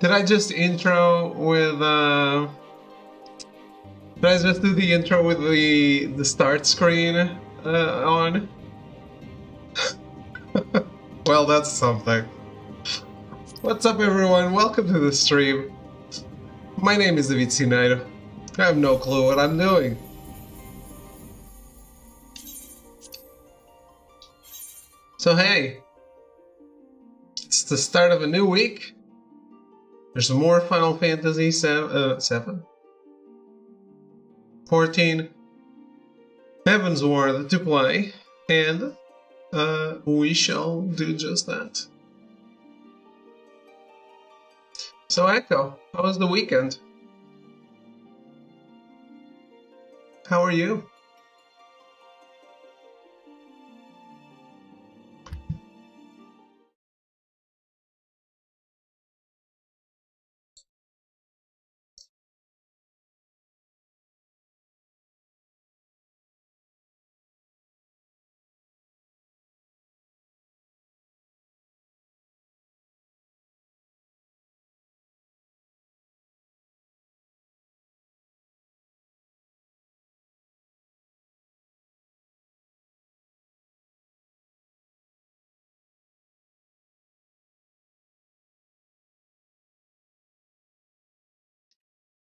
Did I just intro with did I just do the intro with the start screen on? Well, that's something. What's up, everyone? Welcome to the stream. My name is XIV. I have no clue what I'm doing. So hey, it's the start of a new week. There's more Final Fantasy 7, 14, Heavensward to play, and we shall do just that. So Echo, how was the weekend? How are you?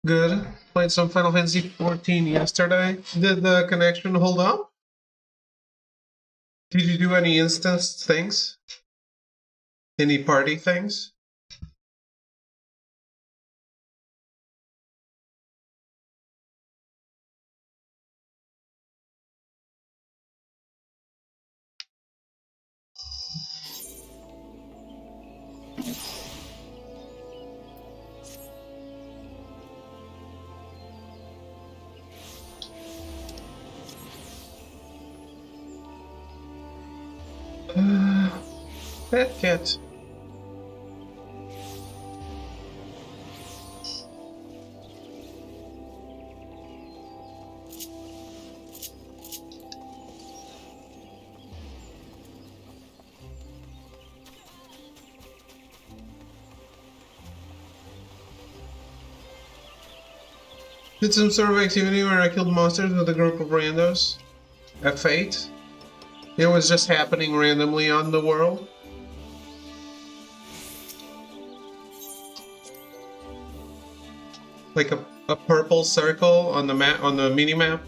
Good. Played some Final Fantasy 14 yesterday. Did the connection hold up? Did you do any instance things? Any party things? Pet cat. Did some sort of activity where I killed monsters with a group of randos at Fate. It was just happening randomly on the world. Like a purple circle on the map, on the mini map.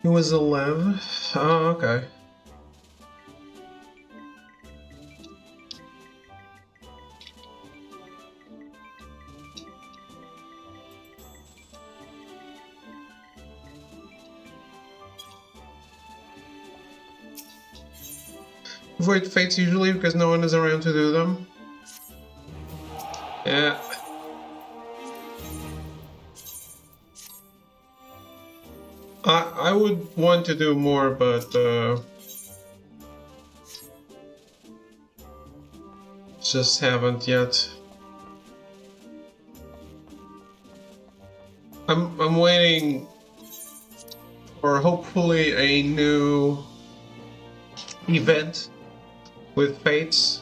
It was 11. Oh, okay. Avoid fates usually because no one is around to do them. Yeah. I would want to do more, but just haven't yet. I'm waiting for hopefully a new event with fates.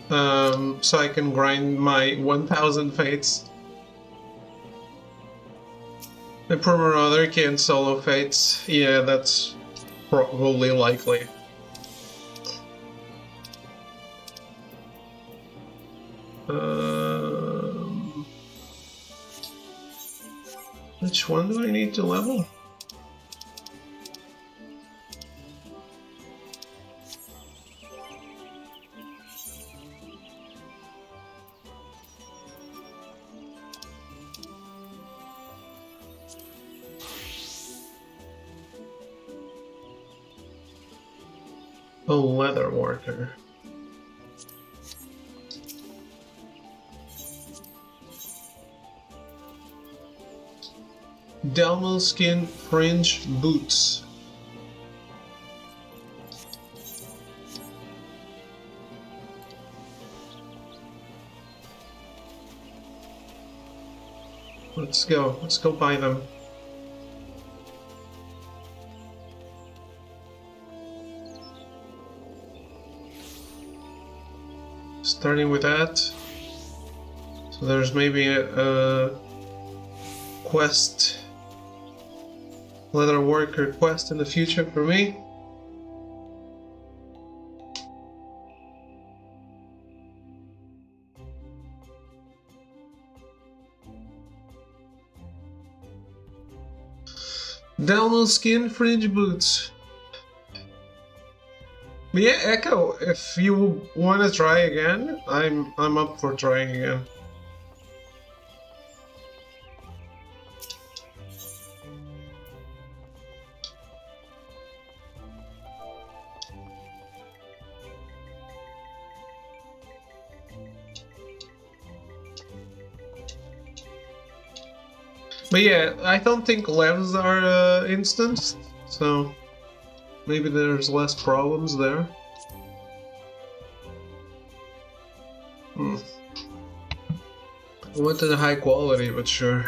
So I can grind my 1000 fates. The Primer Other can solo fates. Yeah, that's probably likely. Which one do I need to level? A leather worker. Delmal skin fringe boots. Let's go buy them. Starting with that. So there's maybe a quest, leather worker quest in the future for me. Delmo skin fringe boots. But yeah, Echo, if you want to try again, I'm up for trying again. But yeah, I don't think levs are instant, so maybe there's less problems there. I wanted a high quality, but sure.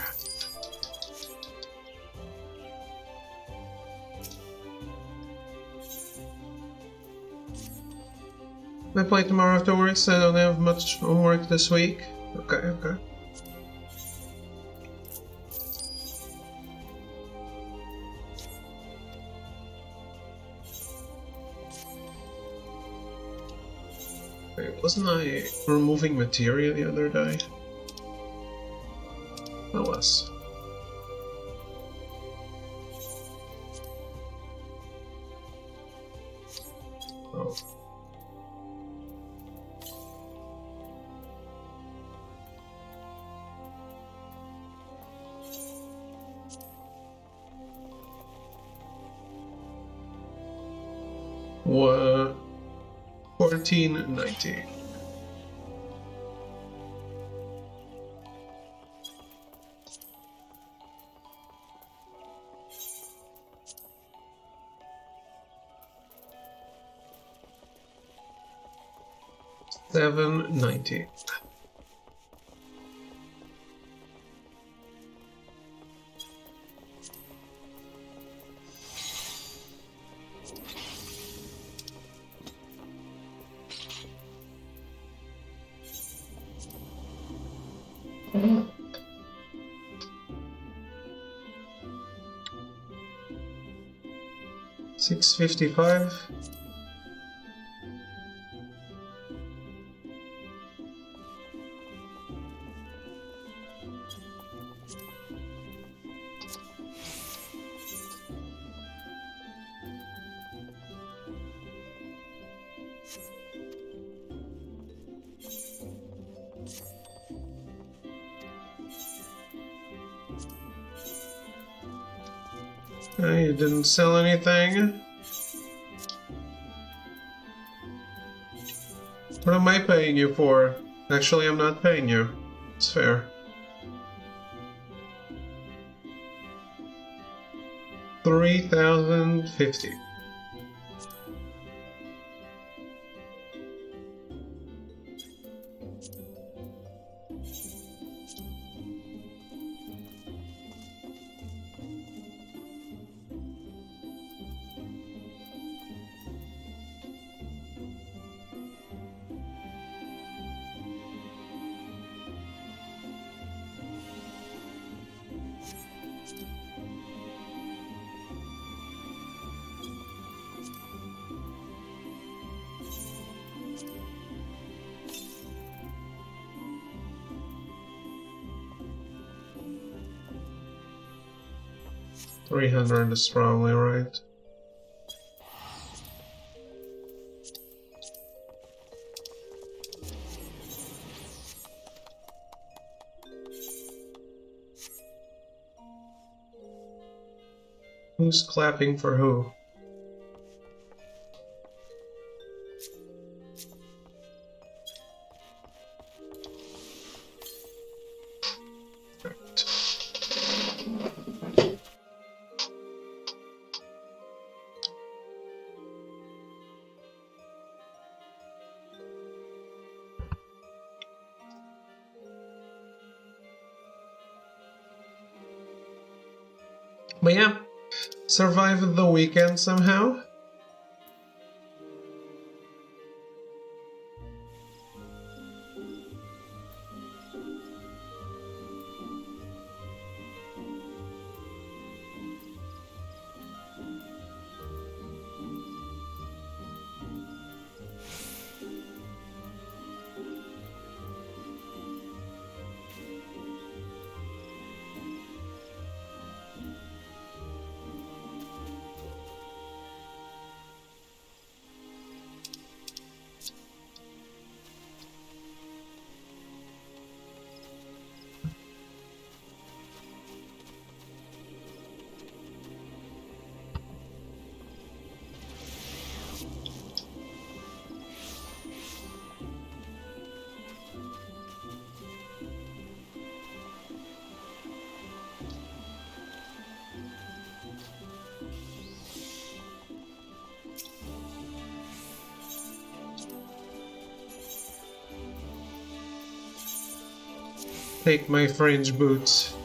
I play tomorrow afterwards, I don't have much homework this week. Okay. Wait, wasn't I removing materia the other day? I was. Oh. What? 1490. $7.90. $6.55. You didn't sell anything. What am I paying you for? Actually, I'm not paying you. It's fair. $3,050. $300 is probably right. Who's clapping for who? Right. But yeah, survived the weekend somehow. Take my fringe boots.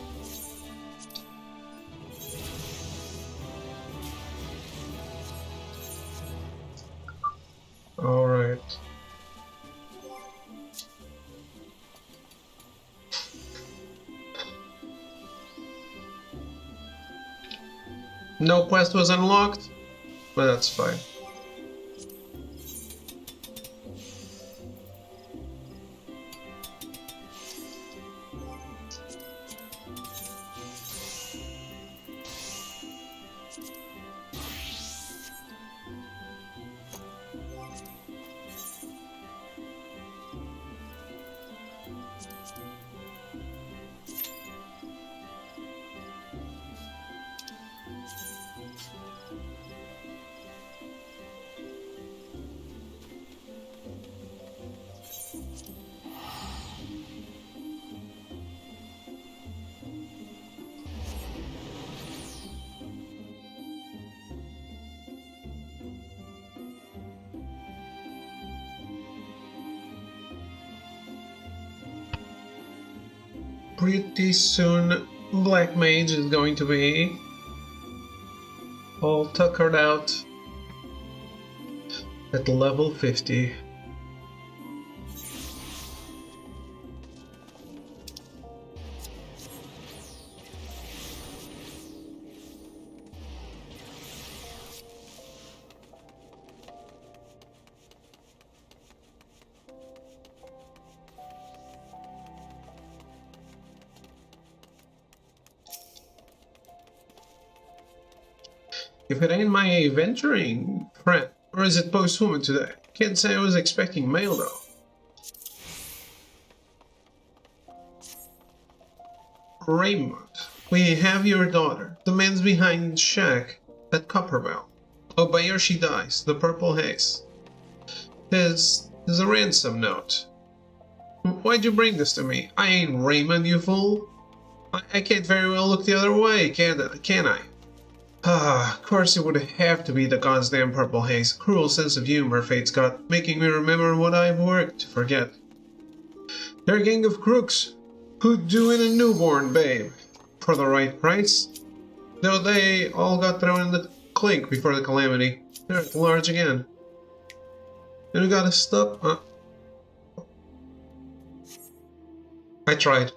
Alright. No quest was unlocked, but that's fine. Pretty soon, Black Mage is going to be all tuckered out at level 50. If it ain't my adventuring friend, or is it post-human today? Can't say I was expecting mail though. Raymond, we have your daughter. The man's behind shack at Copperwell. Obey or she dies. The purple haze. There's a ransom note. Why'd you bring this to me? I ain't Raymond, you fool. I can't very well look the other way, can I? Of course it would have to be the goddamn purple haze. Cruel sense of humor fate's got, making me remember what I've worked to forget. They're a gang of crooks who'd do in a newborn babe for the right price. Though they all got thrown in the clink before the calamity. They're at large again. And we gotta stop. I tried.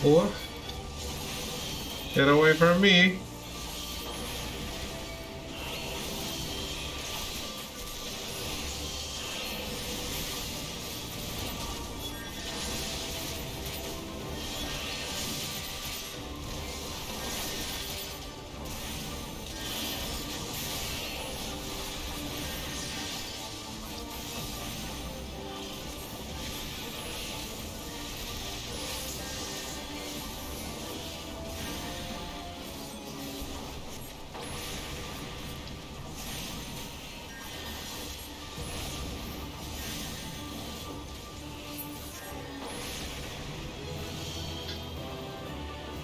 Oh, get away from me.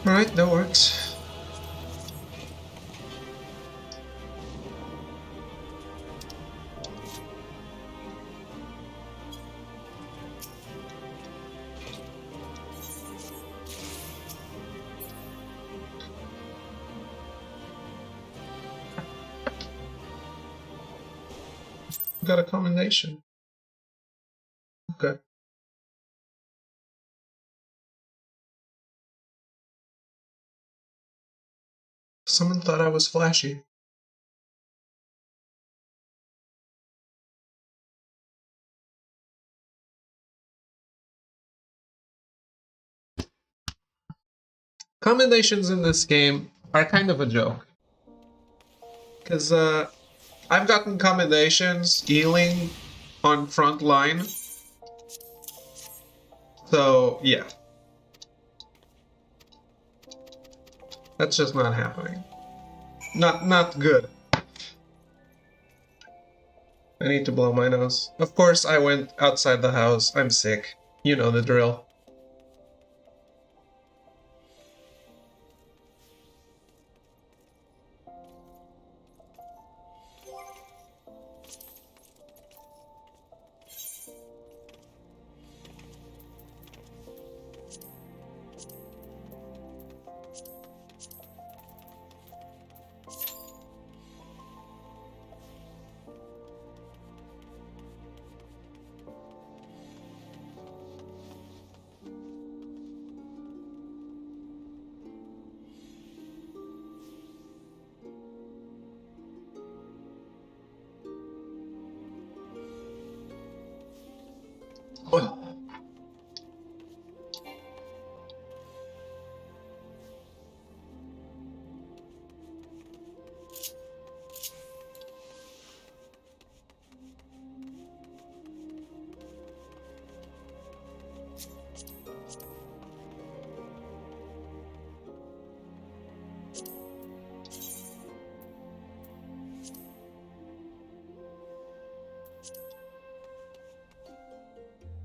Alright, that works. Got a commendation. Okay. Someone thought I was flashy. Commendations in this game are kind of a joke. Because I've gotten commendations healing on front line. So, yeah. That's just not happening. Not good. I need to blow my nose. Of course, I went outside the house. I'm sick. You know the drill.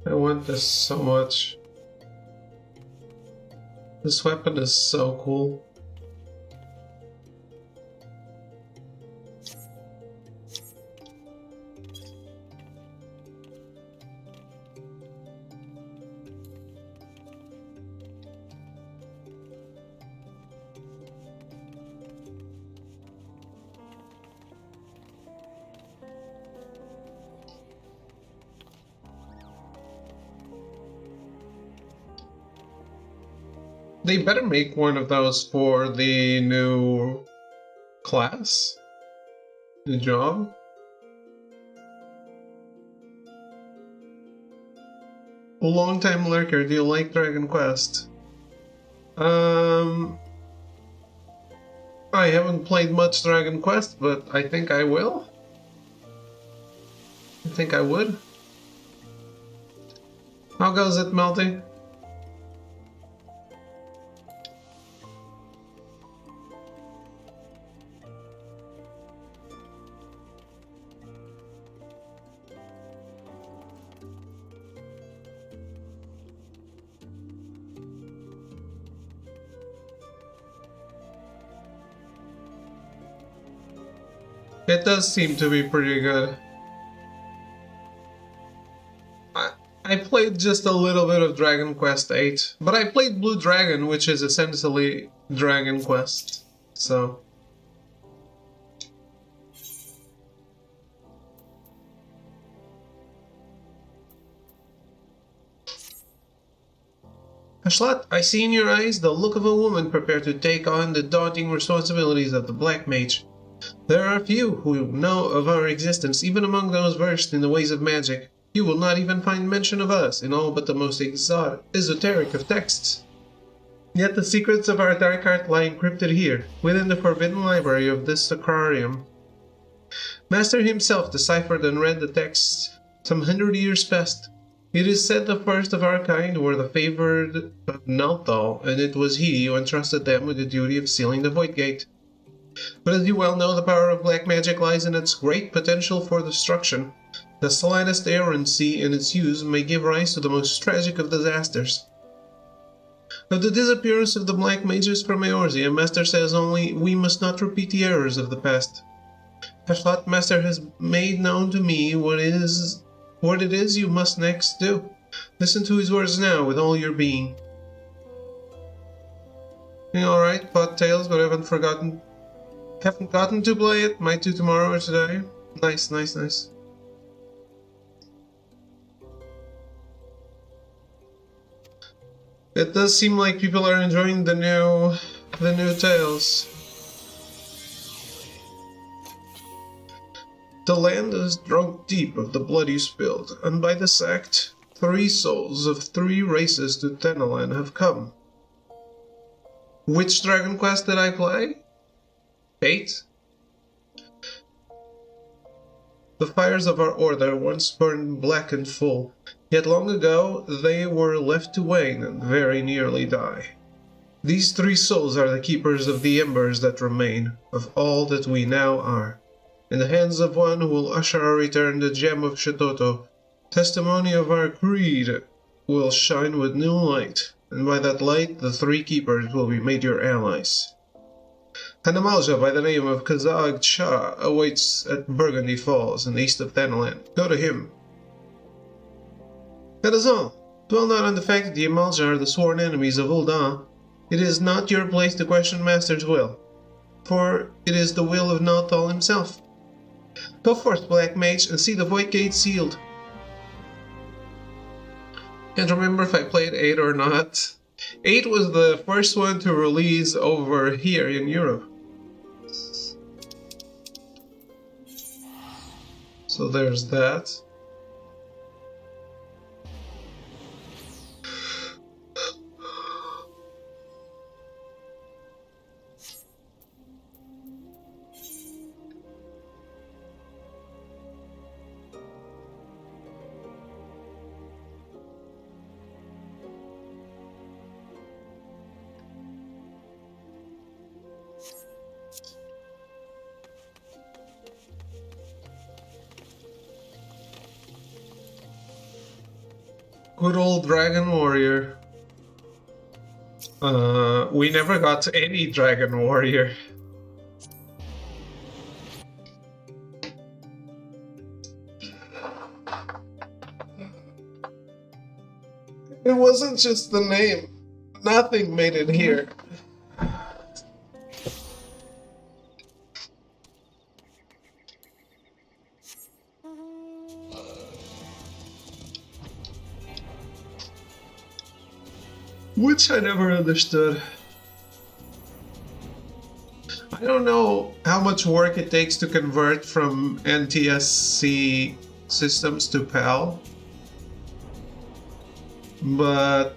I want this so much. This weapon is so cool. They better make one of those for the new class. The job. Long-time lurker, do you like Dragon Quest? I haven't played much Dragon Quest, but I think I will. I think I would. How goes it, Melty? It does seem to be pretty good. I played just a little bit of Dragon Quest VIII, but I played Blue Dragon, which is essentially Dragon Quest, so... Ashlat, I see in your eyes the look of a woman prepared to take on the daunting responsibilities of the Black Mage. There are few who know of our existence, even among those versed in the ways of magic. You will not even find mention of us in all but the most esoteric of texts. Yet the secrets of our dark art lie encrypted here, within the forbidden library of this sacrarium. Master himself deciphered and read the texts some 100 years past. It is said the first of our kind were the favored of Nalthal, and it was he who entrusted them with the duty of sealing the Void Gate. But as you well know, the power of black magic lies in its great potential for destruction. The slightest errancy in its use may give rise to the most tragic of disasters. Of the disappearance of the Black Mages from Eorzea, Master says only, we must not repeat the errors of the past. Ashlat, Master has made known to me what it is you must next do. Listen to his words now with all your being. Alright, Pot Tales, but I haven't gotten to play it. Might do tomorrow or today. Nice, nice, nice. It does seem like people are enjoying the new tales. The land is drunk deep of the blood you spilled, and by this act, 3 souls of 3 races to Tenalan have come. Which Dragon Quest did I play? 8? The fires of our order once burned black and full, yet long ago they were left to wane and very nearly die. These 3 souls are the keepers of the embers that remain, of all that we now are. In the hands of one who will usher our return, the gem of Shetoto, testimony of our creed will shine with new light, and by that light the 3 keepers will be made your allies. An Amalja by the name of Kazag Shah awaits at Burgundy Falls in the east of Thanalan. Go to him. That is all. Dwell not on the fact that the Amalja are the sworn enemies of Ul'dah. It is not your place to question Master's will, for it is the will of Nalthal himself. Go forth, Black Mage, and see the Void Gate sealed. Can't remember if I played 8 or not. 8 was the first one to release over here in Europe. So there's that. Good old Dragon Warrior. We never got any Dragon Warrior. It wasn't just the name. Nothing made it here. Which I never understood. I don't know how much work it takes to convert from NTSC systems to PAL, but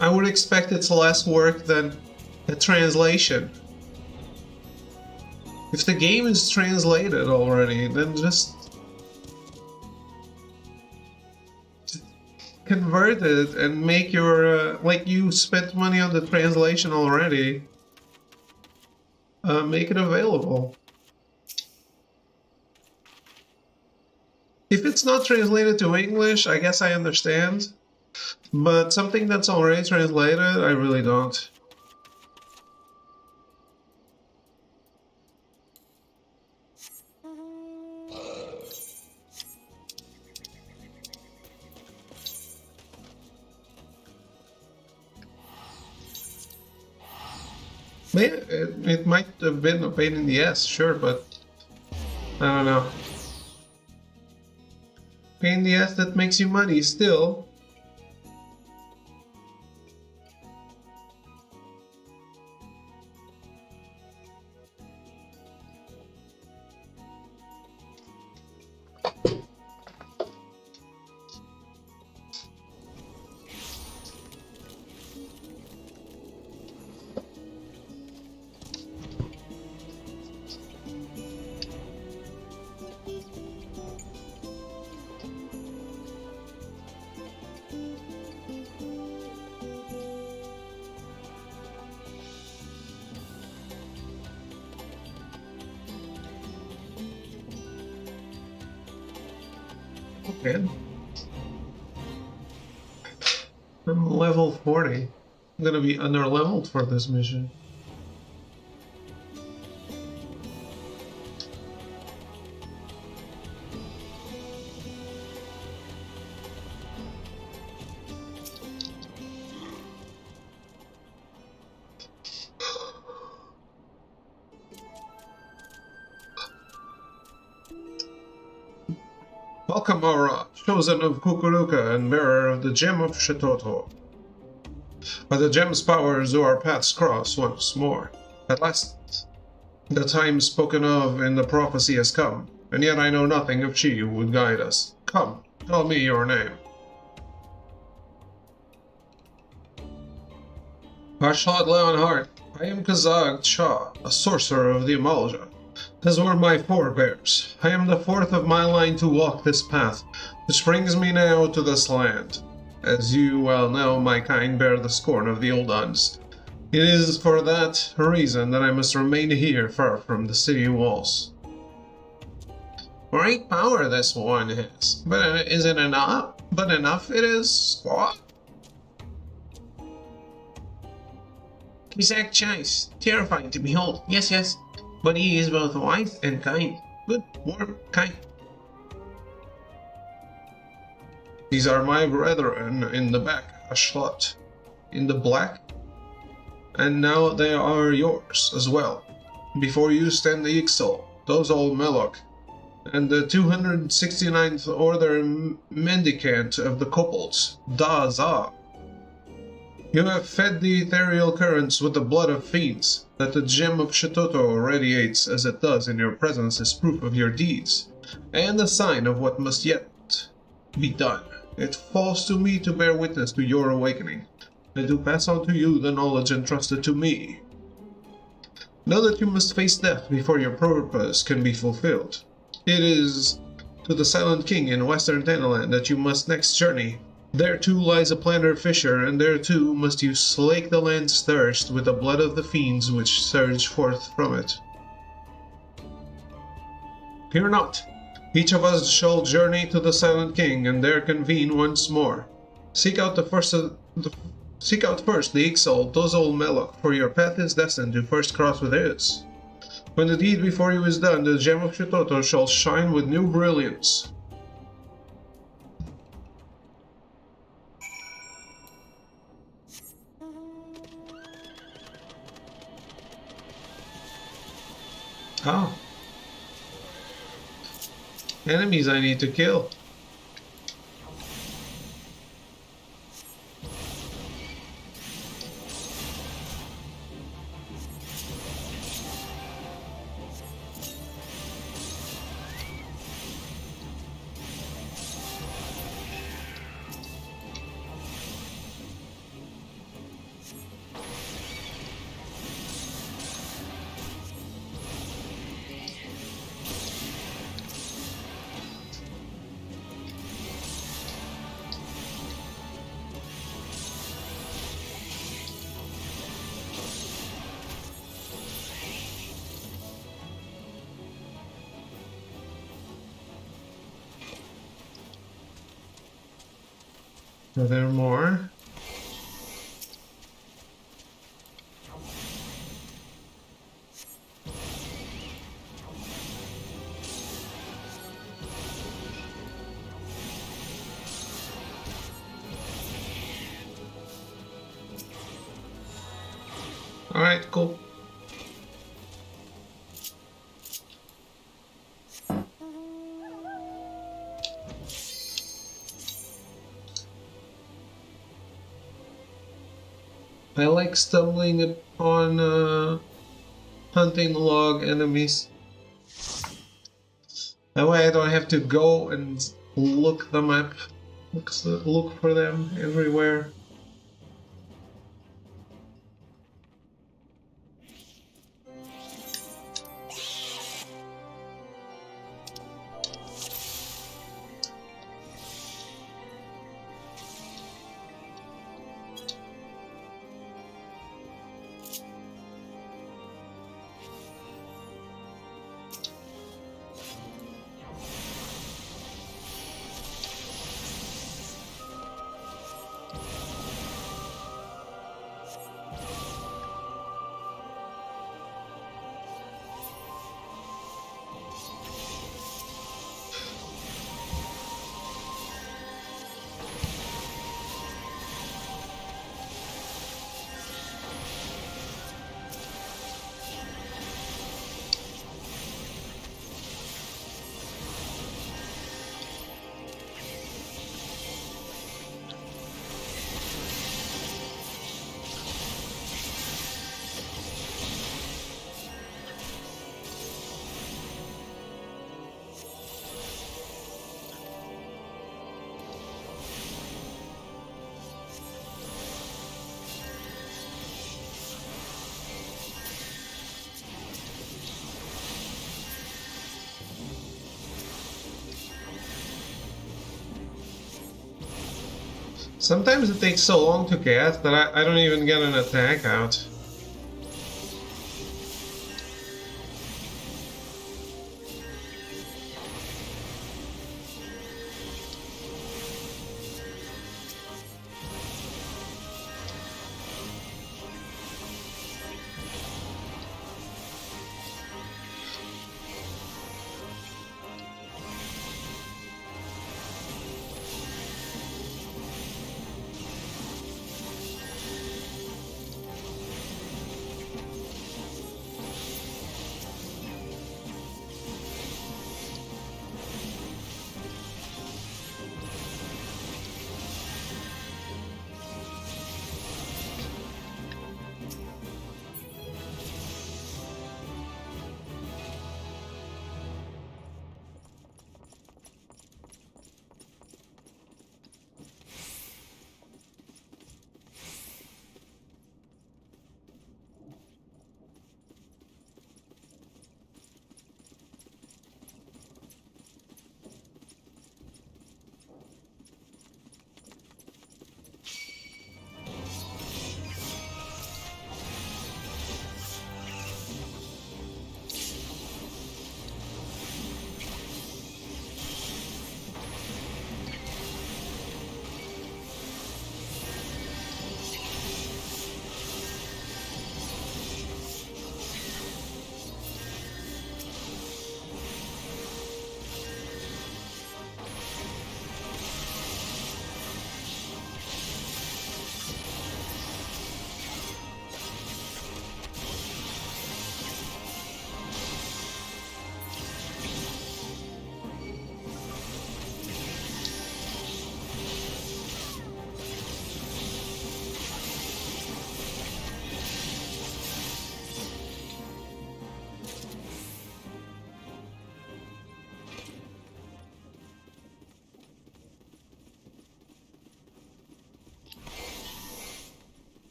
I would expect it's less work than a translation. If the game is translated already, then just convert it and make your like you spent money on the translation already, make it available. If it's not translated to English, I guess I understand, but something that's already translated, I really don't. It might have been a pain in the ass, sure, but I don't know. Pain in the ass that makes you money still. Good. I'm level 40. I'm gonna be under-leveled for this mission. Welcome, Aura, chosen of Kukuruka and bearer of the Gem of Shitoto. By the gem's powers, do our paths cross once more. At last, the time spoken of in the prophecy has come, and yet I know nothing of she who would guide us. Come, tell me your name. Ashad Leonhardt, I am Kazag Shah, a sorcerer of the Amalja. As were my forebears, I am the fourth of my line to walk this path, which brings me now to this land. As you well know, my kind bear the scorn of the old Huns. It is for that reason that I must remain here, far from the city walls. Great power this one has, but is it enough? But enough it is, what? Kizak Chase, terrifying to behold, yes, but he is both wise and kind, good, warm, kind. These are my brethren in the back, Ashlat, in the black, and now they are yours as well. Before you stand the Ixal, those old Melok, and the 269th Order Mendicant of the Kobolds, Da-Za. You have fed the ethereal currents with the blood of fiends, that the gem of Shitoto radiates as it does in your presence is proof of your deeds, and a sign of what must yet be done. It falls to me to bear witness to your awakening, and to pass on to you the knowledge entrusted to me. Know that you must face death before your purpose can be fulfilled. It is to the Silent King in Western Thanaland that you must next journey. There too lies a planter fissure, and there too must you slake the land's thirst with the blood of the fiends which surge forth from it. Fear not. Each of us shall journey to the Silent King, and there convene once more. Seek out first the Ixal, Dozol Melok, for your path is destined to first cross with his. When the deed before you is done, the gem of Shitoto shall shine with new brilliance. Oh. Enemies I need to kill. Are there more? Alright, cool. I like stumbling upon hunting log enemies. That way I don't have to go and look them up, look for them everywhere. Sometimes it takes so long to get that I don't even get an attack out.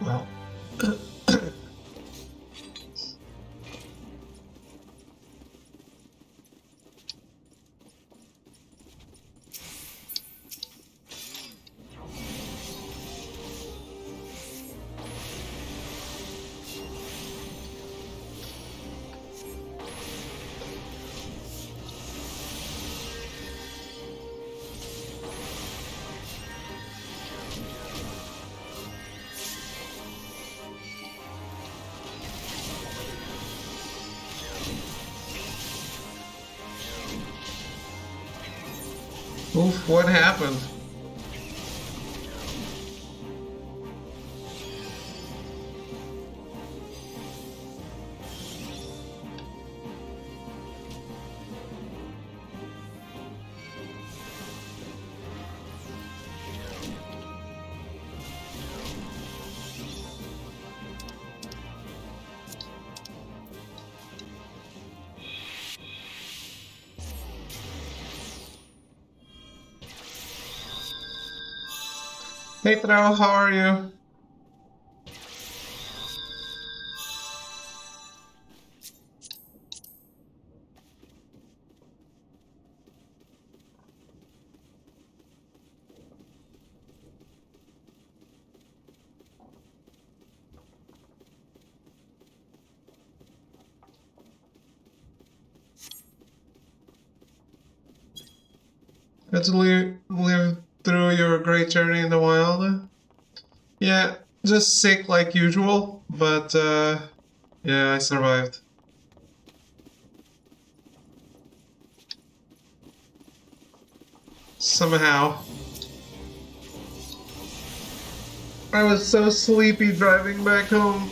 Well. Oof, what happened? Hey Tro, how are you? Good to live through your great journey in the wild. Yeah, just sick like usual, but yeah, I survived. Somehow. I was so sleepy driving back home.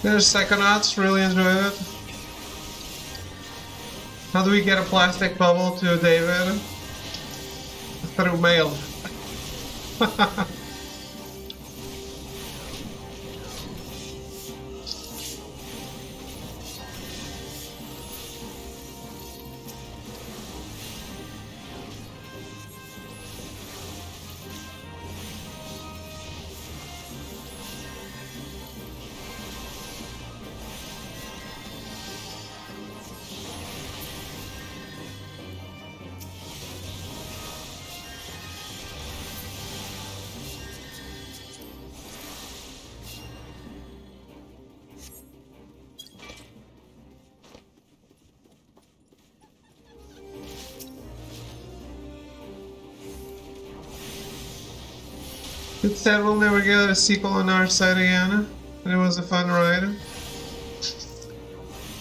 There's Psychonauts, really enjoyed it. How do we get a plastic bubble to David? Through mail. It said we'll never get a sequel on our side again, and it was a fun ride.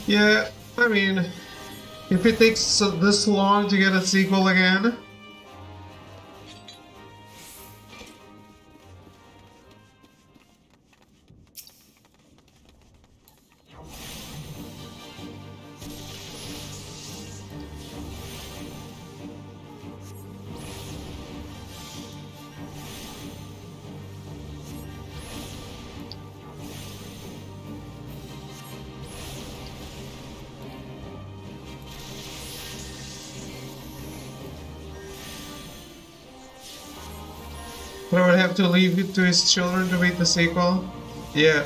Yeah, I mean, if it takes this long to get a sequel again. But I would have to leave it to his children to make the sequel. Yeah.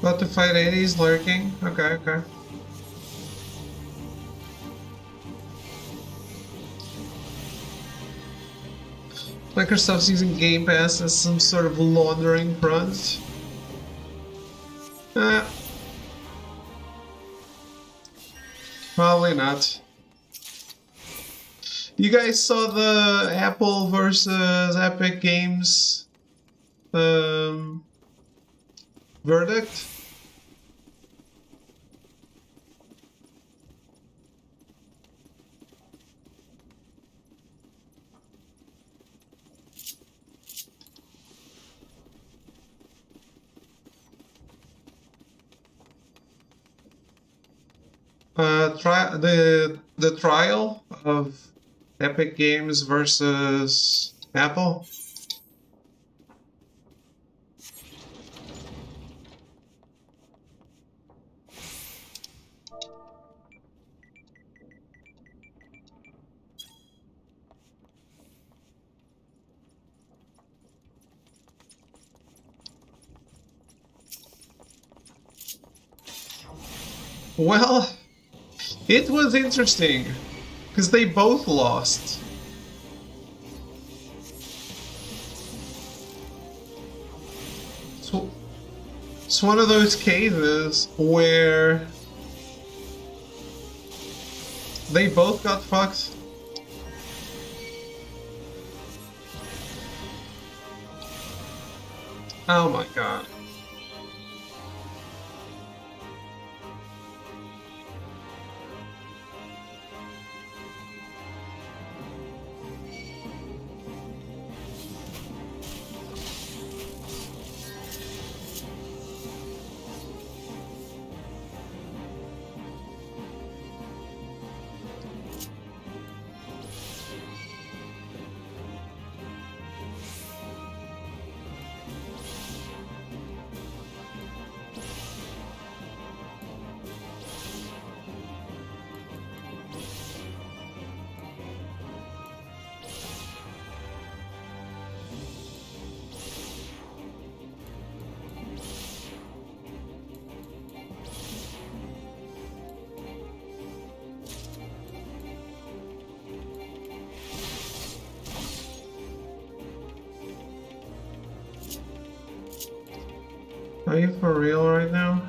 About to fight 80s lurking? Okay, okay. Microsoft's using Game Pass as some sort of laundering front. Probably not. You guys saw the Apple versus Epic Games verdict? The trial of Epic Games versus Apple. Well, it was interesting, because they both lost. So, it's one of those cases where they both got fucked. Oh my god. Are you for real right now?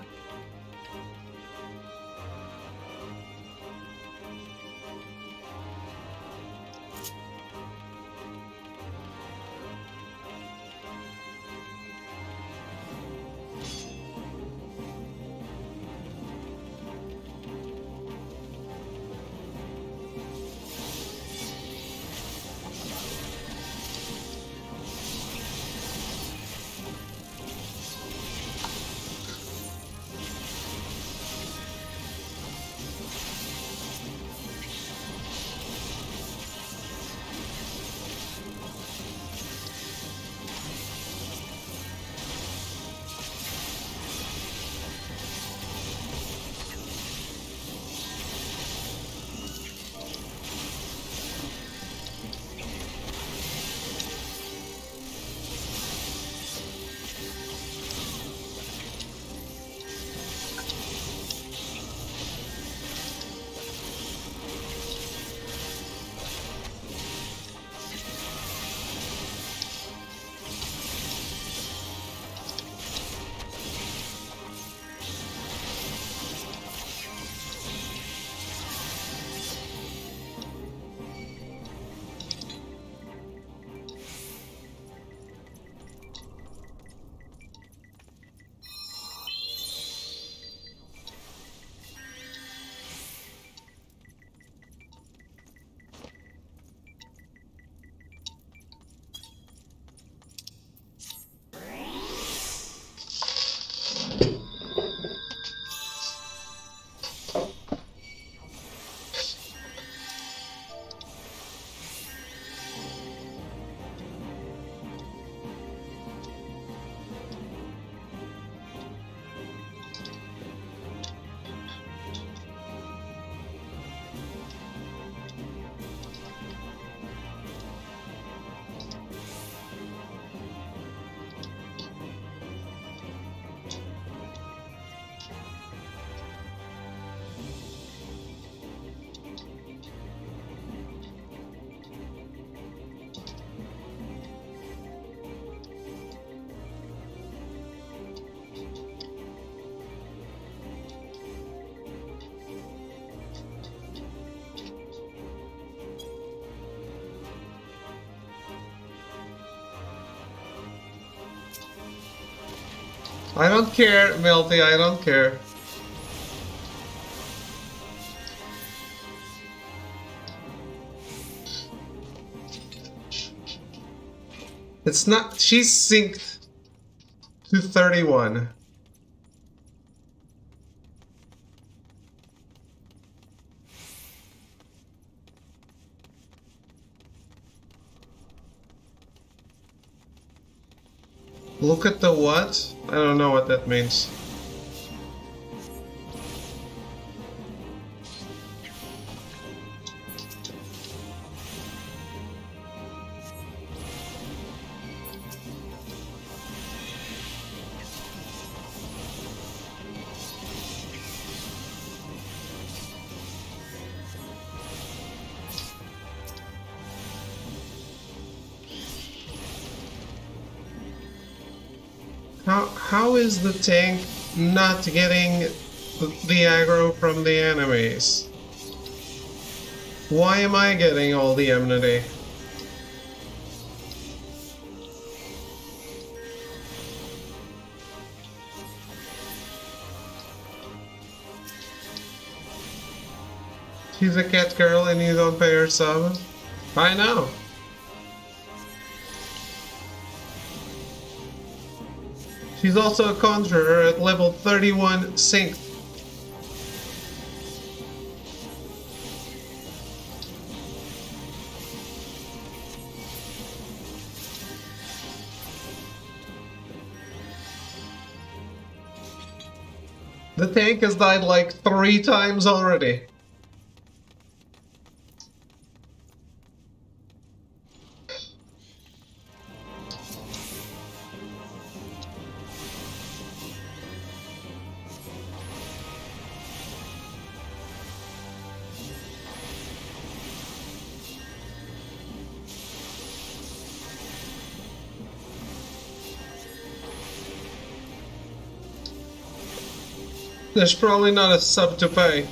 I don't care, Melty, I don't care. It's not... She's synced to 31. Look at the what? I don't know what that means. How is the tank not getting the aggro from the enemies? Why am I getting all the enmity? She's a cat girl and you don't pay her sub? I know. She's also a conjurer at level 31 synced. The tank has died like 3 times already. There's probably not a sub to pay.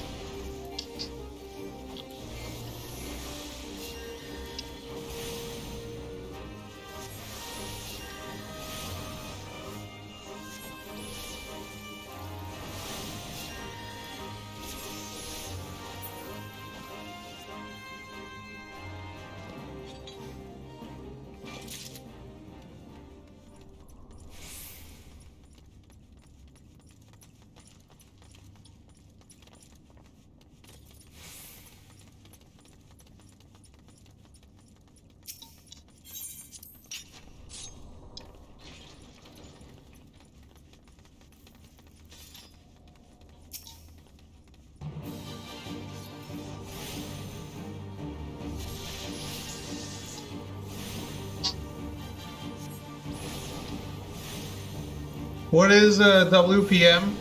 What is WPM?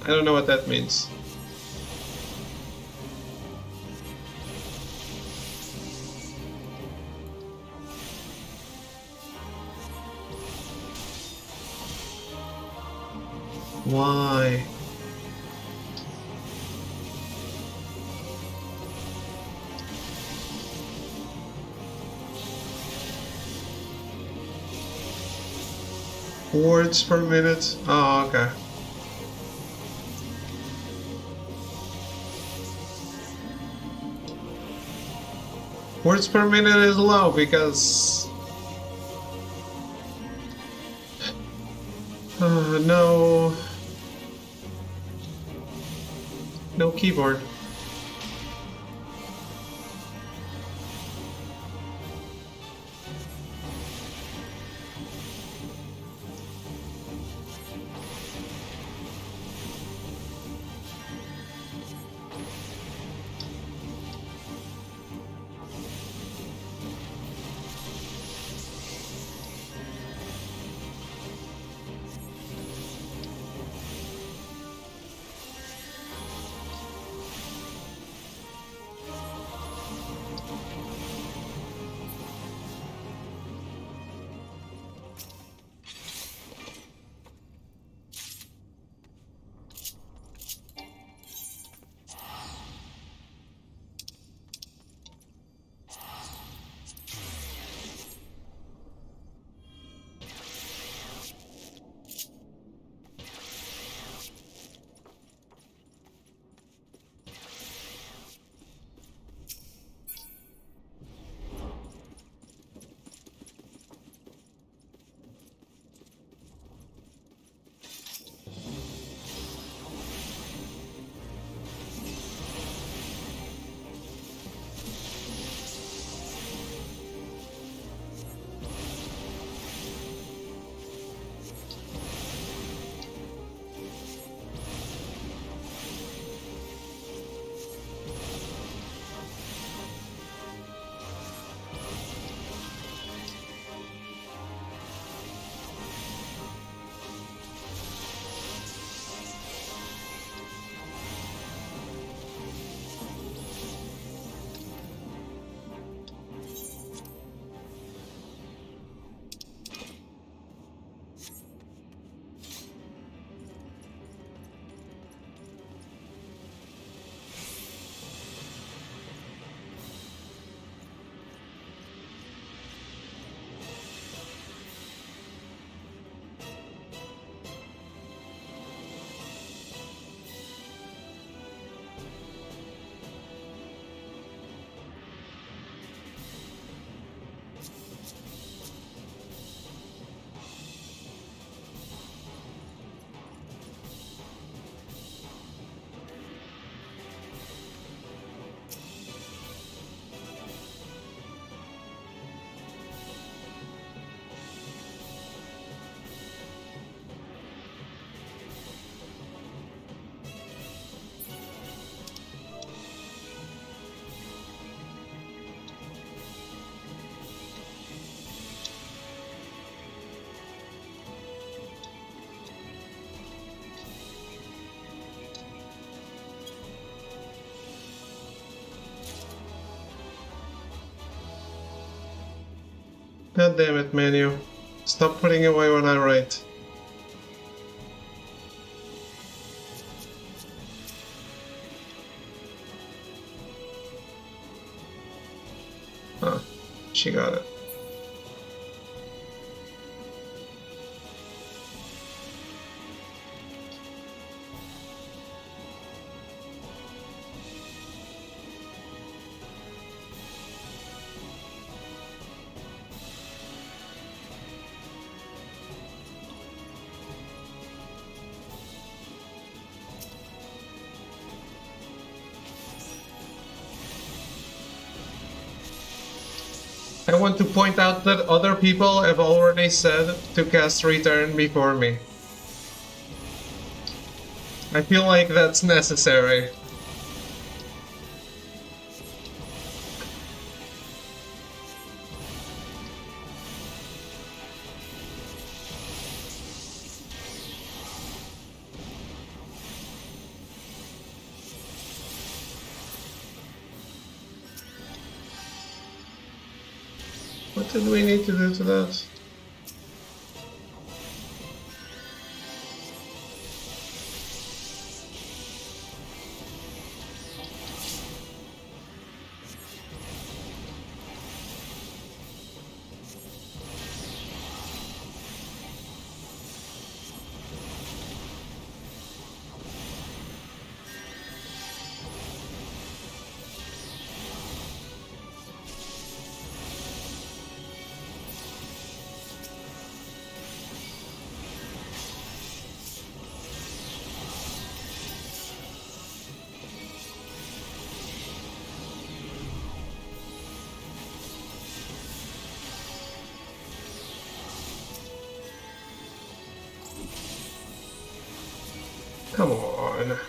I don't know what that means. Why? Words per minute? Oh, okay. Words per minute is low because... no... No keyboard. God damn it, menu. Stop putting away what I write. She got it. I want to point out that other people have already said to cast Return before me. I feel like that's necessary. What did we need to do to that? Come on.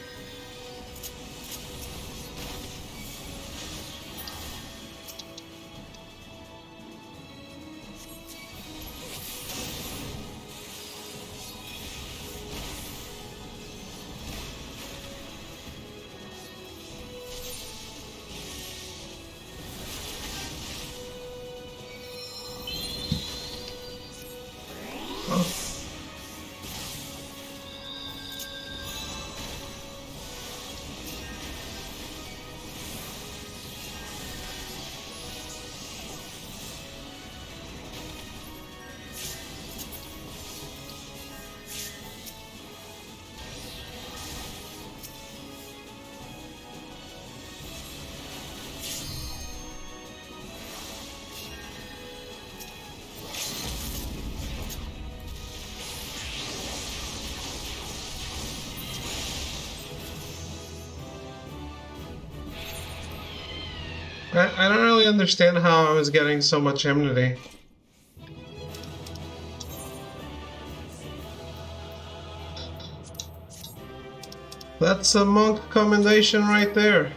I don't really understand how I was getting so much immunity. That's a monk commendation right there.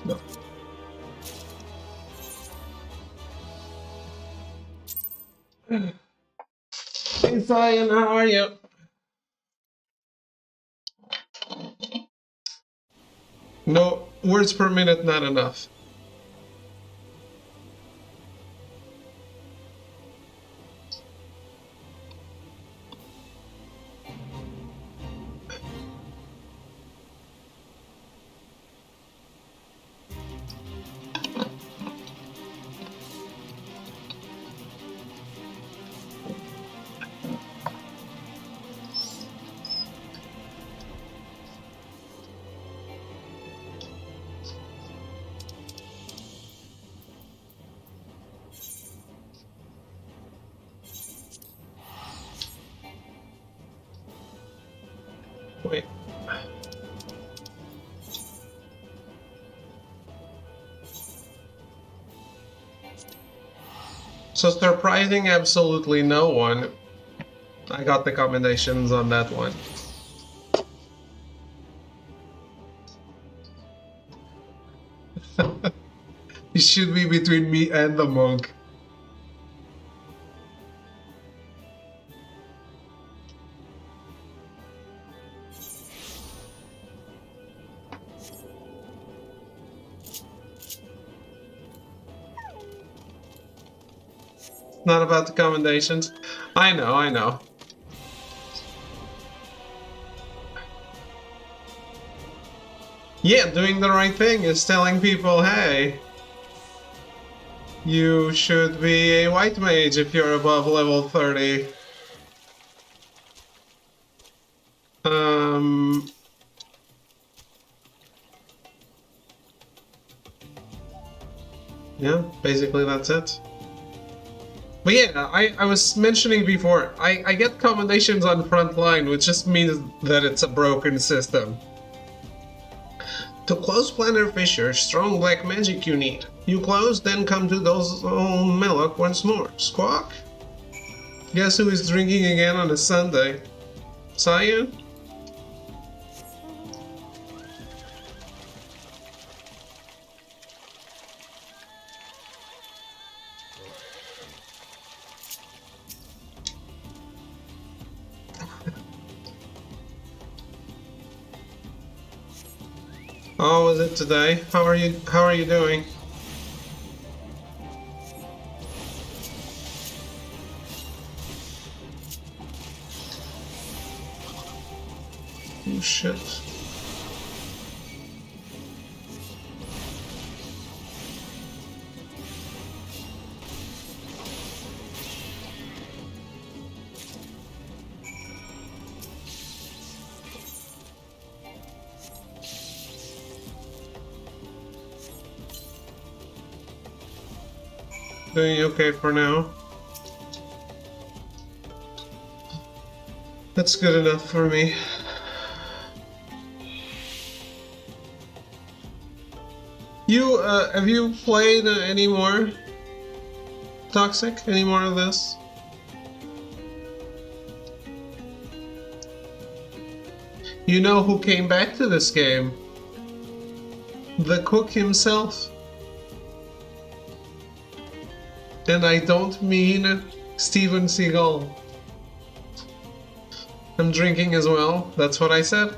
No. Hey Zion, how are you? No, words per minute not enough. Wait. So surprising absolutely no one. I got the commendations on that one. It should be between me and the monk. Not about the commendations. I know, I know. Yeah, doing the right thing is telling people, hey, you should be a white mage if you're above level 30. Yeah, basically that's it. But yeah, I was mentioning before, I get commendations on frontline, which just means that it's a broken system. To close Planner Fissure, strong black magic you need. You close, then come to those Melloc once more. Squawk? Guess who is drinking again on a Sunday? Cyan? Oh, was it today? How are you doing? Oh shit. Doing okay for now. That's good enough for me. You, have you played any more Toxic? Any more of this? You know who came back to this game? The cook himself. And I don't mean Steven Seagal. I'm drinking as well, that's what I said.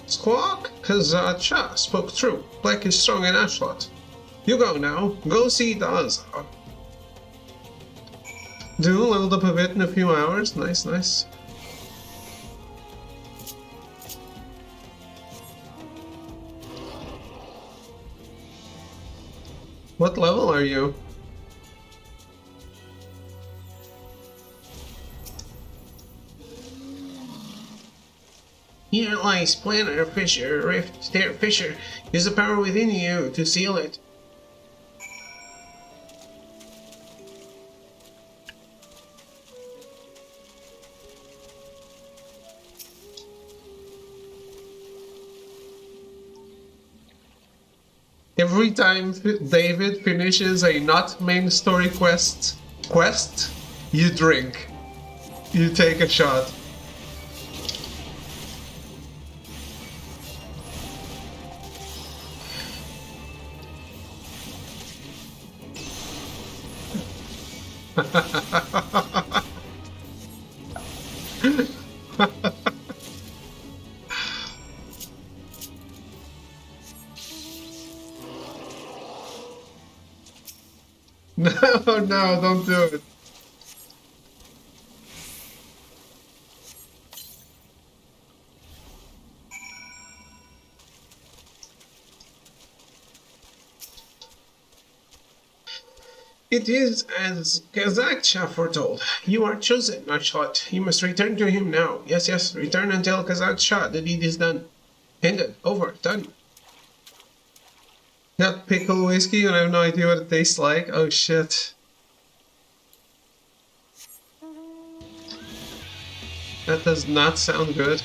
Squawk? Cha spoke true. Black is strong in Ashlot. You go now. Go see Daz. Do leveled up a bit in a few hours. Nice, nice. What level are you? Here lies Planner Fissure, Rift Stair Fissure. Use the power within you to seal it. Every time David finishes a not main story quest, you drink. You take a shot. No, don't do it. It is as Kazakh foretold. You are chosen, Notchhot. You must return to him now. Yes, yes, return and tell Kazakh Shah the deed is done. Ended. Over. Done. Got pickle whiskey and I have no idea what it tastes like. Oh shit. That does not sound good.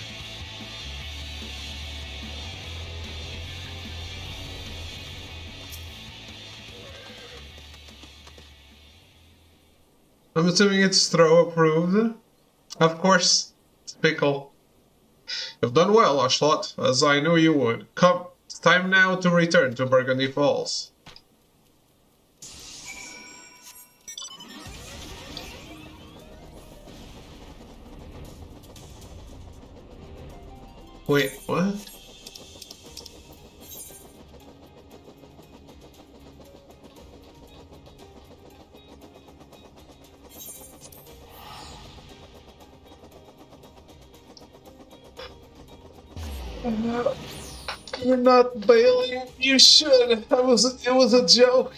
I'm assuming it's throw approved. Of course, it's pickle. You've done well, Ashlot, as I knew you would. Come, it's time now to return to Burgundy Falls. Wait, what? You're not bailing. You should. It was a joke.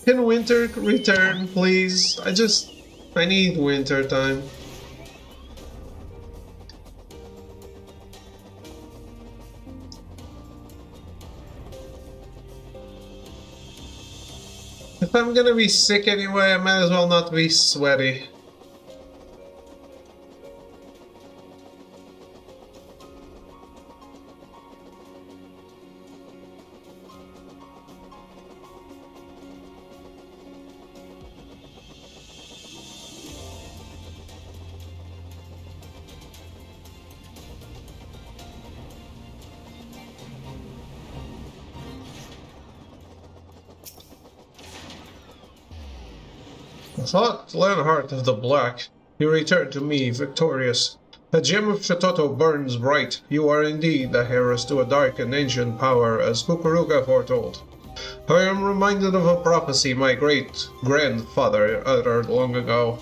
Can winter return, please? I need winter time. If I'm gonna be sick anyway, I might as well not be sweaty. I thought, Leonhardt of the Black, you returned to me victorious. The gem of Shototo burns bright. You are indeed the heiress to a dark and ancient power, as Kukuruka foretold. I am reminded of a prophecy my great-grandfather uttered long ago.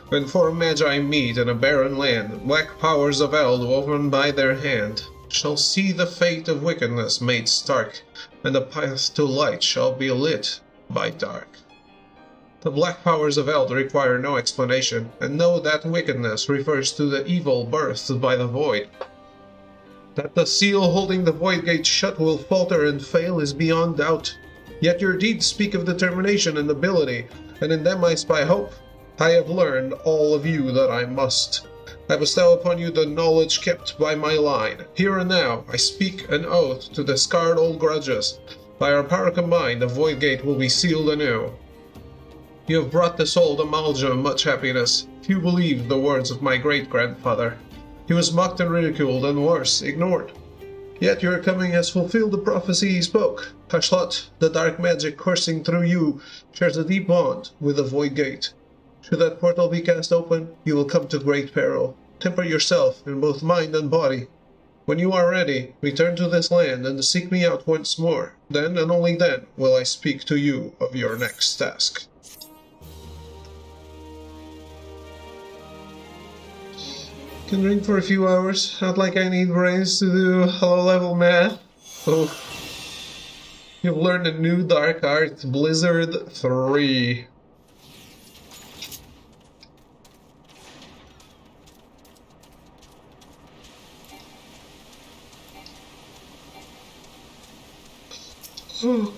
When four magi meet in a barren land, black powers of Eld woven by their hand shall see the fate of wickedness made stark, and the path to light shall be lit by dark. The black powers of Eld require no explanation, and know that wickedness refers to the evil birthed by the void. That the seal holding the void gate shut will falter and fail is beyond doubt. Yet your deeds speak of determination and ability, and in them I spy hope. I have learned all of you that I must. I bestow upon you the knowledge kept by my line. Here and now I speak an oath to discard old grudges. By our power combined, the void gate will be sealed anew. You have brought this old amalgam much happiness. Few believed the words of my great-grandfather. He was mocked and ridiculed, and worse, ignored. Yet your coming has fulfilled the prophecy he spoke. Kashlot, the dark magic coursing through you, shares a deep bond with the void gate. Should that portal be cast open, you will come to great peril. Temper yourself in both mind and body. When you are ready, return to this land and seek me out once more. Then and only then will I speak to you of your next task. Can drink for a few hours, not like I need brains to do low-level math. Oh. You've learned a new dark art, Blizzard 3. Oh.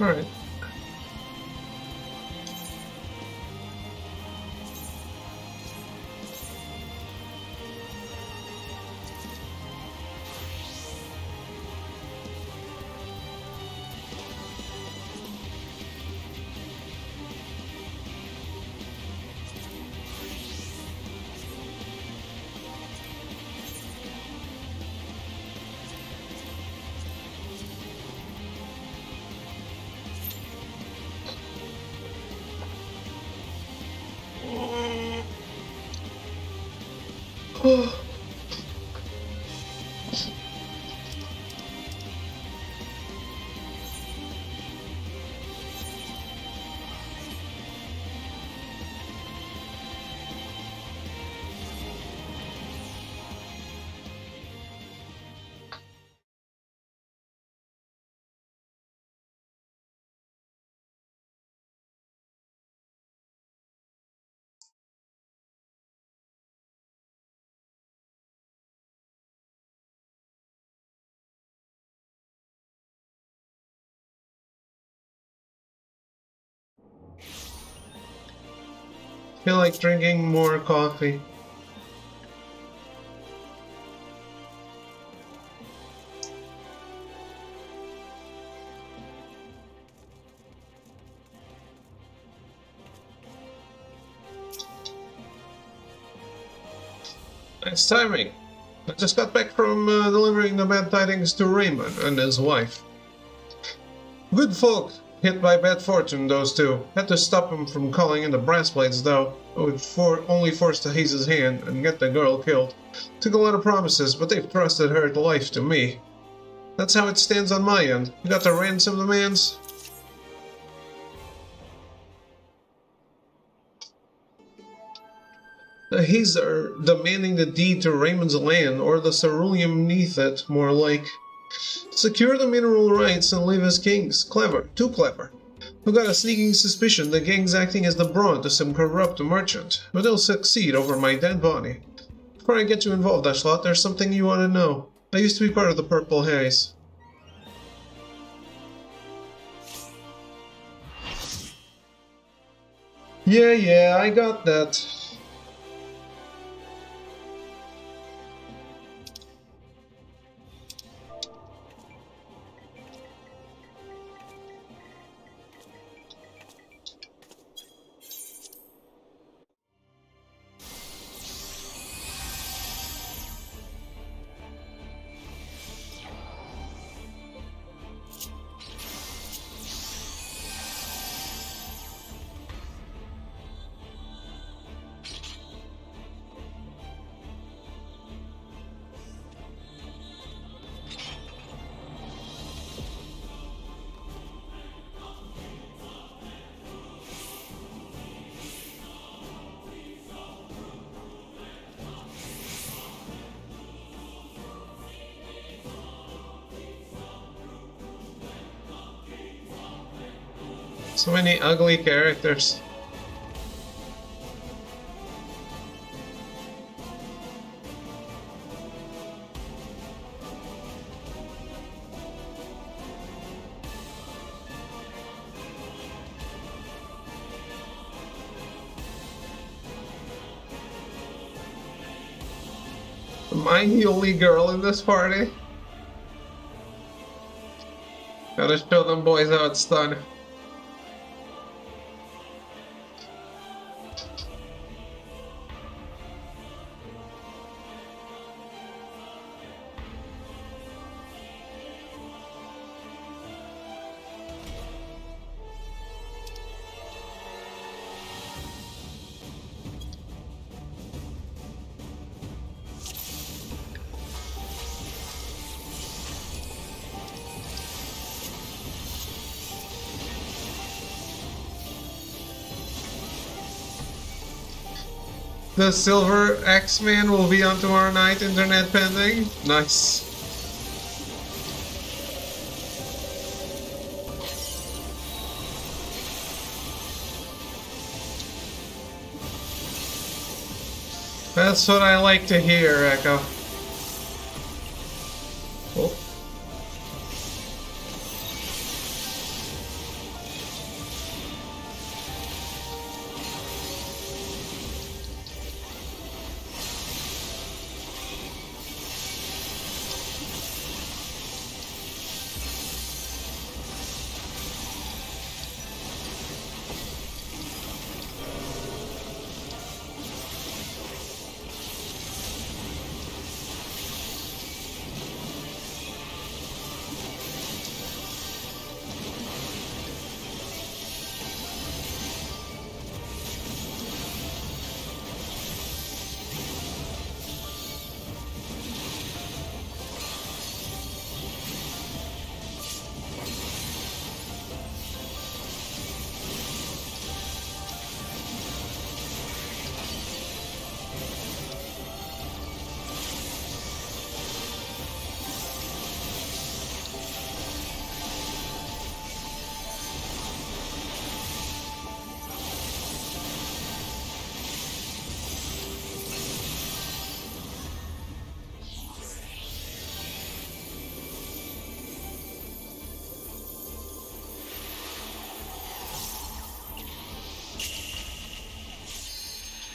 Alright. Oh. Feel like drinking more coffee. Nice timing. I just got back from delivering the bad tidings to Raymond and his wife. Good folk, hit by bad fortune, those two. Had to stop him from calling in the brass blades, though. It would only force to Hayes' hand and get the girl killed. Took a lot of promises, but they've trusted her life to me. That's how it stands on my end. You got the ransom demands? The Hayes are demanding the deed to Raymond's land, or the ceruleum beneath it, more like. Secure the mineral rights and leave as kings. Clever. Too clever. I've got a sneaking suspicion the gang's acting as the brawn to some corrupt merchant, but they'll succeed over my dead body. Before I get you involved, Ashlot, there's something you want to know. I used to be part of the Purple Haze. Yeah, I got that. So many ugly characters. Am I the only girl in this party? Gotta show them boys how it's done. The Silver X-Man will be on tomorrow night, internet pending. Nice. That's what I like to hear, Echo. Oh.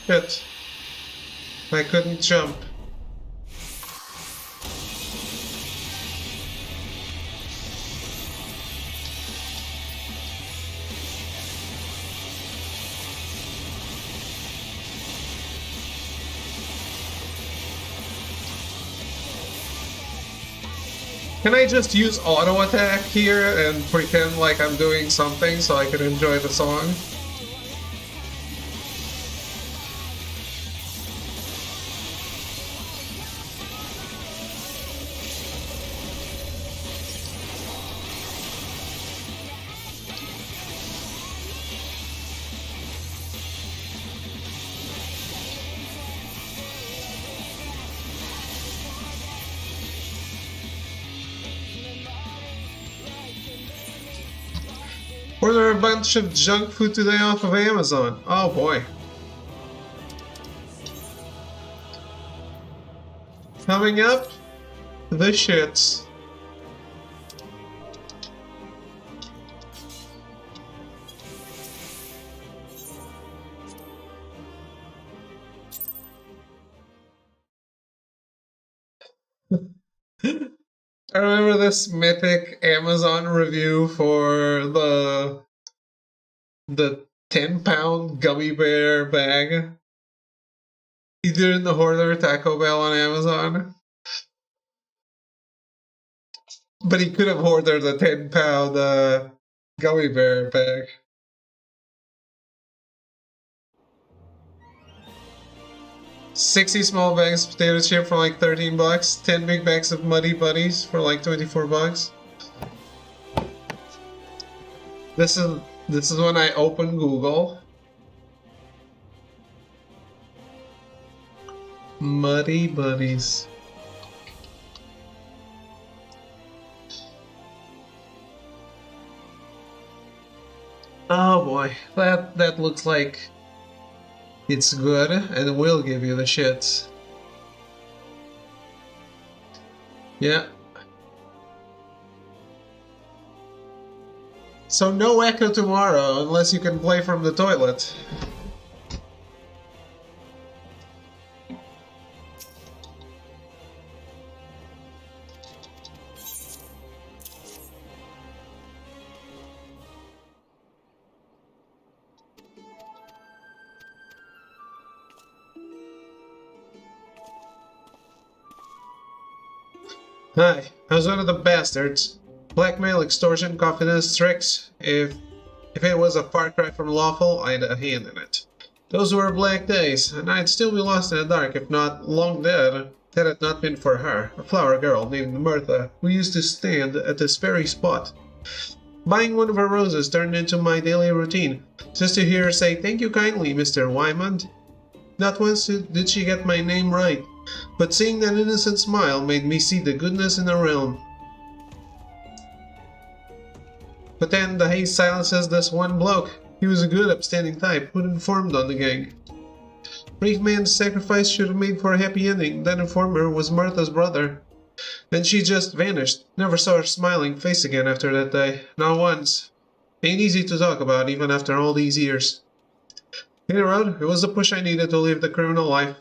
Shit. I couldn't jump. Can I just use auto attack here and pretend like I'm doing something so I can enjoy the song? Order a bunch of junk food today off of Amazon. Oh boy. Coming up, the shits. I remember this mythic Amazon review for the 10-pound gummy bear bag. Either in the Hoarder or Taco Bell on Amazon. But he could have ordered the 10-pound gummy bear bag. $60 small bags of potato chip for like $13. 10 big bags of Muddy Buddies for like $24. This is when I open Google. Muddy Buddies. Oh boy, that looks like it's good and will give you the shits. Yeah. So no echo tomorrow unless you can play from the toilet. Hi, I was one of the bastards. Blackmail, extortion, confidence, tricks. If it was a far cry from lawful, I'd have hand in it. Those were black days, and I'd still be lost in the dark, if not long dead, had it not been for her, a flower girl named Martha, who used to stand at this very spot. Buying one of her roses turned into my daily routine, just to hear her say, "Thank you kindly, Mr. Wymond." Not once did she get my name right, but seeing that innocent smile made me see the goodness in the realm. But then the haze silences this one bloke. He was a good, upstanding type who'd informed on the gang. Brave man's sacrifice should have made for a happy ending. That informer was Martha's brother. Then she just vanished. Never saw her smiling face again after that day. Not once. Ain't easy to talk about even after all these years. Hit the road, it was the push I needed to live the criminal life.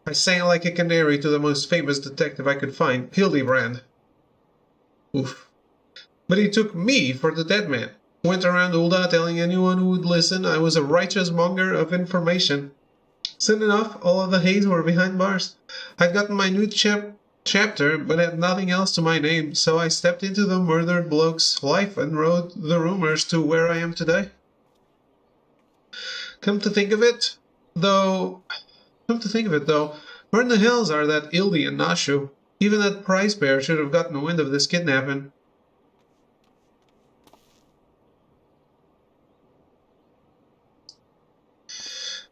I sang like a canary to the most famous detective I could find, Hildebrand. Oof. But he took me for the dead man. Went around Ulda telling anyone who would listen I was a righteous monger of information. Soon enough, all of the haze were behind bars. I'd gotten my new chapter, but had nothing else to my name, so I stepped into the murdered bloke's life and rode the rumors to where I am today. Come to think of it, though, where in the hills are that Ildi and Nashu? Even that prize bear should have gotten wind of this kidnapping.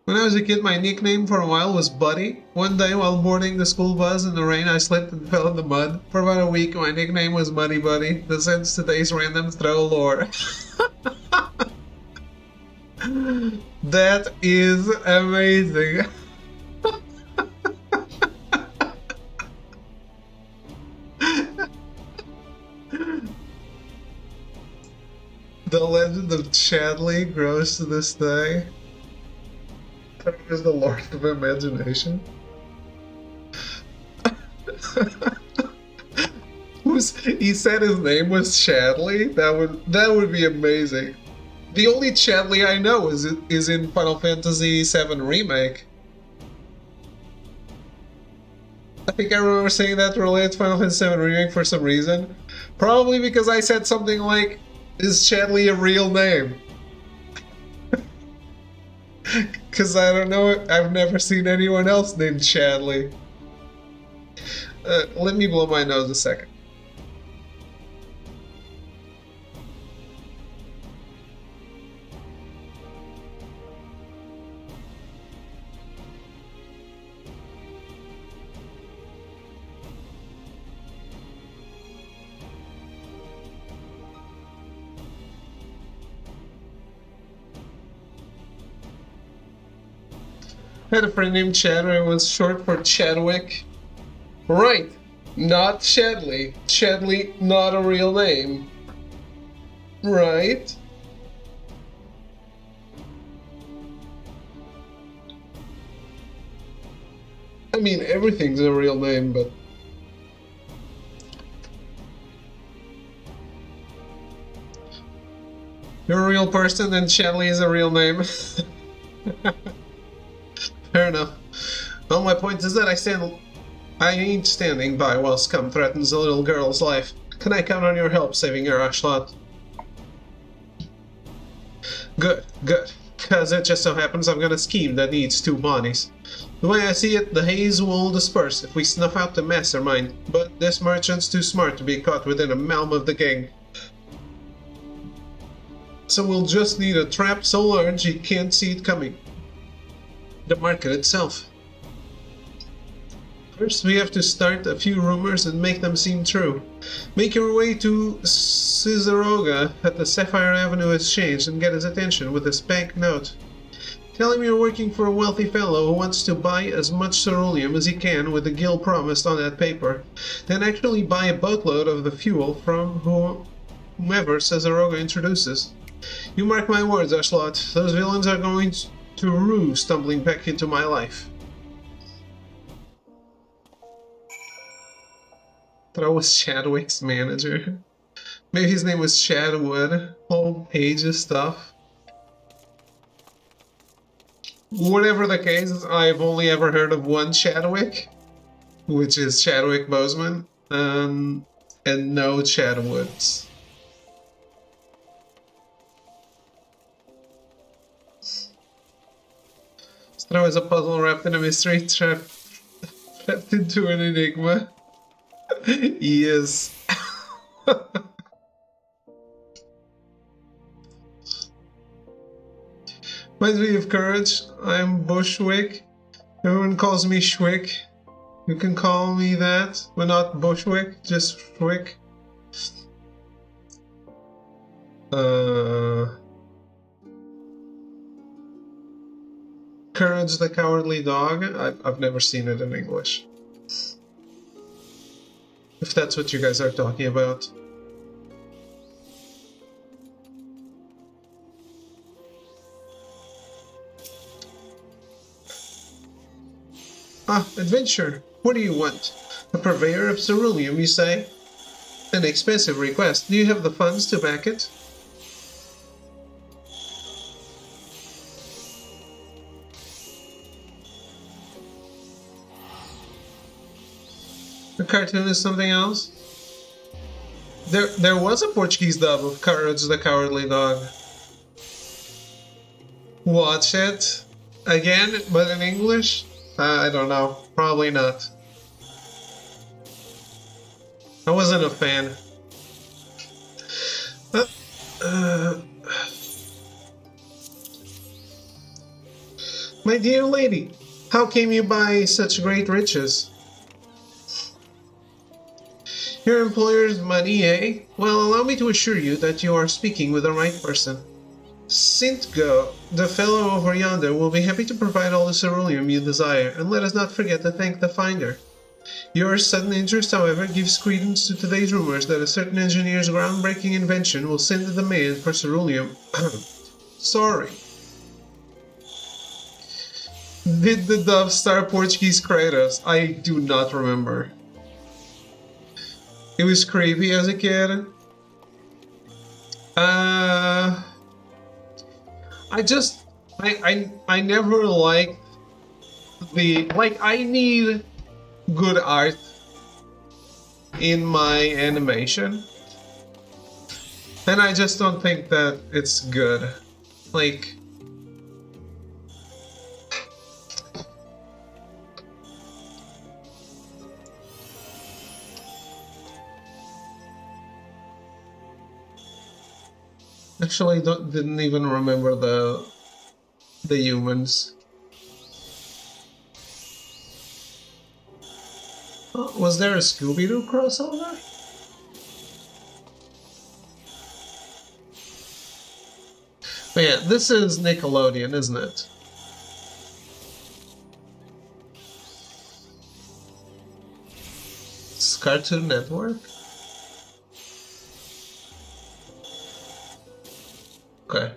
When I was a kid, my nickname for a while was Buddy. One day, while boarding the school bus in the rain, I slipped and fell in the mud. For about a week, my nickname was Muddy Buddy. This ends today's random throw lore. That is amazing. The legend of Chadley grows to this day. That is the Lord of Imagination. He said his name was Chadley? That would be amazing. The only Chadley I know is in Final Fantasy VII Remake. I think I remember saying that related to Final Fantasy VII Remake for some reason. Probably because I said something like, is Chadley a real name? Because I don't know, I've never seen anyone else named Chadley. Let me blow my nose a second. I had a friend named Chad, it was short for Chadwick. Right, not Chadley. Chadley, not a real name. Right? I mean, everything's a real name, but... You're a real person and Chadley is a real name. Fair enough. Well, my point is that I ain't standing by while scum threatens a little girl's life. Can I count on your help saving her, Ashlot? Good, good. Because it just so happens I've got a scheme that needs 2 bodies. The way I see it, the haze will disperse if we snuff out the mastermind, but this merchant's too smart to be caught within a malm of the gang. So we'll just need a trap so large he can't see it coming. The market itself. First, we have to start a few rumors and make them seem true. Make your way to Cizaroga at the Sapphire Avenue Exchange and get his attention with this bank note. Tell him you're working for a wealthy fellow who wants to buy as much ceruleum as he can with the gil promised on that paper. Then actually buy a boatload of the fuel from whomever Cizaroga introduces. You mark my words, Ashlot, those villains are going to rue stumbling back into my life. That was Chadwick's manager. Maybe his name was Chadwood. Whole page of stuff. Whatever the case, I've only ever heard of one Chadwick, which is Chadwick Boseman, and no Chadwoods. That was a puzzle wrapped in a mystery, trapped into an enigma. Yes. Reminds me of courage. I'm Bushwick. Everyone calls me Schwick. You can call me that, but not Bushwick, just Schwick. Courage the Cowardly Dog? I've never seen it in English. If that's what you guys are talking about. Ah, adventure. What do you want? A purveyor of ceruleum, you say? An expensive request. Do you have the funds to back it? The cartoon is something else? There was a Portuguese dub of Courage the Cowardly Dog. Watch it again, but in English? I don't know. Probably not. I wasn't a fan. My dear lady, how came you by such great riches? Your employer's money, eh? Well, allow me to assure you that you are speaking with the right person. Sintgo, the fellow over yonder, will be happy to provide all the ceruleum you desire, and let us not forget to thank the finder. Your sudden interest, however, gives credence to today's rumors that a certain engineer's groundbreaking invention will send the demand for ceruleum. Sorry. Did the dove star Portuguese Kratos? I do not remember. It was creepy as a kid. I never liked I need good art in my animation. And I just don't think that it's good. Like... Actually, didn't even remember the humans. Oh, was there a Scooby-Doo crossover? But yeah, this is Nickelodeon, isn't it? It's Cartoon Network? Okay.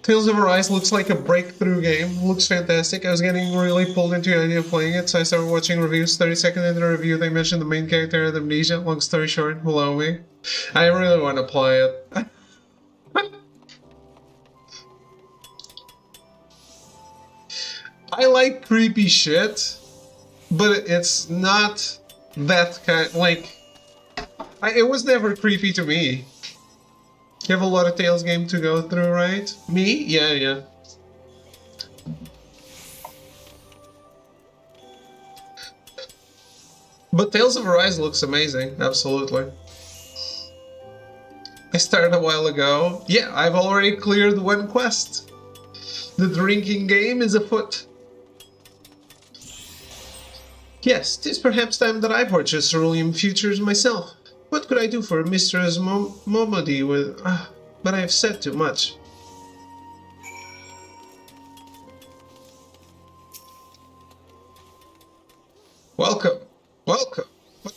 Tales of Arise looks like a breakthrough game. Looks fantastic. I was getting really pulled into the idea of playing it, so I started watching reviews. 30 seconds into the review, they mentioned the main character had amnesia. Long story short, below me. I really want to play it. I like creepy shit, but it's not that kind. Like, it was never creepy to me. You have a lot of Tales game to go through, right? Me? Yeah. But Tales of Arise looks amazing, absolutely. I started a while ago. Yeah, I've already cleared one quest. The drinking game is afoot. Yes, 'tis perhaps time that I purchase cerulean futures myself. What could I do for Mistress Momody with... but I have said too much. Welcome. What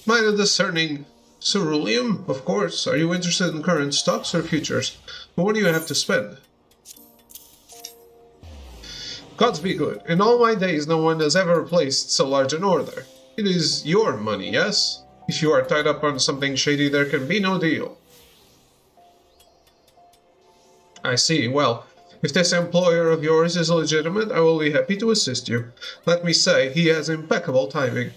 might a discerning... Ceruleum? Of course. Are you interested in current stocks or futures? What do you have to spend? Gods be good. In all my days, no one has ever placed so large an order. It is your money, yes? If you are tied up on something shady, there can be no deal. I see. Well, if this employer of yours is legitimate, I will be happy to assist you. Let me say, he has impeccable timing.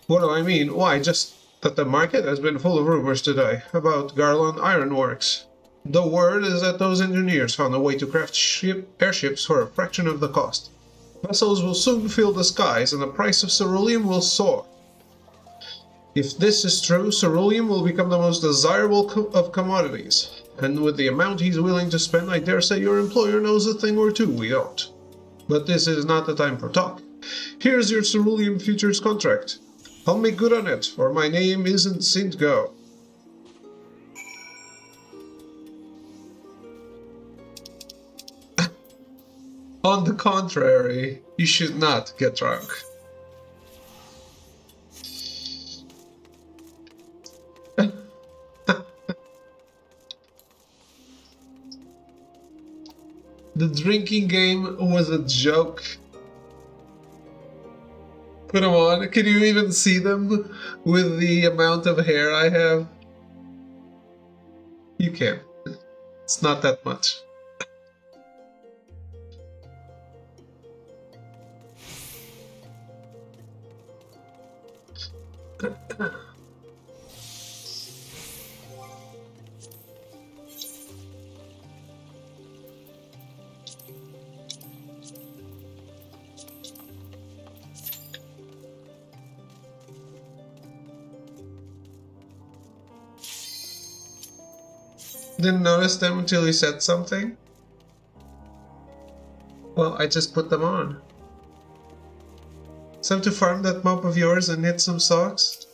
What do I mean? Why, just that the market has been full of rumors today about Garland Ironworks. The word is that those engineers found a way to craft airships for a fraction of the cost. Vessels will soon fill the skies, and the price of ceruleum will soar. If this is true, ceruleum will become the most desirable of commodities. And with the amount he's willing to spend, I dare say your employer knows a thing or two we don't. But this is not the time for talk. Here's your ceruleum futures contract. I'll make good on it, for my name isn't Saint Go. On the contrary, you should not get drunk. The drinking game was a joke. Put them on. Can you even see them with the amount of hair I have? You can. It's not that much. Didn't notice them until you said something? Well, I just put them on. It's time to farm that mop of yours and knit some socks?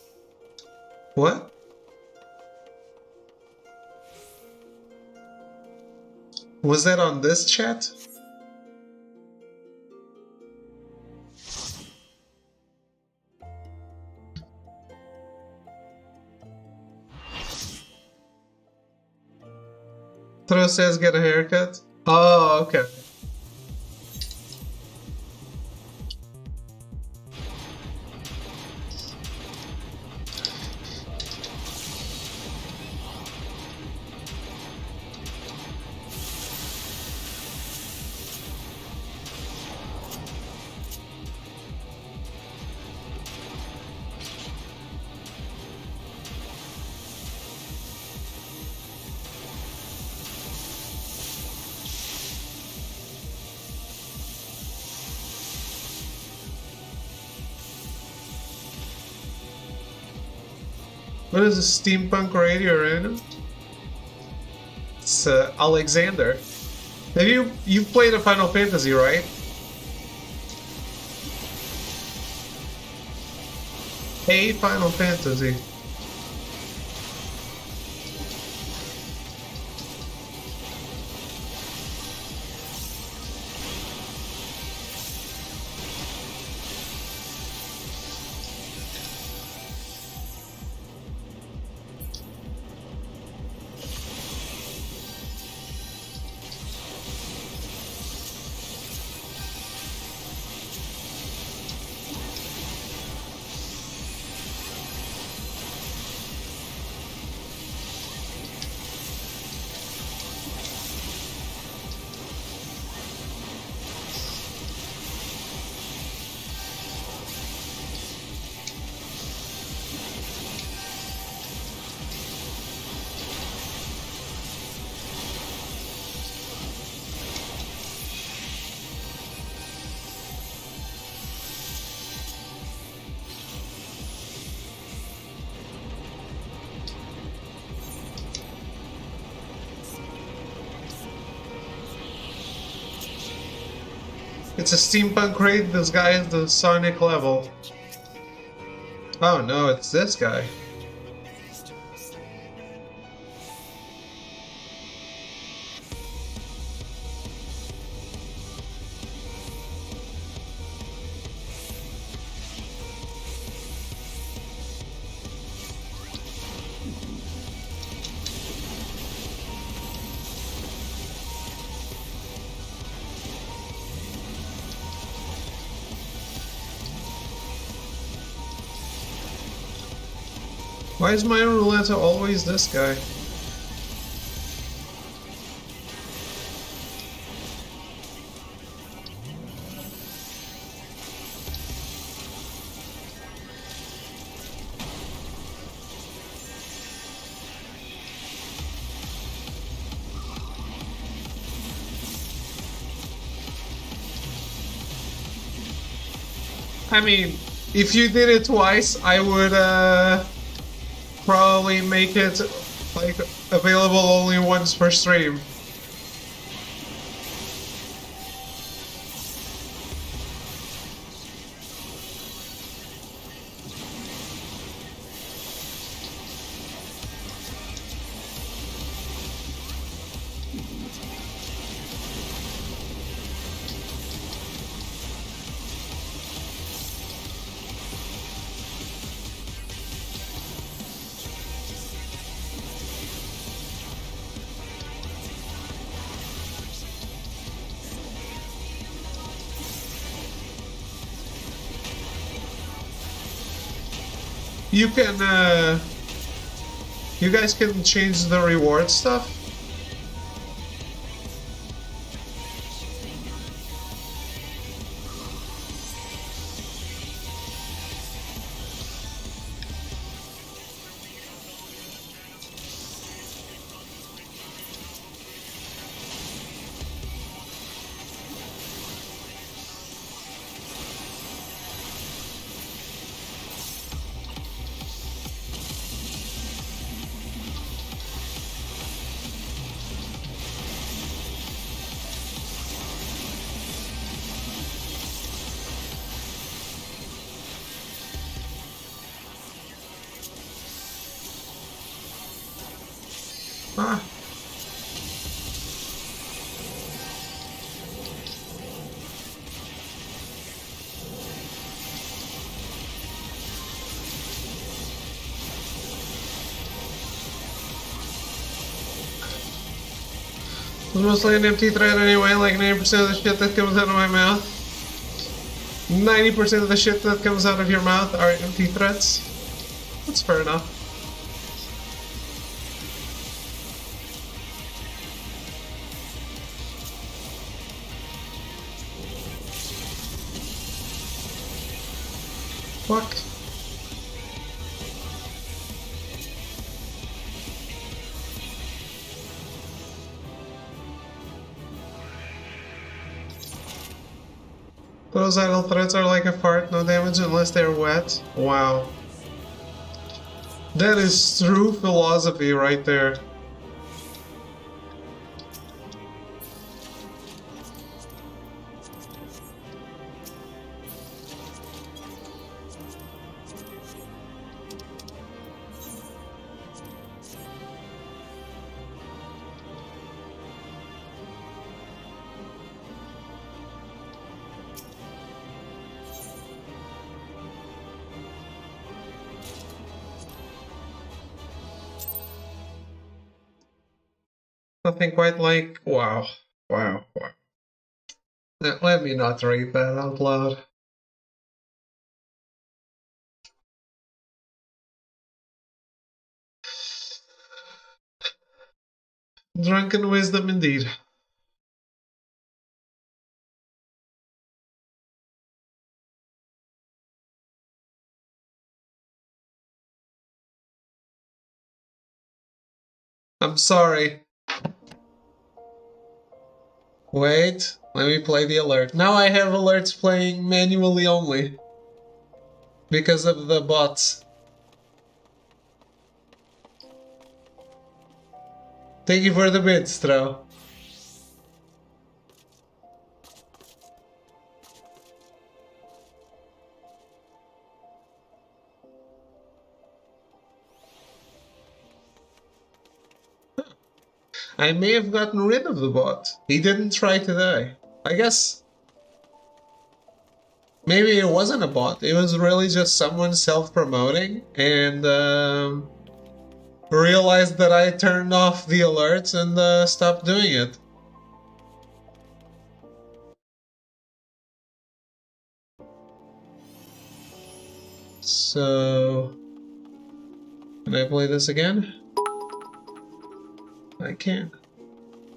What? Was that on this chat? Throw says get a haircut? Oh, okay. What is a steampunk radio random? It's Alexander. Have you've played a Final Fantasy, right? A Final Fantasy. It's a steampunk raid. This guy is the Sonic level. Oh no, it's this guy. Why is my roulette always this guy? I mean, if you did it twice, I would probably make it like available only once per stream. You can, you guys can change the reward stuff. Ah. It's mostly an empty threat anyway, like 90% of the shit that comes out of my mouth. 90% of the shit that comes out of your mouth are empty threats. That's fair enough. Fuck. Those idle threats are like a fart, no damage unless they're wet. Wow. That is true philosophy right there. Nothing quite like wow. Let me not read that out loud. Drunken wisdom indeed. I'm sorry. Wait, let me play the alert. Now I have alerts playing manually only. Because of the bots. Thank you for the bits, Stro. I may have gotten rid of the bot. He didn't try to die. I guess maybe it wasn't a bot. It was really just someone self-promoting and realized that I turned off the alerts and stopped doing it. So, can I play this again? I can't.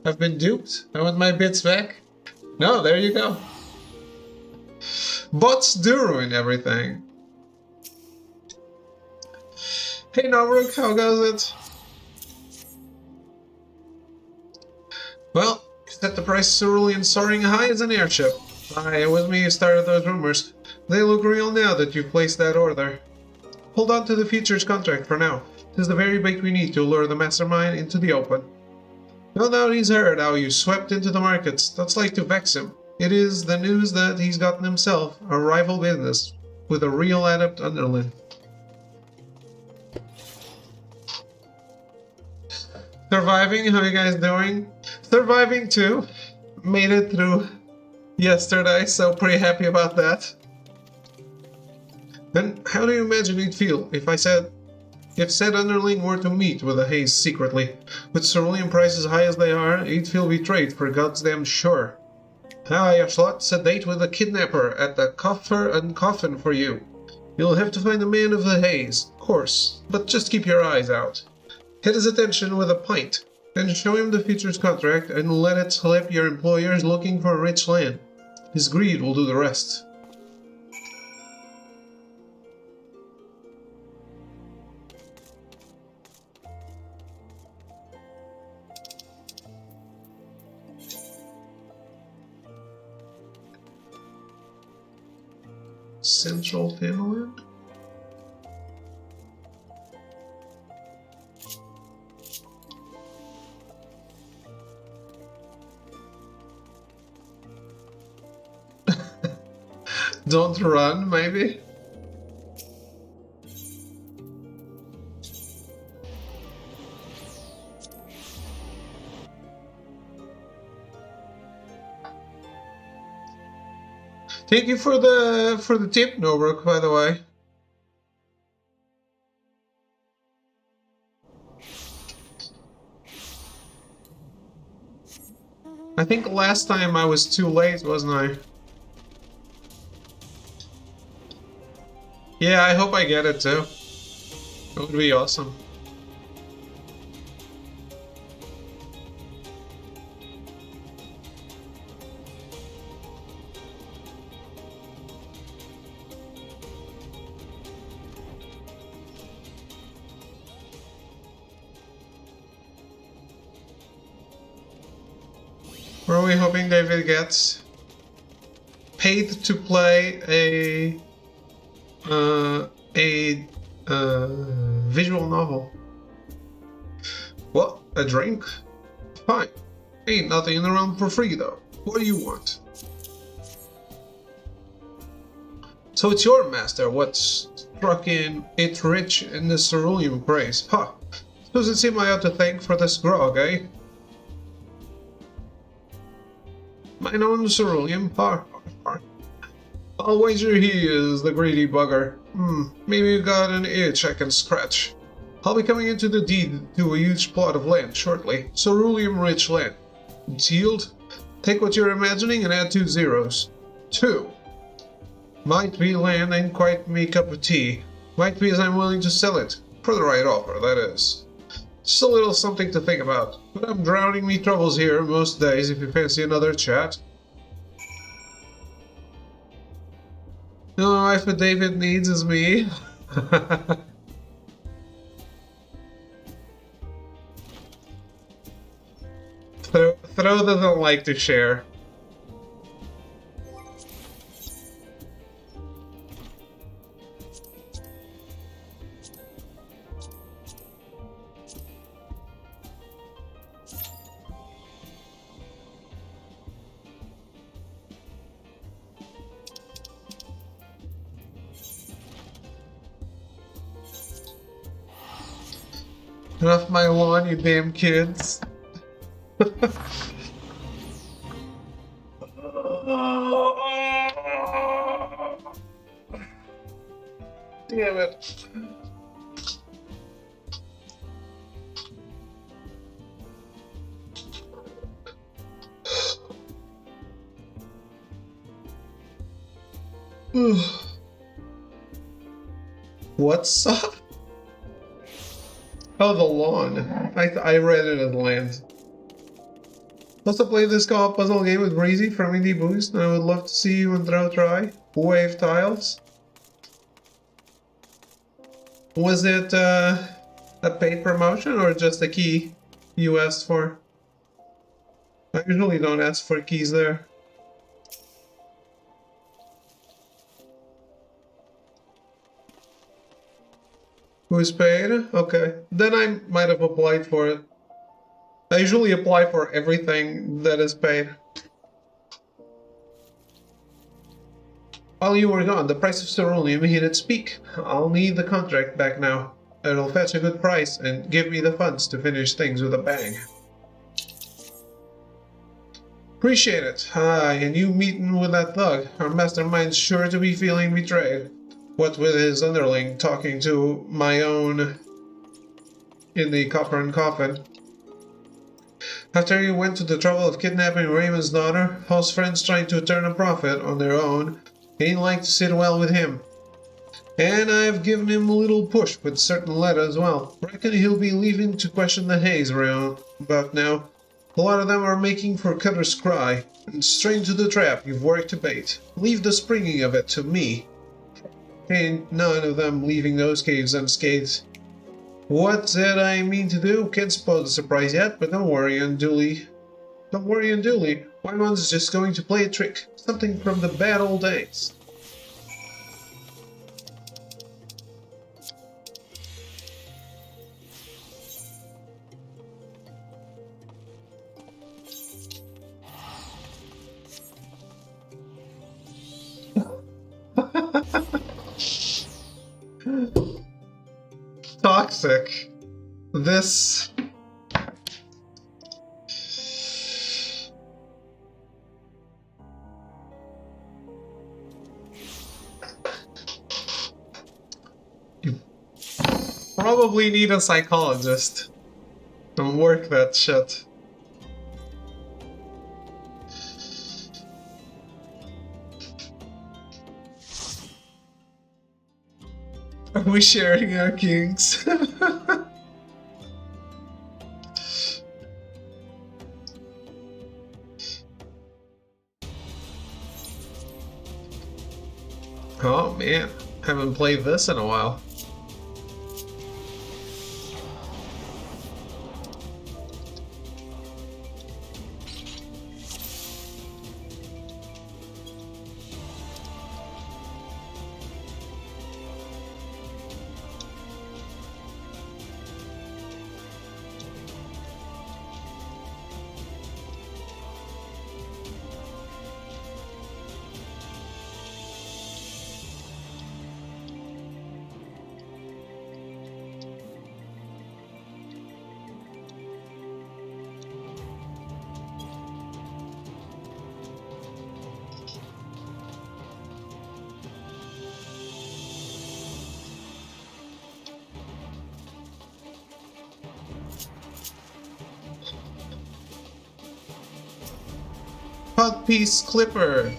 I've been duped. I want my bits back. No, there you go. Bots do ruin everything. Hey Novruk, how goes it? Well, you set the price cerulean soaring high as an airship. Aye, with me you started those rumors. They look real now that you've placed that order. Hold on to the futures contract for now. 'Tis the very bait we need to lure the mastermind into the open. No doubt he's heard how you swept into the markets. That's like to vex him. It is the news that he's gotten himself a rival business with a real adept underling. Surviving, how you guys doing? Surviving too. Made it through yesterday, so pretty happy about that. Then how do you imagine he'd feel if said underling were to meet with the Haze secretly? With cerulean prices high as they are, he'd feel betrayed for goddamn sure. Your slot sedate with a kidnapper at the coffer and coffin for you. You'll have to find a man of the Haze, of course, but just keep your eyes out. Hit his attention with a pint, then show him the futures contract and let it slip your employers looking for rich land. His greed will do the rest. Central Finland? Don't run, maybe? Thank you for the tip, Nobruk, by the way. I think last time I was too late, wasn't I? Yeah, I hope I get it too. It would be awesome. Were we hoping David gets paid to play a visual novel. What? A drink? Fine. Ain't nothing in the realm for free, though. What do you want? So it's your master what's struck in it rich in the cerulean praise. Huh. Suppose it's him I ought to thank for this grog, eh? Mine own cerulean? Har. I'll wager he is the greedy bugger. Maybe you got an itch I can scratch. I'll be coming into the deed to a huge plot of land shortly. Cerulean-rich land. Its yield? Take what you're imagining and add 2 zeros. 2. Might be land ain't quite me cup of tea. Might be as I'm willing to sell it. For the right offer, that is. Just a little something to think about. But I'm drowning me troubles here most days if you fancy another chat. No, if David needs is me. Throw doesn't like to share. Get off my lawn, you damn kids. Damn it. What's up? Oh, the lawn. I read it as land. Let's play this co-op puzzle game with Breezy from Indie Boost, and I would love to see you and throw try. Wave tiles. Was it a paid promotion or just a key you asked for? I usually don't ask for keys there. Who's paid? Okay. Then I might have applied for it. I usually apply for everything that is paid. While you were gone, the price of ceruleum hit its peak. I'll need the contract back now. It'll fetch a good price and give me the funds to finish things with a bang. Appreciate it. And you meeting with that thug. Our mastermind's sure to be feeling betrayed. What with his underling talking to my own in the copper and coffin. After you went to the trouble of kidnapping Raymond's daughter, house friends trying to turn a profit on their own, ain't like to sit well with him. And I've given him a little push with certain letter as well. Reckon he'll be leaving to question the haze around about now. A lot of them are making for Cutter's Cry, and straight to the trap you've worked to bait. Leave the springing of it to me. Ain't none of them leaving those caves unscathed. What that I mean to do, can't spoil the surprise yet, but don't worry unduly. Don't worry unduly. Wymon's just going to play a trick. Something from the bad old days. Toxic. This... You probably need a psychologist. Don't work that shit. Are we sharing our kinks? Oh man, haven't played this in a while. Codpiece Clipper.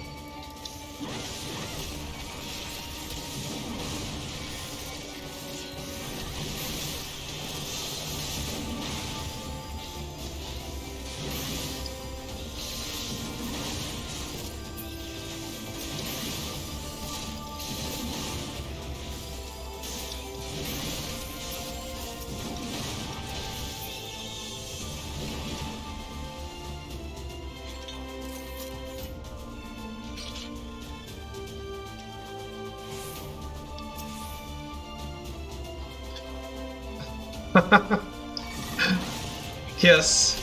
Yes.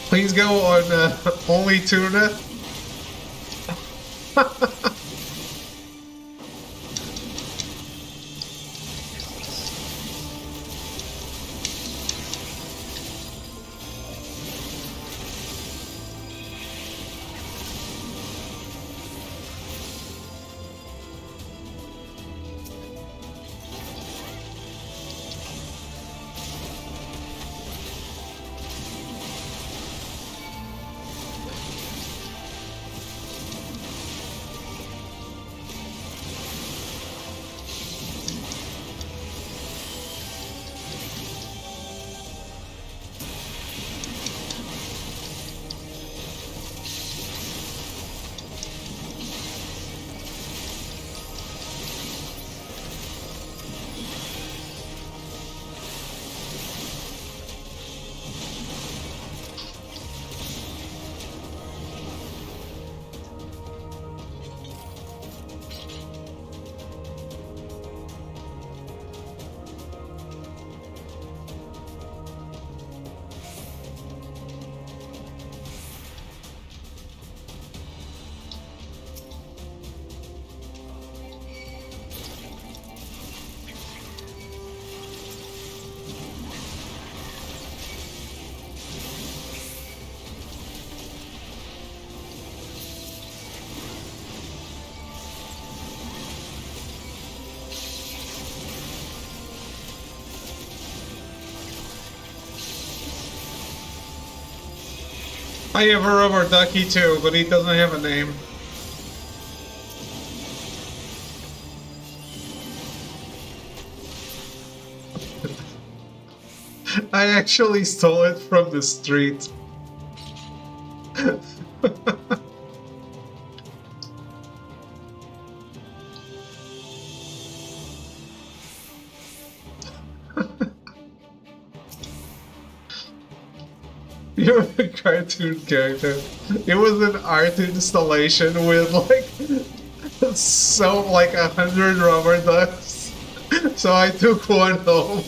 Please go on only tuna. I have a rubber ducky too, but he doesn't have a name. I actually stole it from the street. You're a cartoon character. It was an art installation with like 100 rubber ducks. So I took one home.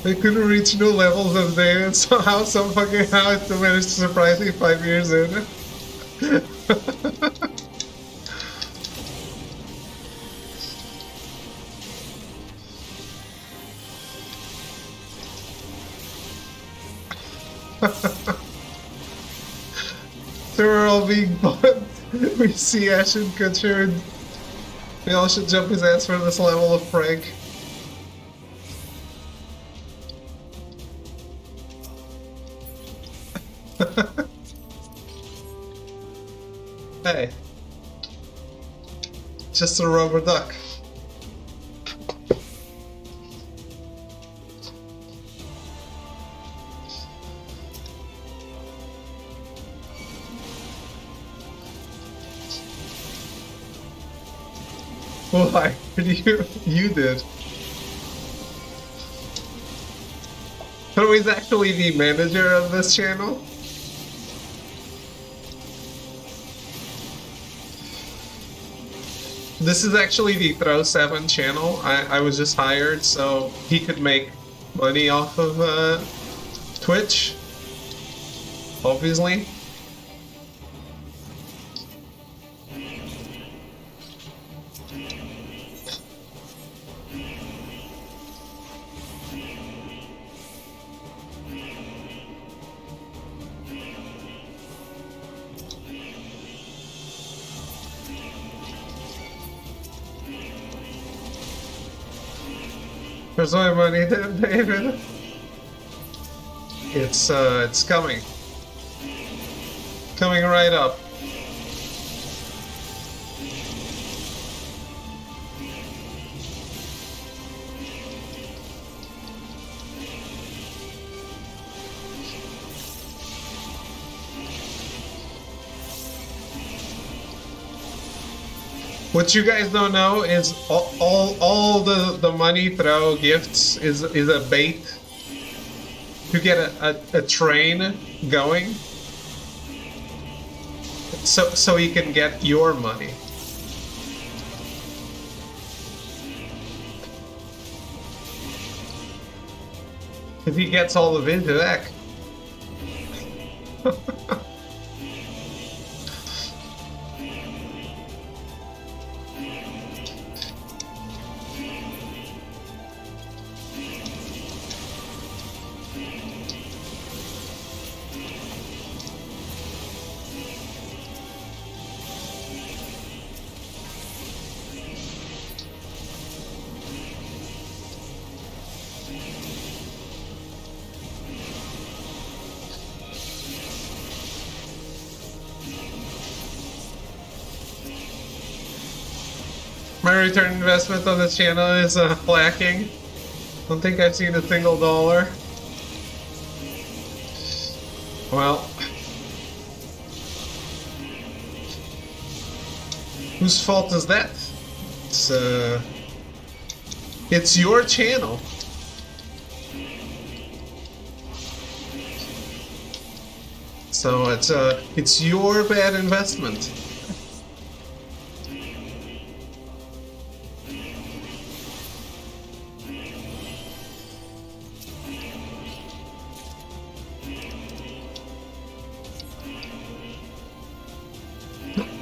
I couldn't reach new levels of day, and somehow, some fucking how I still managed to surprise me 5 years in. We're all being bugged. We see Ashton Kutcher and we all should jump his ass for this level of prank. Hey. Just a rubber duck. Why? You did. So he's actually the manager of this channel? This is actually the Throw 7 channel. I was just hired so he could make money off of Twitch. Obviously. Where's my money then, David? It's coming. Coming right up. What you guys don't know is all the money throw gifts is a bait to get a train going, so he can get your money. If he gets all of it, heck. My return investment on this channel is lacking. Don't think I've seen a single dollar. Well, whose fault is that? It's your channel. So it's your bad investment.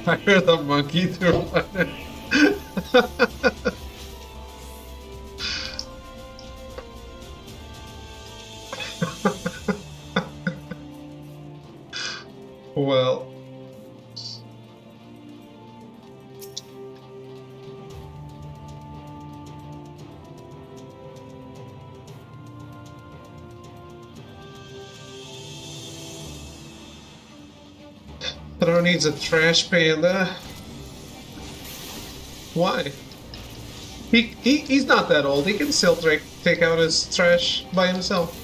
Hire the monkey to run it. Well, Throw needs a trash panda. Why? He's not that old. He can still take out his trash by himself.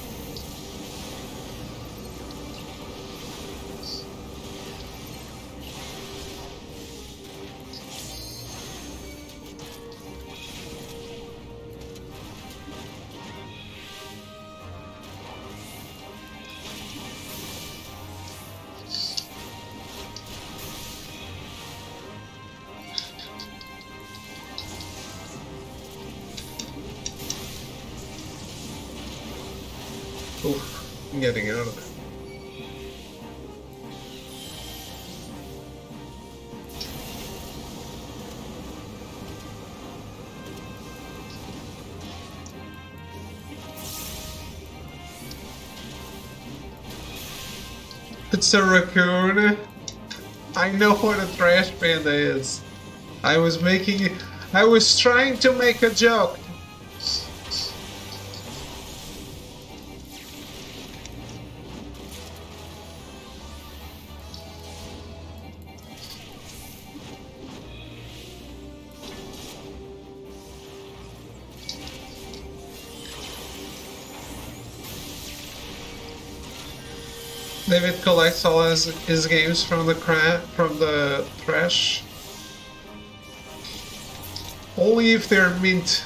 Oof, I'm getting out of it. It's a raccoon. I know what a trash panda is. I was trying to make a joke. David collects all his games from the trash. Only if they're mint.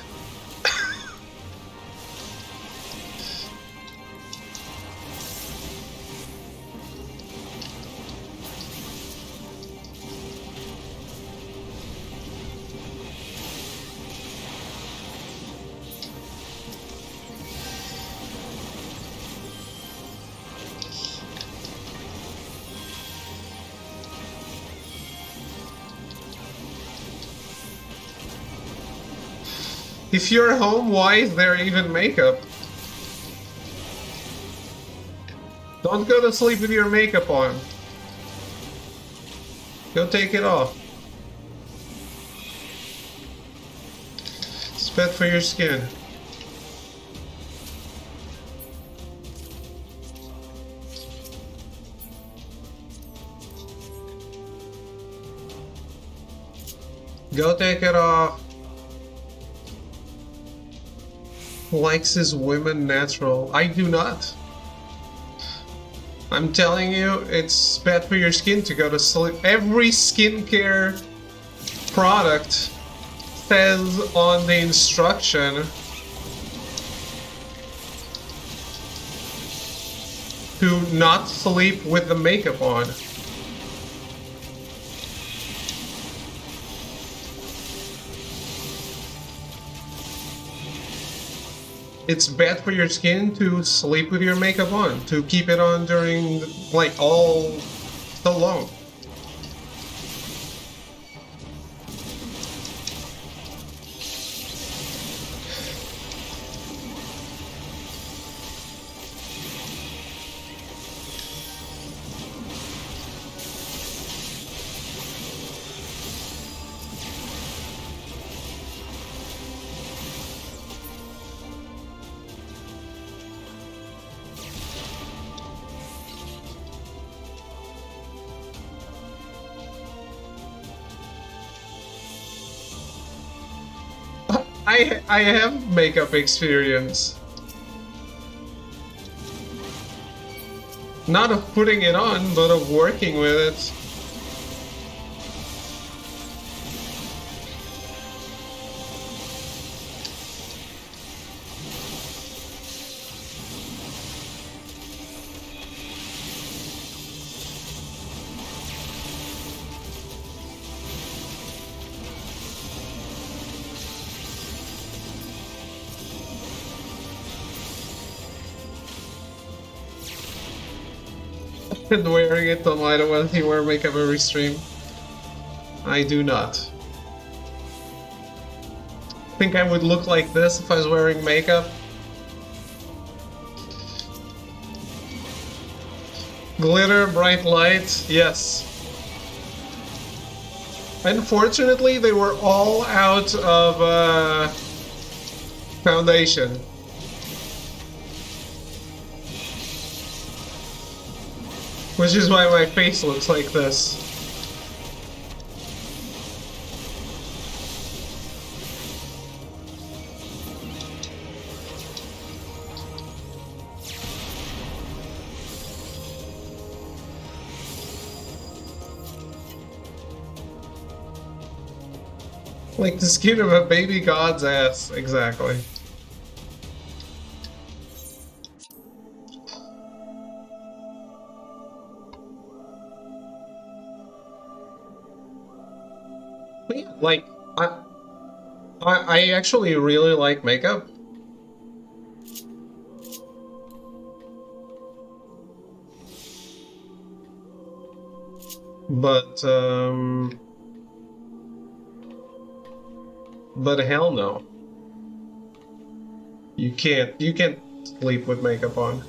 If you're home, why is there even makeup? Don't go to sleep with your makeup on. Go take it off. It's bad for your skin. Go take it off. Likes his women natural. I do not. I'm telling you, it's bad for your skin to go to sleep. Every skincare product says on the instruction to not sleep with the makeup on. It's bad for your skin to sleep with your makeup on, to keep it on during, like, all so long. I have makeup experience. Not of putting it on, but of working with it. And wearing it on why don't he wear makeup every stream? I do not. Think I would look like this if I was wearing makeup? Glitter, bright light, yes. Unfortunately, they were all out of foundation. Which is why my face looks like this. Like the skin of a baby god's ass, exactly. But yeah, like, I actually really like makeup. But hell no. You can't sleep with makeup on.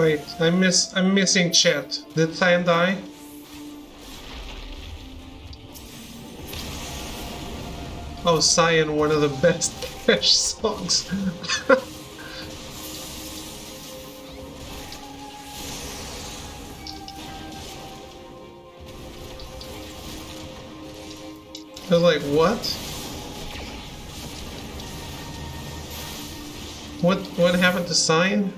Wait, I'm missing chat. Did Than die? Oh, Cyan, one of the best Fish songs. I was like, what? What happened to Cyan?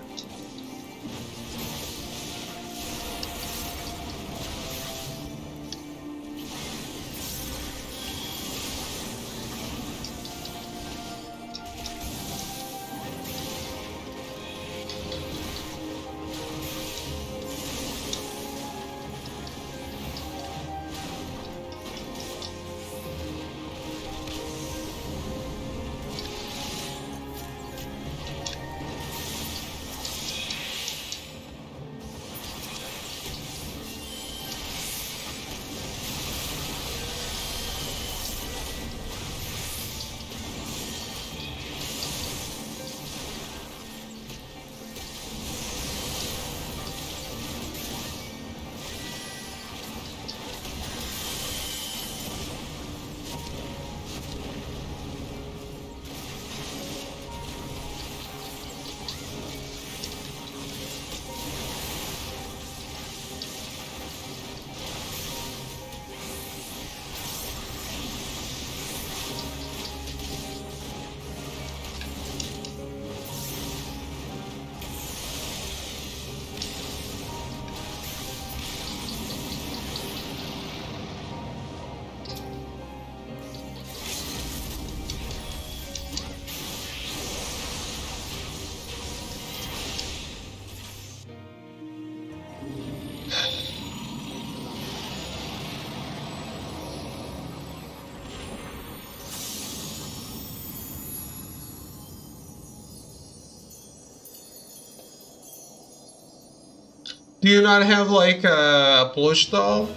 Do you not have like a plush doll?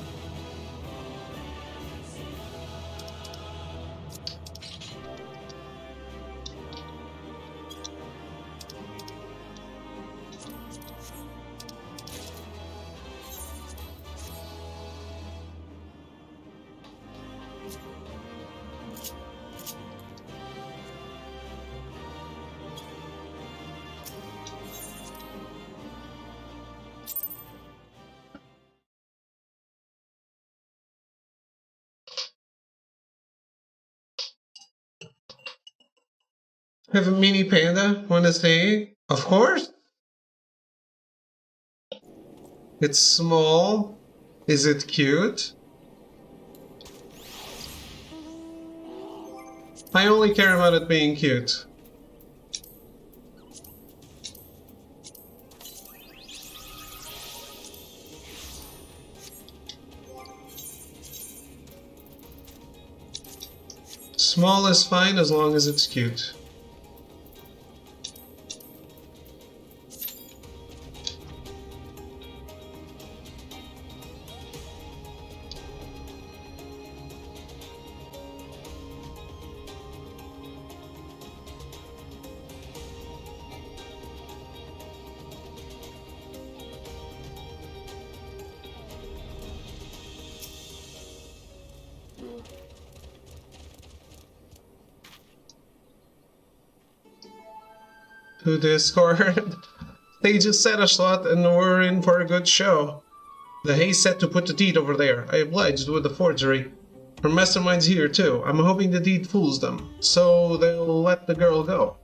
Have a mini panda? Wanna stay? Of course! It's small. Is it cute? I only care about it being cute. Small is fine as long as it's cute. To Discord. They just set a slot and we're in for a good show. The haze set to put the deed over there. I obliged with the forgery. Her mastermind's here too. I'm hoping the deed fools them, so they'll let the girl go.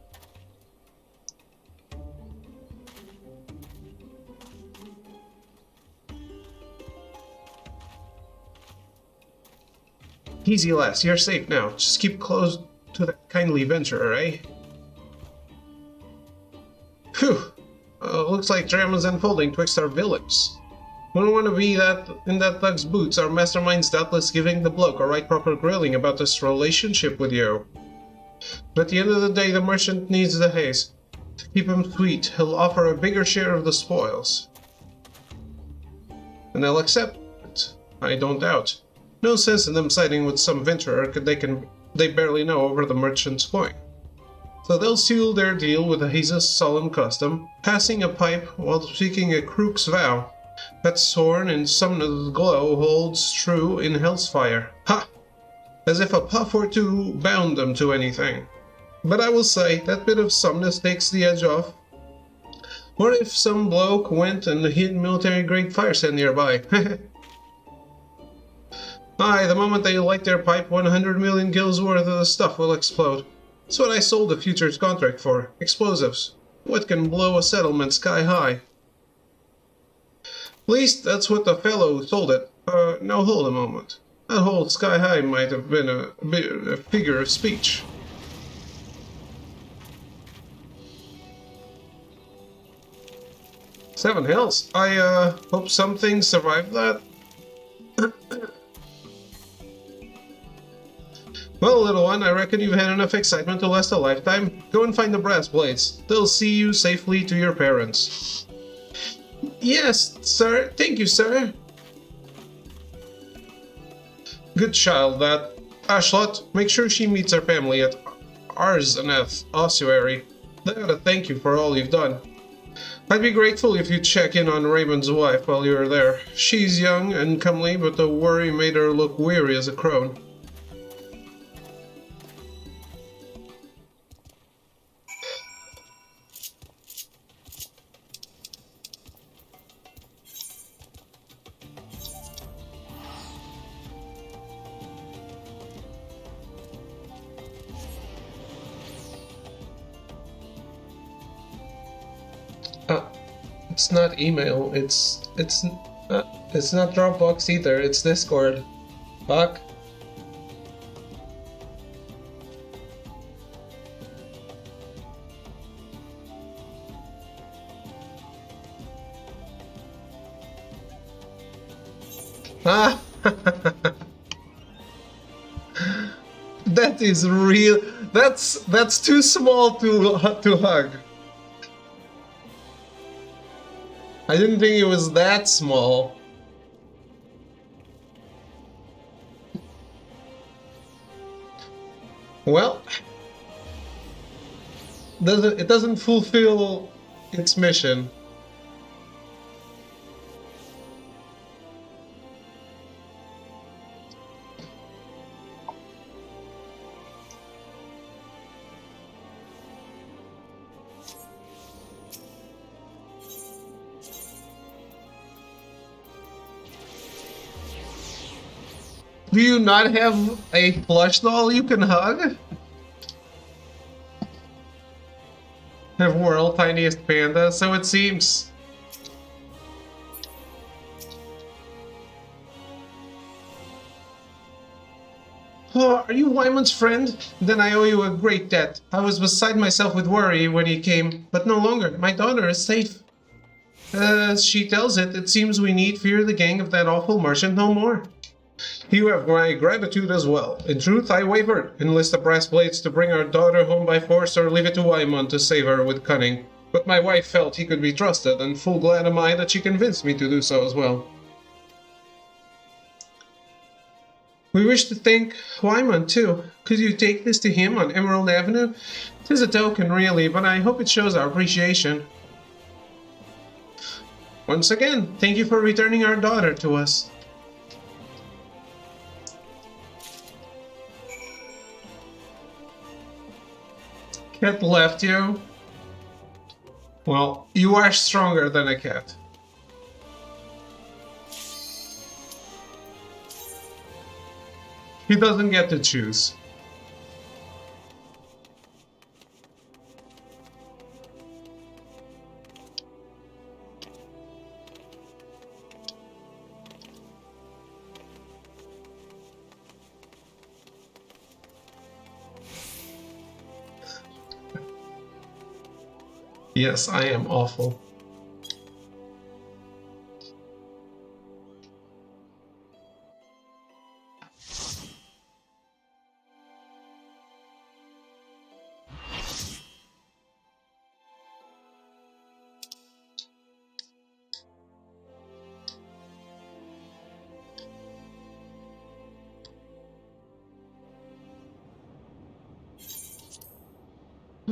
Easy lass, you're safe now. Just keep close to that kindly venturer, eh? Phew! Looks like drama's unfolding twixt our villains. Wouldn't want to be in that thug's boots. Our mastermind's doubtless giving the bloke a right proper grilling about this relationship with you. But at the end of the day, the merchant needs the haze. To keep him sweet, he'll offer a bigger share of the spoils. And they'll accept it, I don't doubt. No sense in them siding with some venturer they barely know over the merchant's coin. So they'll seal their deal with his solemn custom, passing a pipe while speaking a crook's vow. That sworn in summon's glow holds true in hell's fire. Ha! As if a puff or two bound them to anything. But I will say, that bit of sumness takes the edge off. What if some bloke went and hid military-grade fire sand nearby? Aye, the moment they light their pipe, 100 million gills worth of the stuff will explode. That's what I sold the futures contract for. Explosives. What can blow a settlement sky high? At least that's what the fellow who sold it. Now hold a moment. That whole sky high might have been a figure of speech. Seven hells. I hope some things survived that. Well, little one, I reckon you've had enough excitement to last a lifetime. Go and find the brass blades. They'll see you safely to your parents. Yes, sir. Thank you, sir. Good child, that. Ashlot, make sure she meets her family at Arzaneth Ossuary. They ought to thank you for all you've done. I'd be grateful if you'd check in on Raymond's wife while you're there. She's young and comely, but the worry made her look weary as a crone. It's not email. It's not Dropbox either. It's Discord. Fuck. Ah. That is real. That's too small to hug. I didn't think it was that small. Well, it doesn't fulfill its mission. Do you not have a plush doll you can hug? Have world tiniest panda, so it seems. Oh, are you Wyman's friend? Then I owe you a great debt. I was beside myself with worry when he came, but no longer. My daughter is safe. As she tells it, it seems we need fear the gang of that awful merchant no more. You have my gratitude as well. In truth, I wavered. Enlist the brass blades to bring our daughter home by force, or leave it to Wyman to save her with cunning. But my wife felt he could be trusted, and full glad am I that she convinced me to do so as well. We wish to thank Wyman, too. Could you take this to him on Emerald Avenue? 'Tis a token, really, but I hope it shows our appreciation. Once again, thank you for returning our daughter to us. Cat left you? Well, you are stronger than a cat. He doesn't get to choose. Yes, I am awful.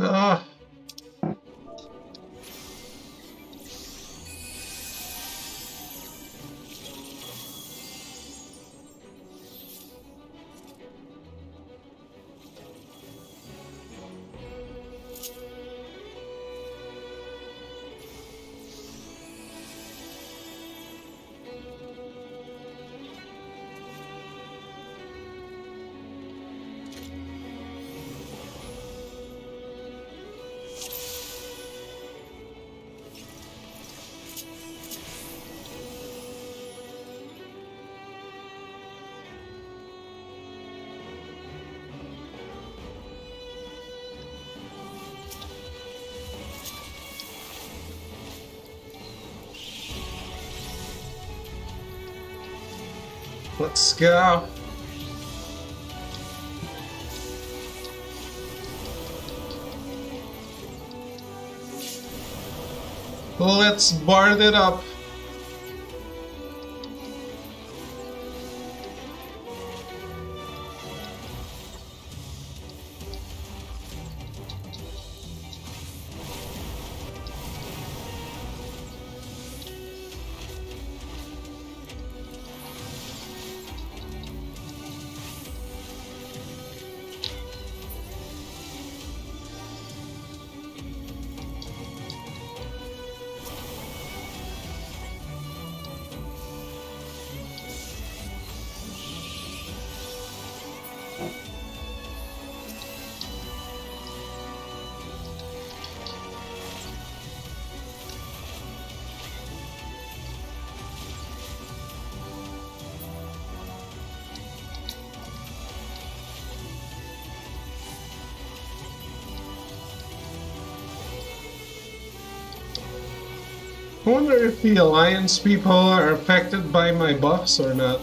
Ah. Let's go. Let's bard it up. I wonder if the Alliance people are affected by my buffs or not.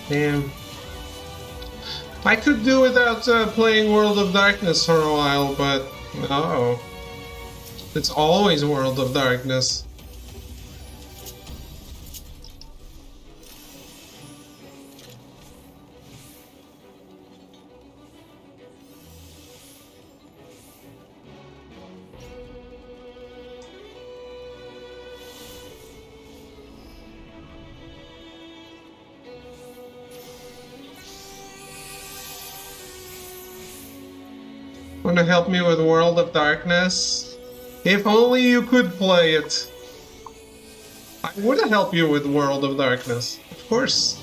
Damn. I could do without playing World of Darkness for a while, but no. It's always World of Darkness. Wanna help me with World of Darkness? If only you could play it. I would help you with World of Darkness, of course.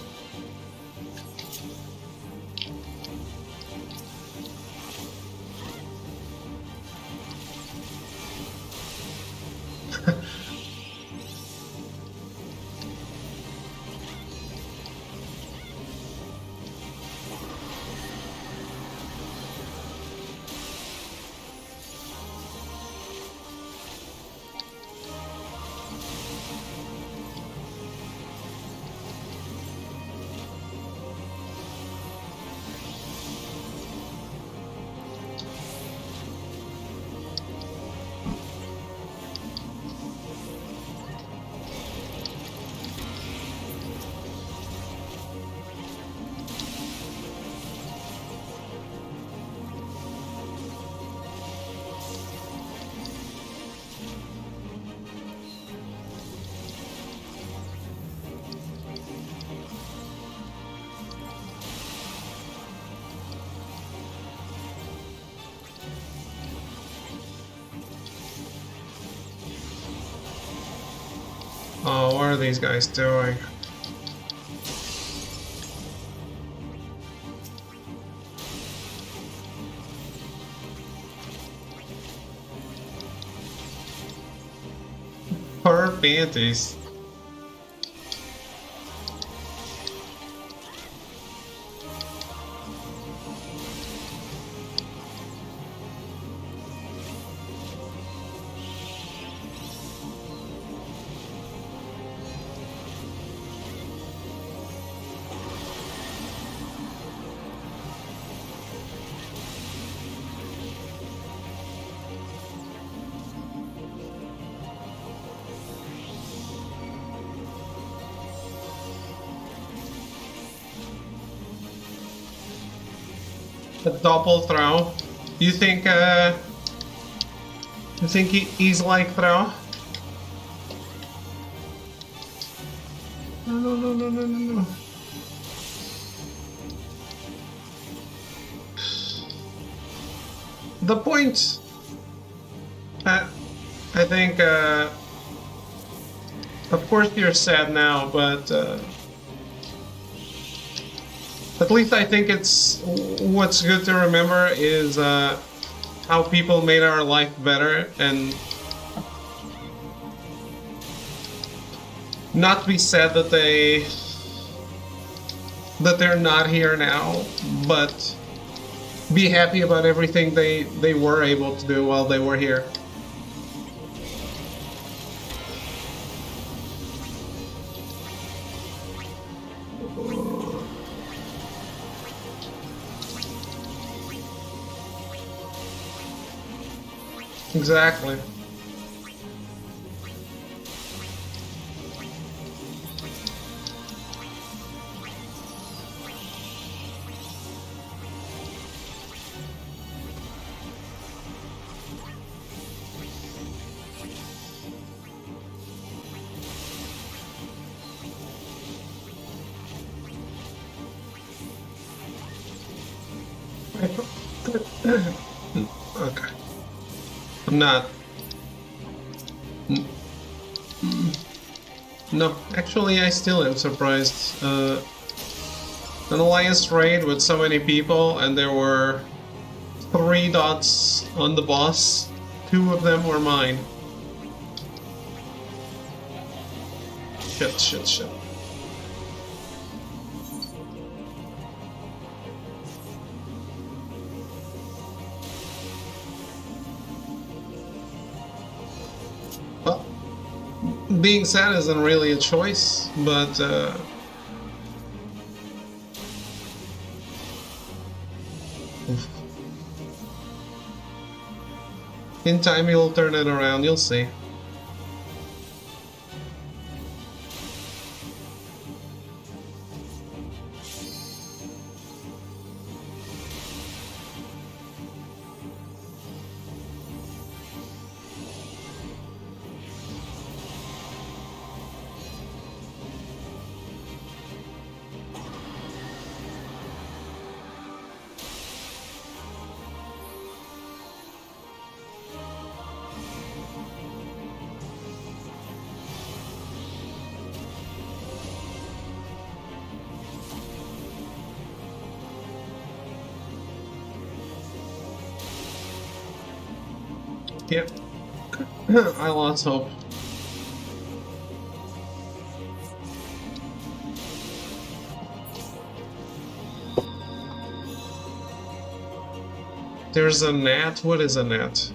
Oh, what are these guys doing? Her panties. A double throw. You think he's like throw? No. The point. I think. Of course, you're sad now, but at least I think it's what's good to remember is how people made our life better, and not be sad that they're not here now, but be happy about everything they were able to do while they were here. Exactly. Okay. I'm not. No, actually, I still am surprised. An alliance raid with so many people, and there were 3 dots on the boss. 2 of them were mine. Shit. Well, being sad isn't really a choice, but in time you'll turn it around, you'll see. Yep. I lost hope. There's a gnat? What is a gnat?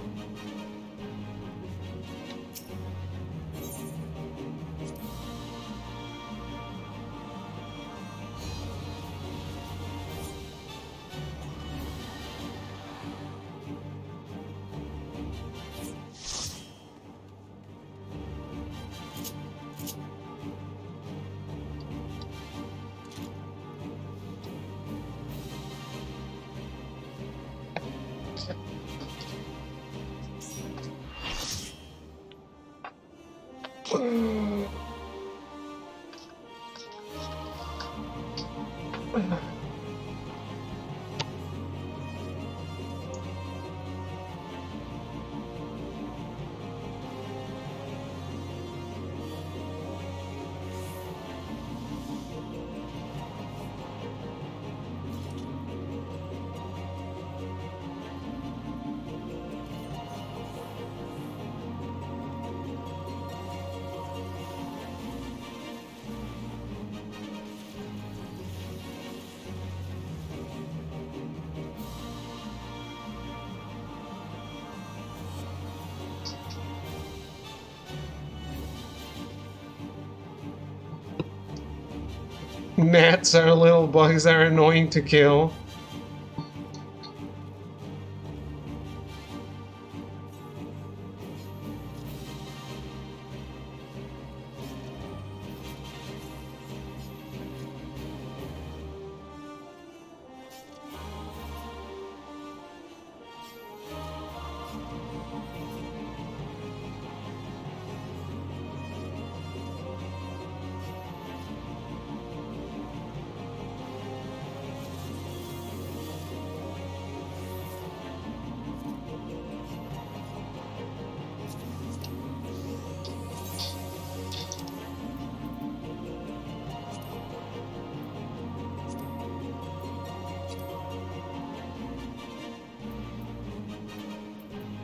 Gnats are little bugs that are annoying to kill.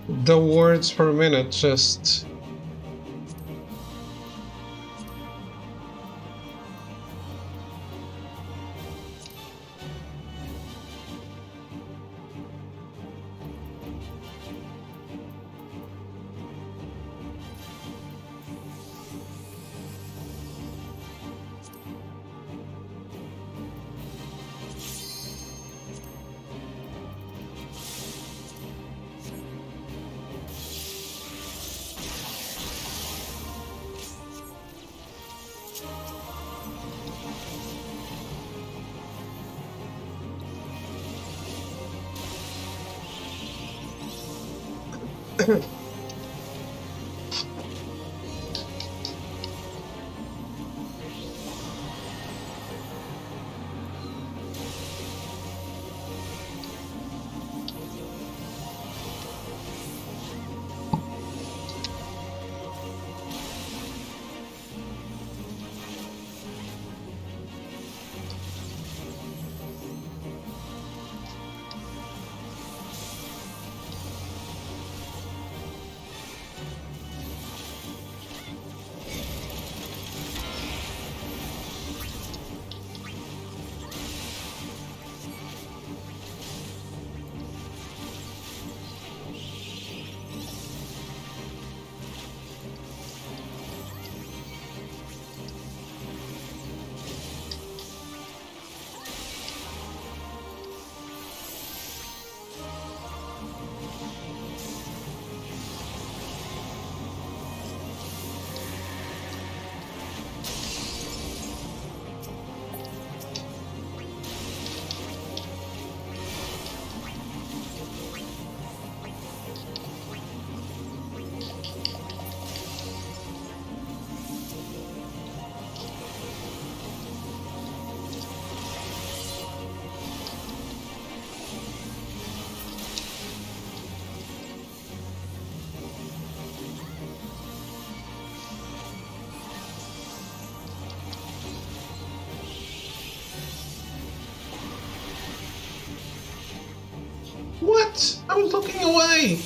The words per minute just... What? I was looking away!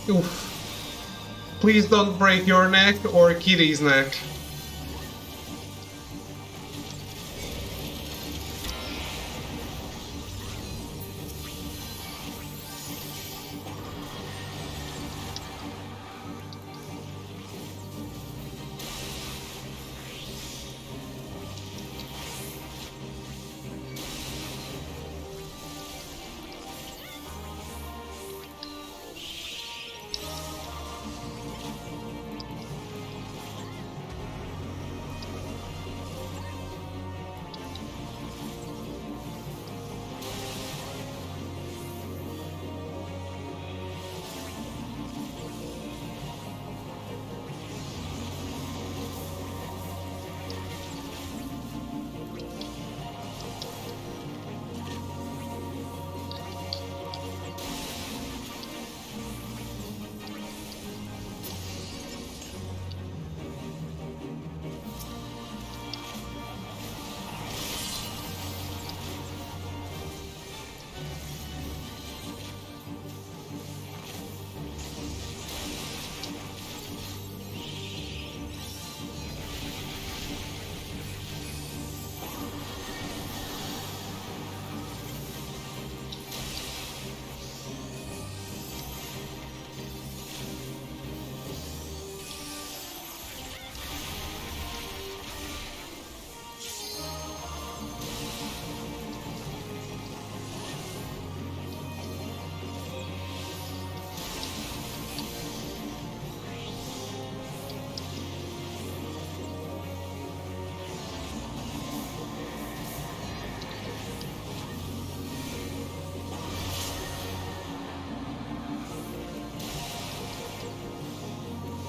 Oof. Please don't break your neck or Kitty's neck.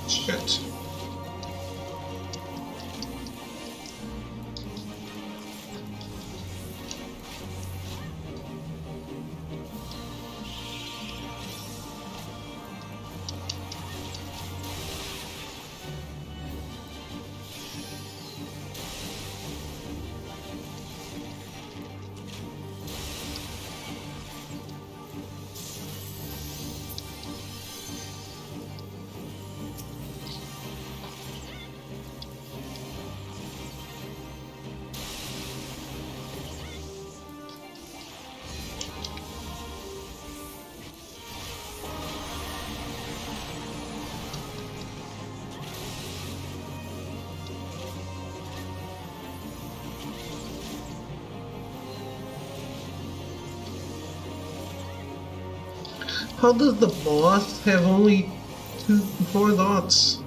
Shit. How does the boss have only 4 dots?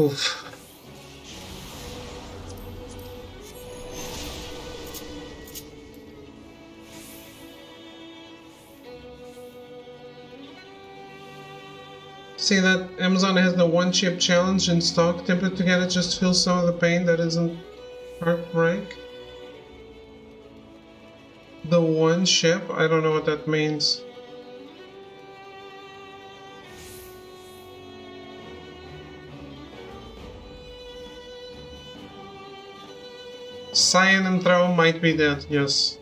Oof. See that Amazon has the one chip challenge in stock. Tempered together just feels some of the pain that isn't heartbreak. The one chip? I don't know what that means. Cyan and Trau might be dead, yes.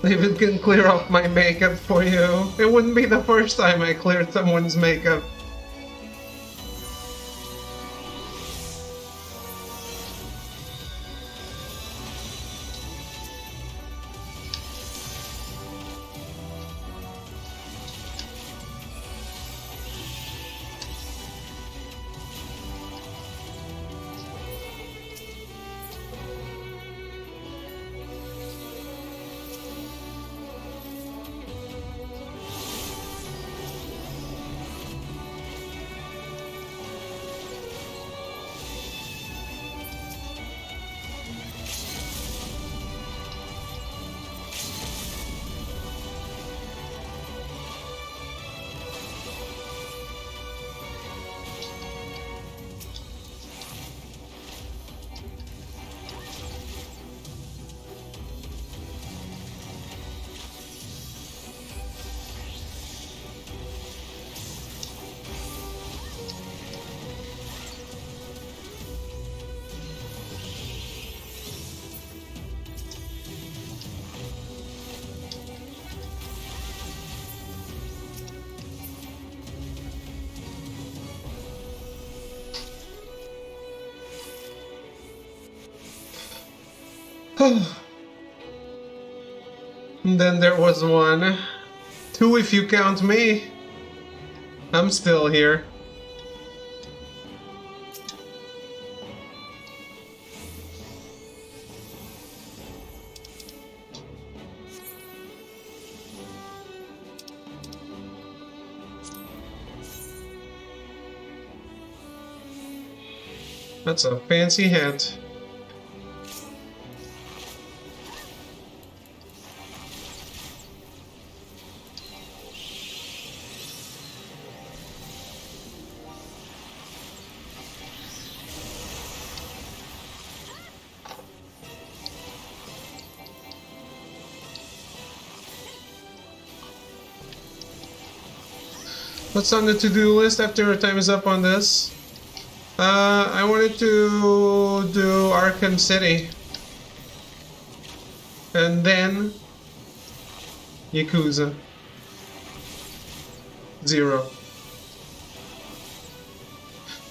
David can clear off my makeup for you. It wouldn't be the first time I cleared someone's makeup. And then there was 1. 2 if you count me. I'm still here. That's a fancy hat. What's on the to-do list after our time is up on this? I wanted to do Arkham City. And then Yakuza. 0.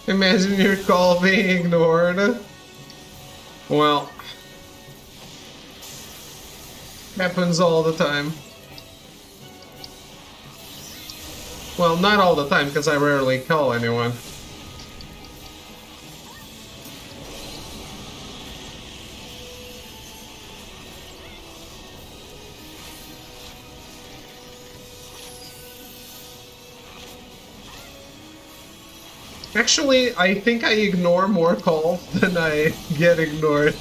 Imagine your call being ignored. Well, happens all the time. Well, not all the time, because I rarely call anyone. Actually, I think I ignore more calls than I get ignored.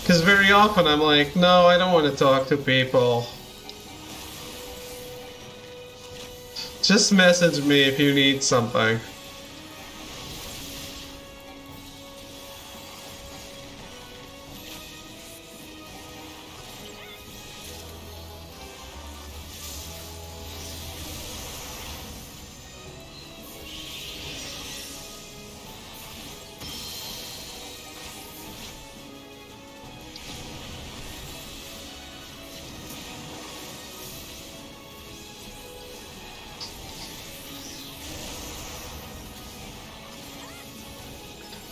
Because very often I'm like, no, I don't want to talk to people. Just message me if you need something.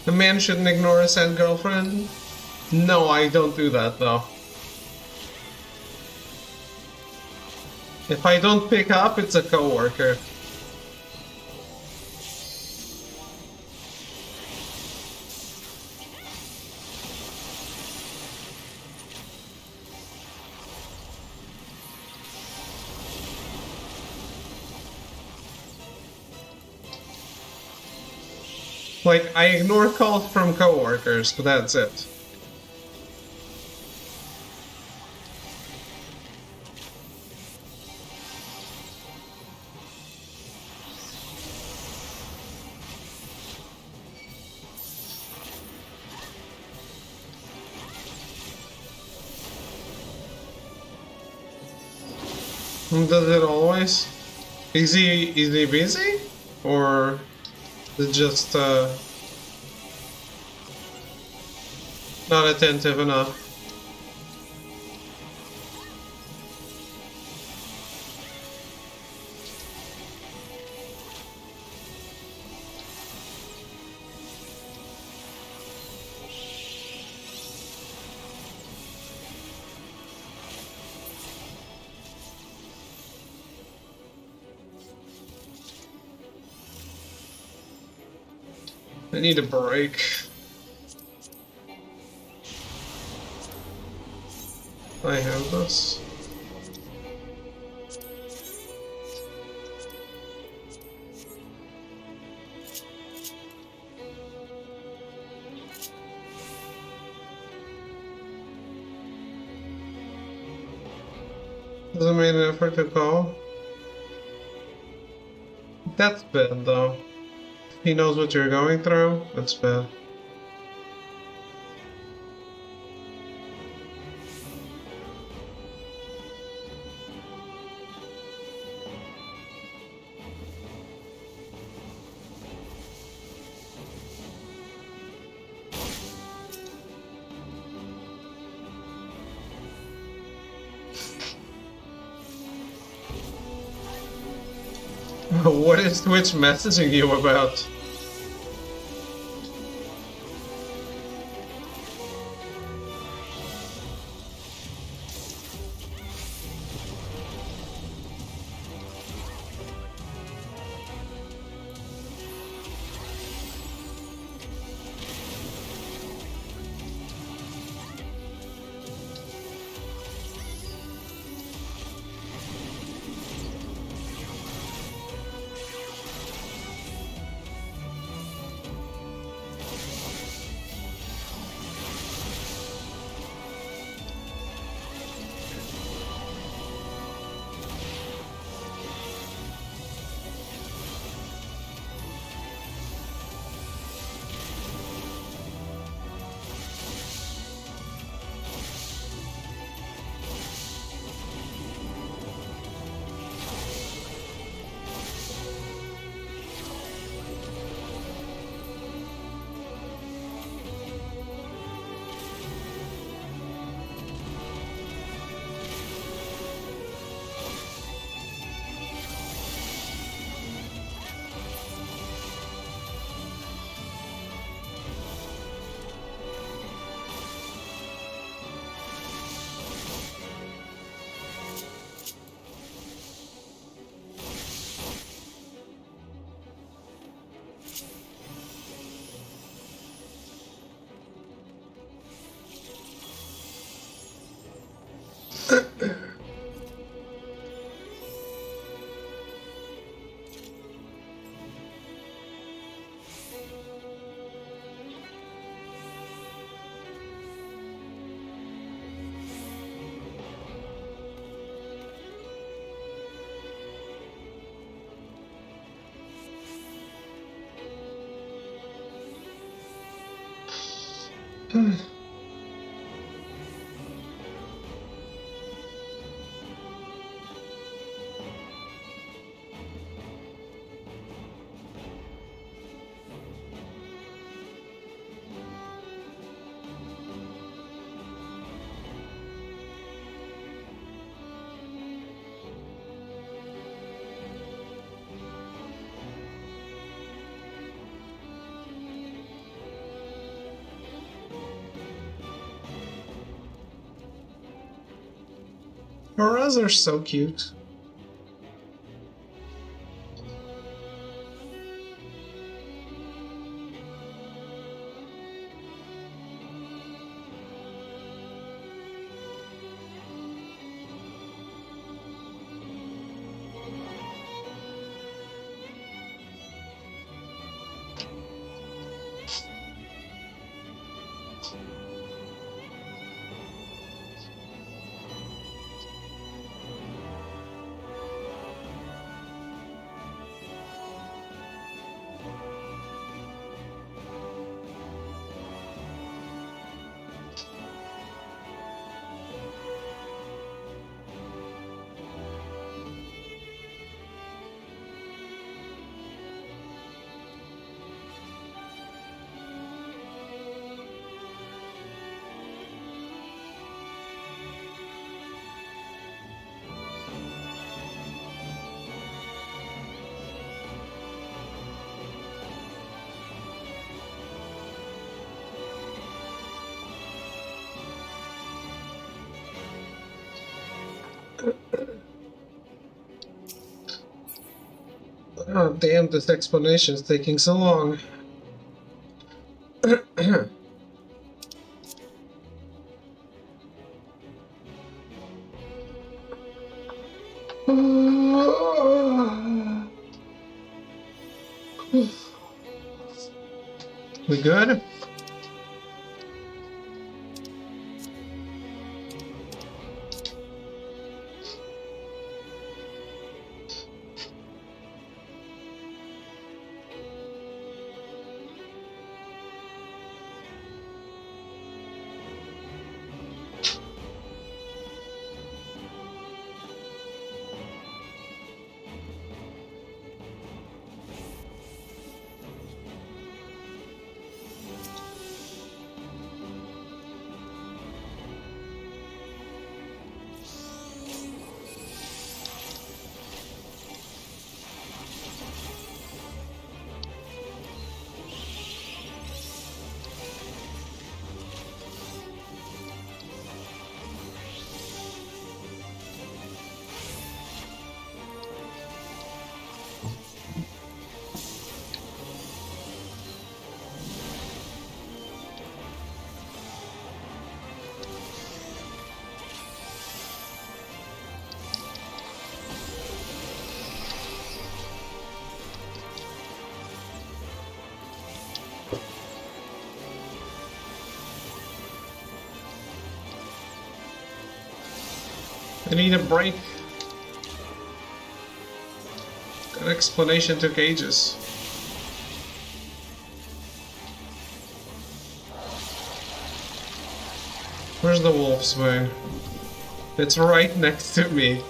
A man shouldn't ignore a sad girlfriend? No, I don't do that though. If I don't pick up, it's a coworker. Like, I ignore calls from coworkers, but that's it. Does it always? Is he busy? Or is it just not attentive enough? I need a break. I have this. Hasn't made an effort to call. That's bad though. He knows what you're going through. That's bad. What is Twitch messaging you about? Auras are so cute. Oh, damn, this explanation's taking so long. We good? I need a break. That explanation took ages. Where's the wolf's wing? It's right next to me.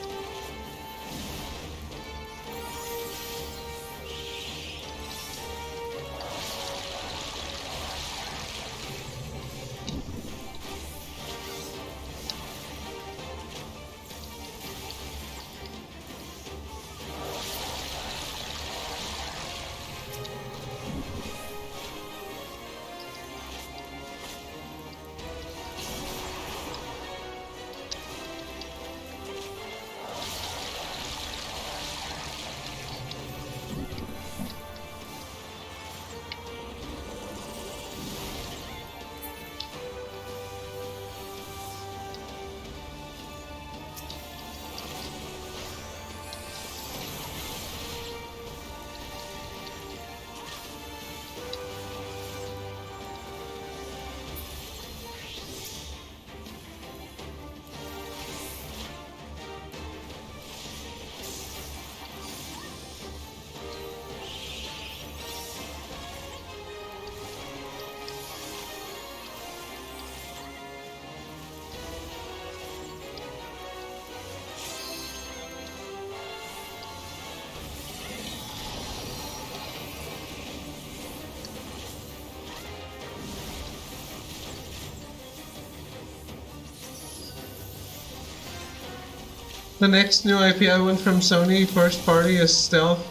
The next new IP I went from Sony first party is Stealth,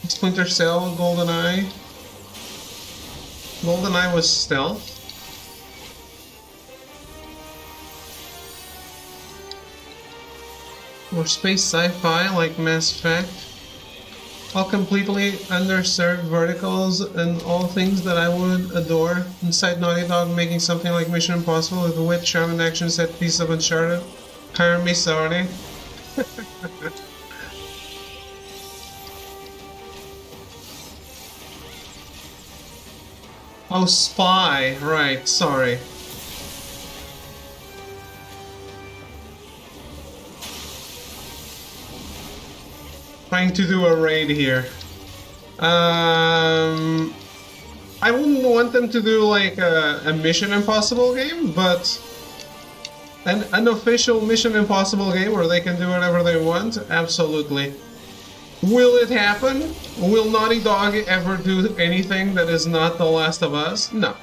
Splinter Cell, GoldenEye. GoldenEye was Stealth. Or space sci-fi like Mass Effect. All completely underserved verticals and all things that I would adore. Inside Naughty Dog making something like Mission Impossible with wit, charm, and action set piece of Uncharted. Hire me, Sony. Oh, Spy, right, sorry. Trying to do a raid here. I wouldn't want them to do like a Mission Impossible game, but an unofficial Mission Impossible game where they can do whatever they want? Absolutely. Will it happen? Will Naughty Dog ever do anything that is not The Last of Us? No.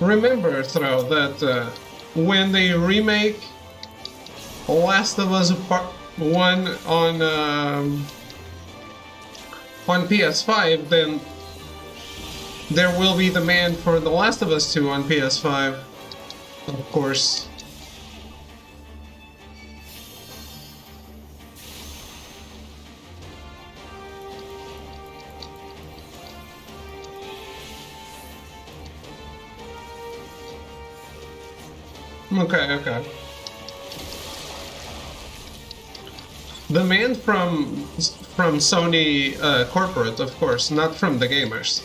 Remember, though, that when they remake Last of Us Part 1 on PS5, then there will be demand for The Last of Us 2 on PS5, of course. Okay. Demand from Sony corporate, of course, not from the gamers.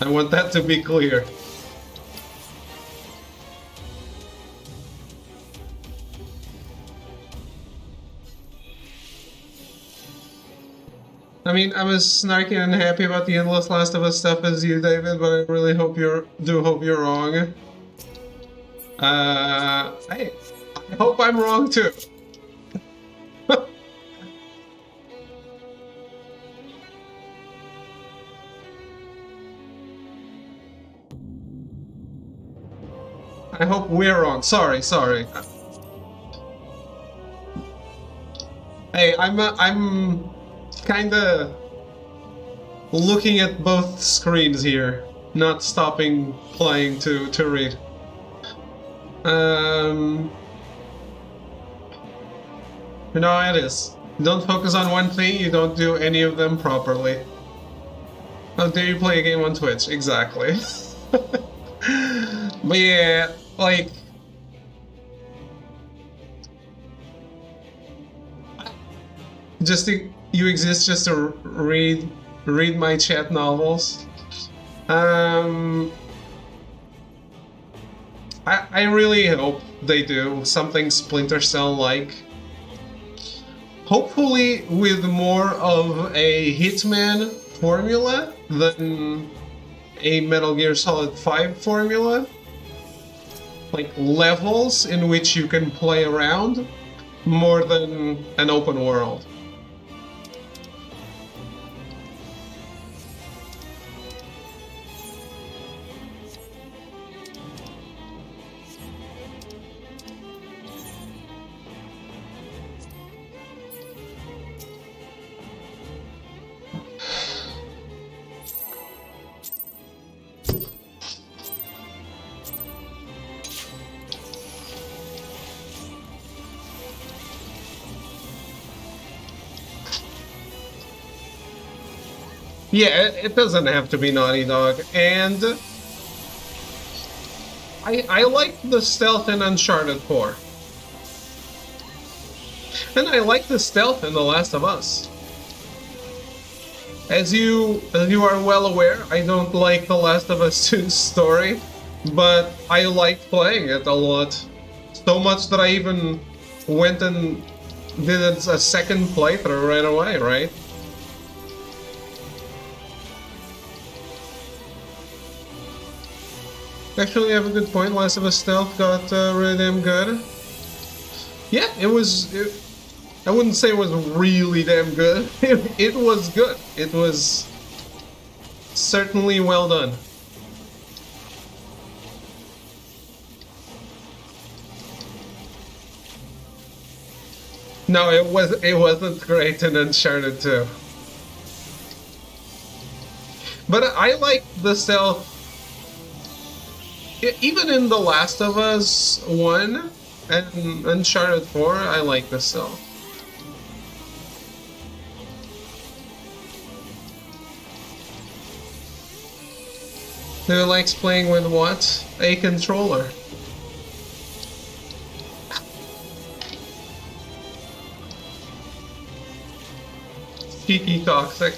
I want that to be clear. I mean, I'm as snarky and happy about the endless Last of Us stuff as you, David, but I really hope you're wrong. I hope I'm wrong too. I hope we're wrong. Sorry. Hey, I'm kinda looking at both screens here, not stopping playing to read. No, it is. Don't focus on one thing, you don't do any of them properly. How dare you play a game on Twitch? Exactly. But yeah, like... you exist just to read my chat novels. I really hope they do something Splinter Cell-like. Hopefully with more of a Hitman formula than a Metal Gear Solid 5 formula. Like levels in which you can play around more than an open world. Yeah, it doesn't have to be Naughty Dog, and I like the stealth in Uncharted 4. And I like the stealth in The Last of Us. As you are well aware, I don't like The Last of Us 2's story, but I liked playing it a lot. So much that I even went and did a second playthrough right away, right? Actually, you have a good point. Last of Us Stealth got really damn good. Yeah, it was... I wouldn't say it was really damn good. It was good. It was certainly well done. No, it wasn't great in Uncharted 2. But I like the stealth. Even in The Last of Us 1 and Uncharted 4, I like the stealth. Who likes playing with what? A controller. Cheeky toxic.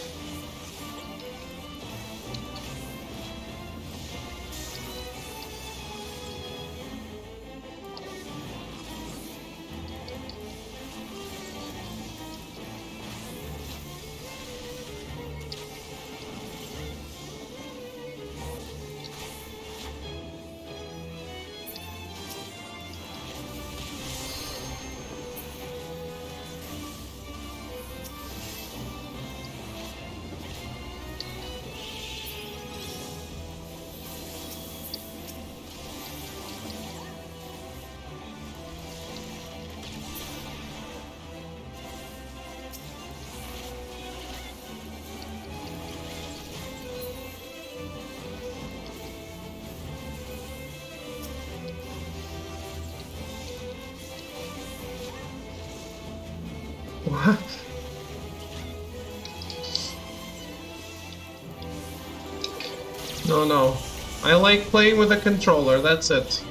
What? No. I like playing with a controller, that's it.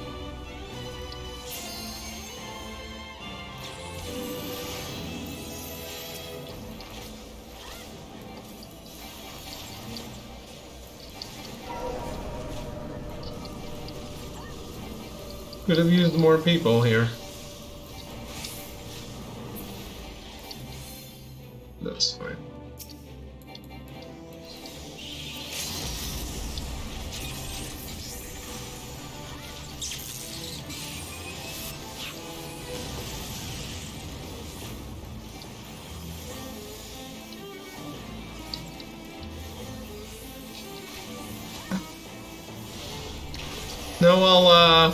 Could have used more people here. That's fine. No,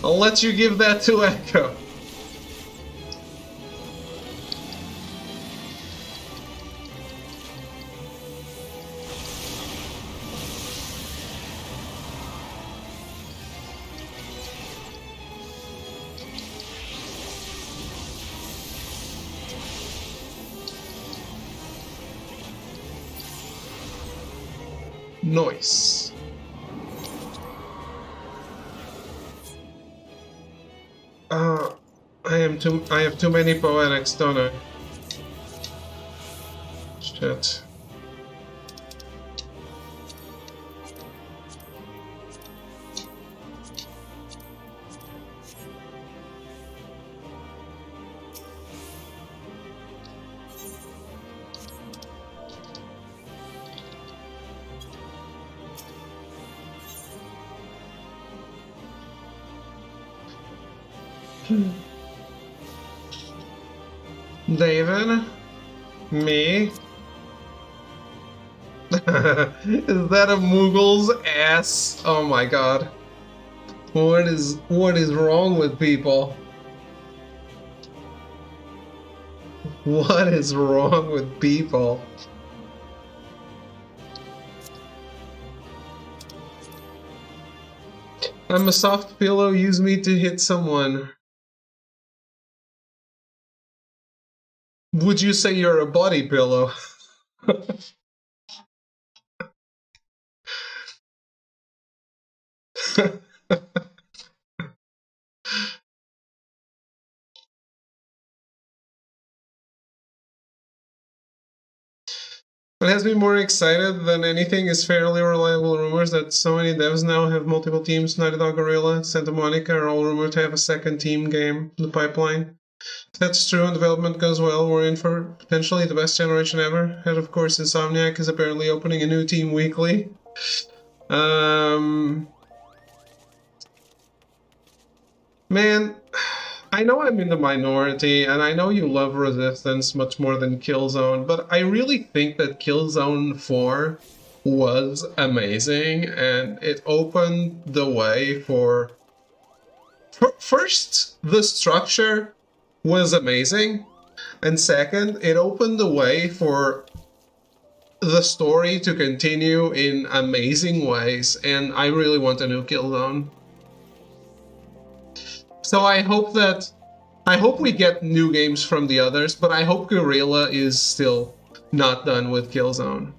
I'll let you give that to Echo. Nice. I have too many poetics, don't I? Shit. David? Me? Is that a Moogle's ass? Oh my god. What is wrong with people? What is wrong with people? I'm a soft pillow, use me to hit someone. Would you say you're a body pillow? What has me more excited than anything is fairly reliable rumors that so many devs now have multiple teams. Naughty Dog, Gorilla, Santa Monica are all rumored to have a second team game in the pipeline. If that's true and development goes well, we're in for potentially the best generation ever. And of course, Insomniac is apparently opening a new team weekly. Man, I know I'm in the minority, and I know you love Resistance much more than Killzone, but I really think that Killzone 4 was amazing, and it opened the way for... First, the structure was amazing, and second, it opened the way for the story to continue in amazing ways, and I really want a new Killzone. So I hope we get new games from the others, but I hope Guerrilla is still not done with Killzone.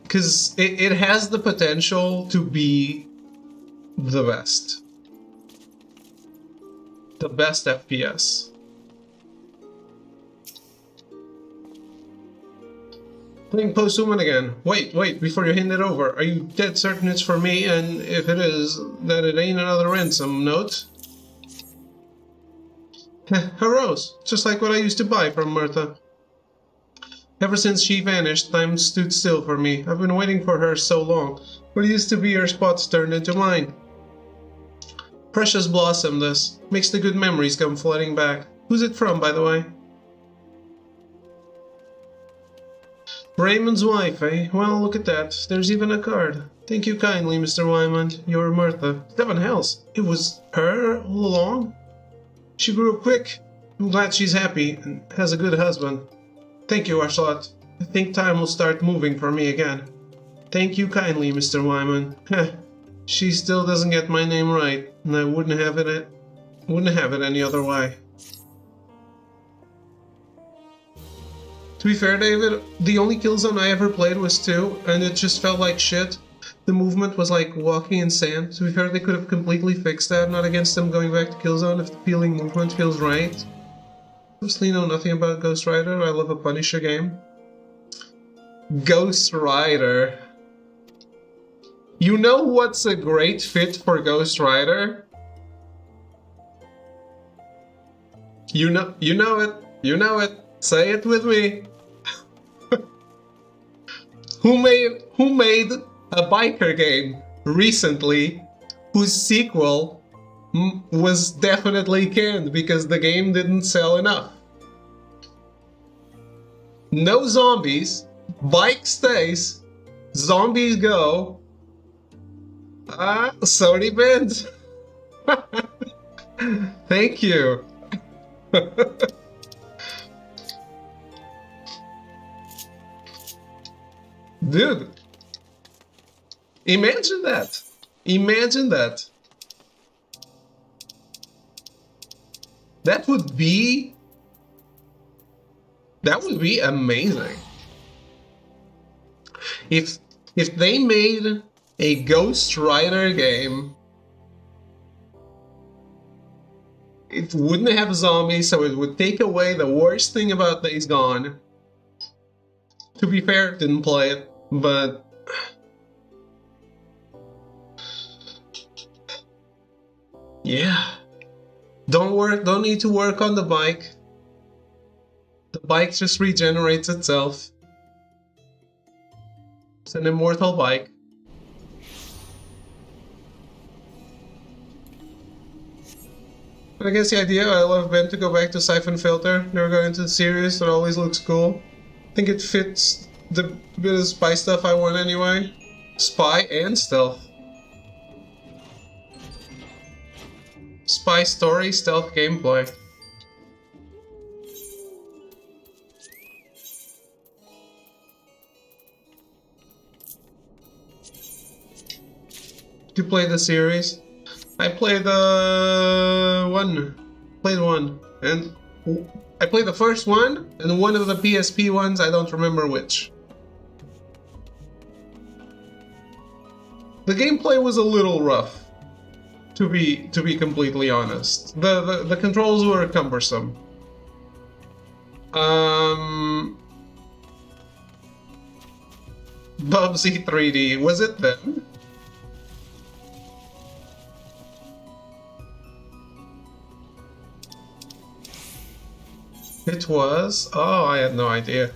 Because it has the potential to be the best. The best FPS. Playing Posthuman again. Wait, before you hand it over. Are you dead certain it's for me? And if it is, that it ain't another ransom note? A rose, just like what I used to buy from Martha. Ever since she vanished, time stood still for me. I've been waiting for her so long. What used to be her spots turned into mine. Precious blossom, this. Makes the good memories come flooding back. Who's it from, by the way? Raymond's wife, eh? Well, look at that. There's even a card. Thank you kindly, Mr. Wyman. You're Martha. 7 hells. It was her all along? She grew up quick. I'm glad she's happy and has a good husband. Thank you, Arslot. I think time will start moving for me again. Thank you kindly, Mr. Wyman. Heh. She still doesn't get my name right, and I wouldn't have it any other way. To be fair, David, the only Killzone I ever played was 2, and it just felt like shit. The movement was like walking in sand. To be fair, they could have completely fixed that. I'm not against them going back to Killzone if the feeling movement feels right. Obviously know nothing about Ghost Rider. I love a Punisher game. Ghost Rider. You know what's a great fit for Ghost Rider? You know it. You know it. Say it with me. Who made a biker game recently whose sequel was definitely canned because the game didn't sell enough? No zombies, bike stays, zombies go. Sony banned. Thank you. Dude, imagine that. Imagine that. That would be amazing. If they made a Ghost Rider game, it wouldn't have zombies, so it would take away the worst thing about Days Gone. To be fair, didn't play it, but yeah. Don't need to work on the bike. The bike just regenerates itself. It's an immortal bike. But I guess the idea, I love Ben to go back to Siphon Filter, never go into the series, it always looks cool. I think it fits the bit of spy stuff I want anyway. Spy and stealth. Spy story, stealth gameplay. You play the series? I played one, and I played the first one, and one of the PSP ones, I don't remember which. The gameplay was a little rough, to be completely honest. The controls were cumbersome. Bubsy 3D, was it then? It was? Oh, I had no idea.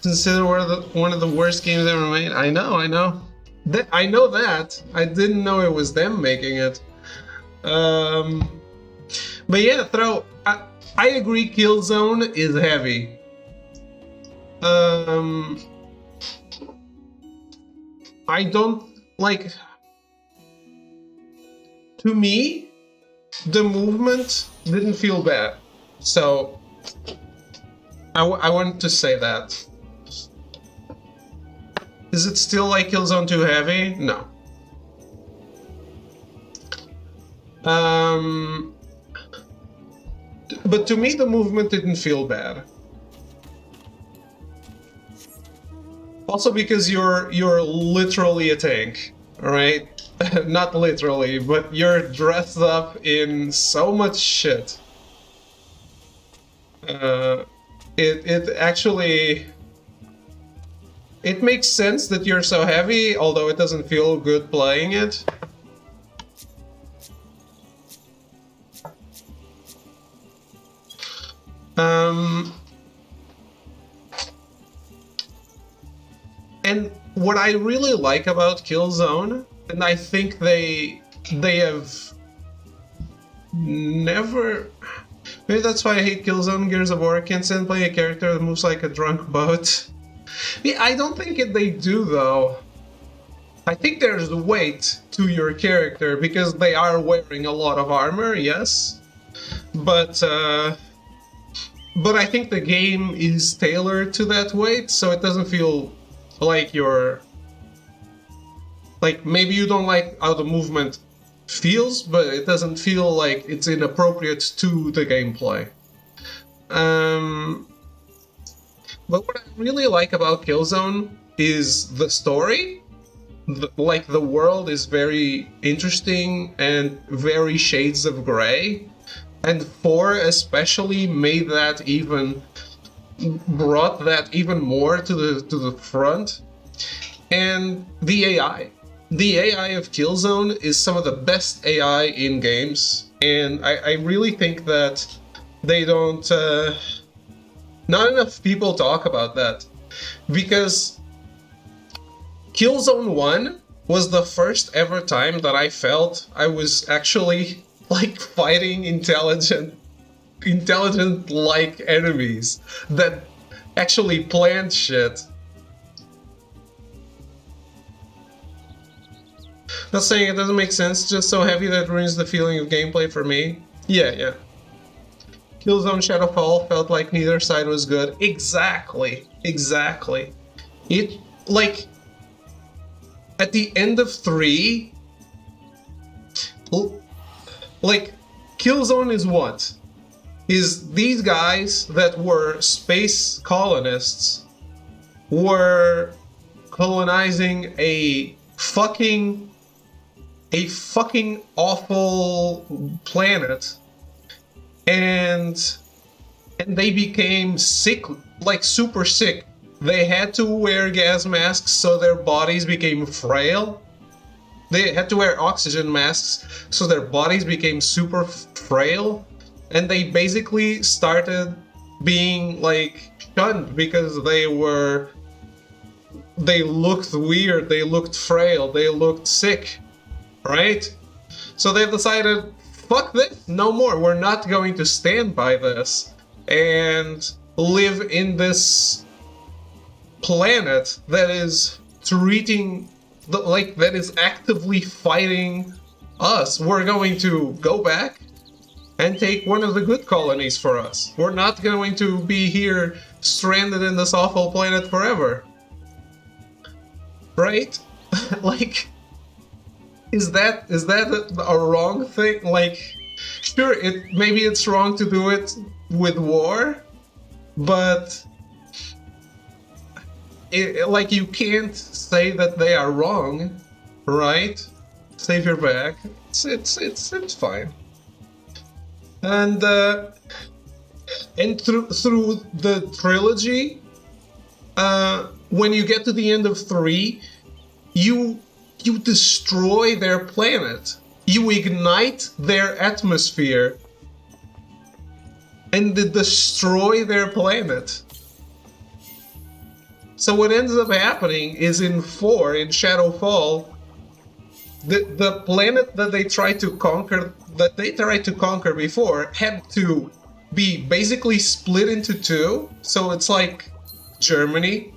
Consider one of the worst games ever made. I know. I know that. I didn't know it was them making it. But yeah, I agree. Killzone is heavy. I don't like. To me, the movement didn't feel bad, so I wanted to say that. Is it still like Killzone too heavy? No. But to me, the movement didn't feel bad. Also because you're literally a tank, right? Not literally, but you're dressed up in so much shit. It actually... It makes sense that you're so heavy, although it doesn't feel good playing it. And what I really like about Killzone, and I think they have never... Maybe that's why I hate Killzone Gears of War. I can't stand playing a character that moves like a drunk boat. Yeah, I don't think they do, though. I think there's weight to your character, because they are wearing a lot of armor, yes. But I think the game is tailored to that weight, so it doesn't feel like you're... Like, maybe you don't like how the movement feels, but it doesn't feel like it's inappropriate to the gameplay. But what I really like about Killzone is the story. Like, the world is very interesting and very shades of gray. And 4 especially made that even... brought that even more to the front. And the AI. The AI of Killzone is some of the best AI in games, and I really think that they don't... not enough people talk about that, because Killzone 1 was the first ever time that I felt I was actually, like, fighting intelligent-like enemies that actually planned shit. Not saying it doesn't make sense, just so heavy that it ruins the feeling of gameplay for me. Yeah. Killzone Shadowfall felt like neither side was good. Exactly. It, like, at the end of 3, like, Killzone is what? Is these guys that were space colonists were colonizing a fucking awful planet, and they became sick, like super sick. They had to wear gas masks so their bodies became frail. They had to wear oxygen masks so their bodies became super frail, and they basically started being like shunned because they were they looked weird, they looked frail, they looked sick, right? So they decided, fuck this, no more. We're not going to stand by this and live in this planet that is treating, that is actively fighting us. We're going to go back and take one of the good colonies for us. We're not going to be here stranded in this awful planet forever. Right? Like, is that a wrong thing? Like, sure, maybe it's wrong to do it with war, but like, you can't say that they are wrong, right? Save your back. It's fine. And through the trilogy, when you get to the end of 3, you destroy their planet. You ignite their atmosphere and destroy their planet. So what ends up happening is in 4, in Shadowfall, the planet that they tried to conquer before had to be basically split into 2. So it's like Germany.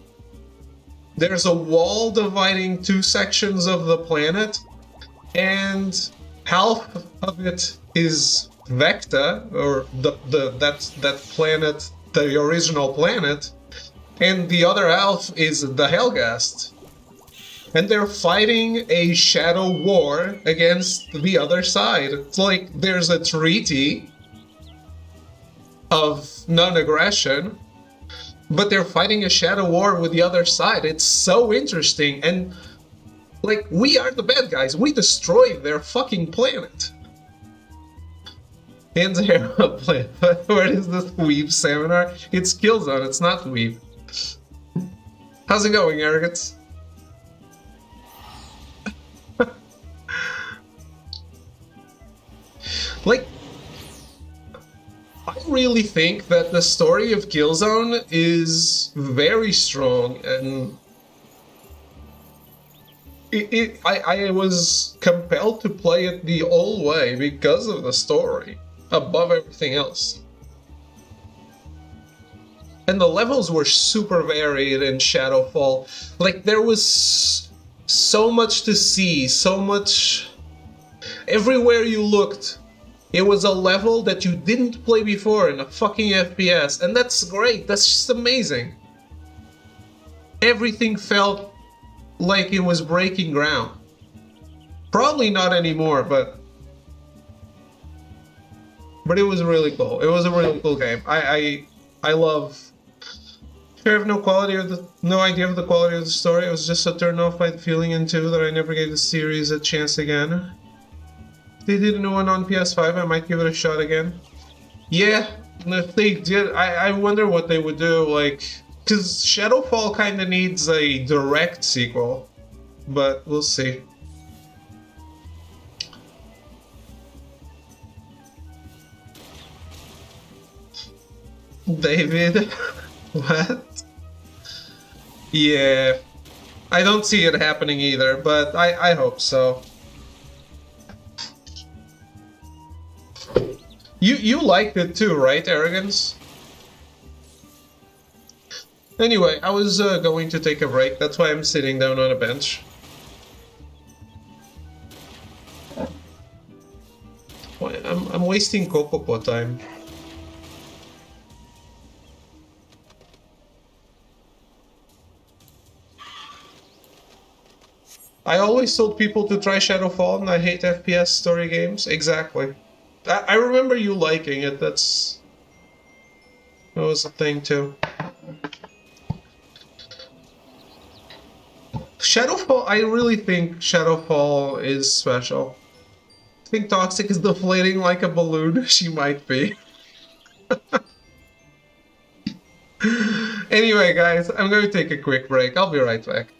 There's a wall dividing 2 sections of the planet, and half of it is Vecta, or that planet, the original planet, and the other half is the Helghast. And they're fighting a shadow war against the other side. It's like there's a treaty of non-aggression, but they're fighting a shadow war with the other side. It's so interesting, and like, we are the bad guys. We destroyed their fucking planet. And Hero planet. Where is this Weeb seminar? It's Killzone, it's not Weeb. How's it going, Arrogance? Like, I really think that the story of Killzone is very strong, and I was compelled to play it the whole way because of the story, above everything else. And the levels were super varied in Shadowfall. Like, there was so much to see, so much. Everywhere you looked, it was a level that you didn't play before in a fucking FPS, and that's great, that's just amazing. Everything felt like it was breaking ground. Probably not anymore, but it was really cool. It was a really cool game. I love. I have no idea of the quality of the story. I was just so turned off by the feeling in 2 that I never gave the series a chance again. If they did a new one on PS5, I might give it a shot again. Yeah, if they did, I wonder what they would do, like, because Shadowfall kind of needs a direct sequel, but we'll see. David? What? Yeah, I don't see it happening either, but I hope so. You liked it too, right, Arrogance? Anyway, I was going to take a break, that's why I'm sitting down on a bench. I'm wasting Cocopo time. I always told people to try Shadowfall, and I hate FPS story games. Exactly. I remember you liking it, that was a thing too. Shadowfall, I really think Shadowfall is special. I think Toxic is deflating like a balloon. She might be. Anyway, guys, I'm going to take a quick break. I'll be right back.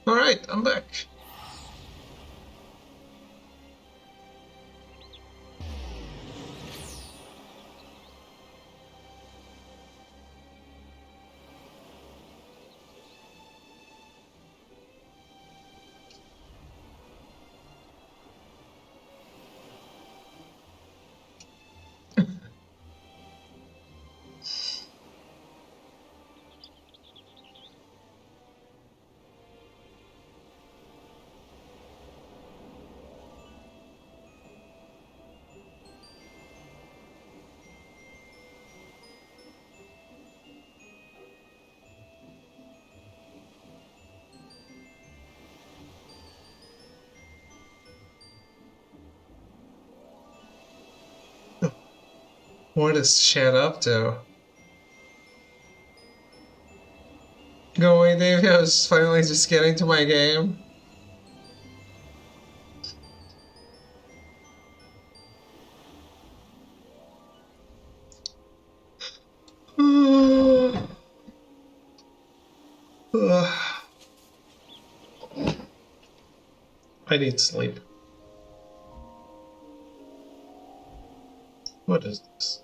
Alright, I'm back. What is Chad up to? Go away, Dave. I was finally just getting to my game. I need sleep. What is this?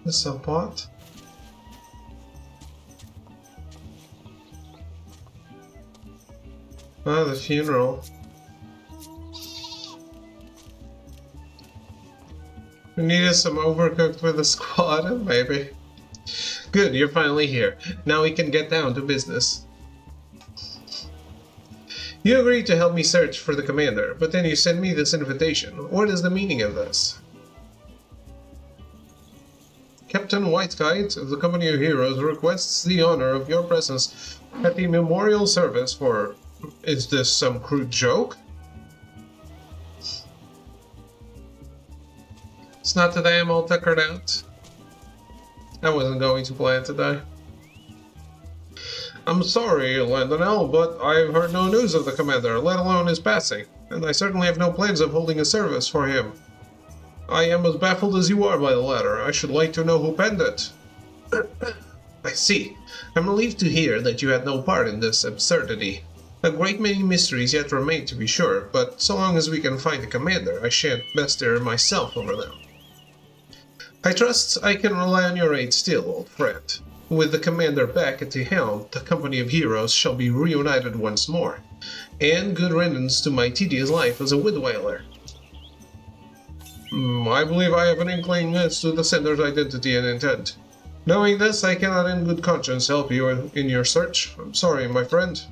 This a pot? Ah, the funeral. We needed some overcooked with the squad, maybe. Good, you're finally here. Now we can get down to business. You agreed to help me search for the commander, but then you sent me this invitation. What is the meaning of this? Captain Whitekite of the Company of Heroes requests the honor of your presence at the memorial service for... Is this some crude joke? It's not that I am all tuckered out. I wasn't going to play it today. I'm sorry, Landonel, but I've heard no news of the commander, let alone his passing, and I certainly have no plans of holding a service for him. I am as baffled as you are by the letter. I should like to know who penned it. I see. I'm relieved to hear that you had no part in this absurdity. A great many mysteries yet remain, to be sure, but so long as we can find the commander, I shan't bester myself over them. I trust I can rely on your aid still, old friend. With the commander back at the helm, the Company of Heroes shall be reunited once more, and good riddance to my tedious life as a woodwhaler. I believe I have an inkling as to the sender's identity and intent. Knowing this, I cannot in good conscience help you in your search. I'm sorry, my friend.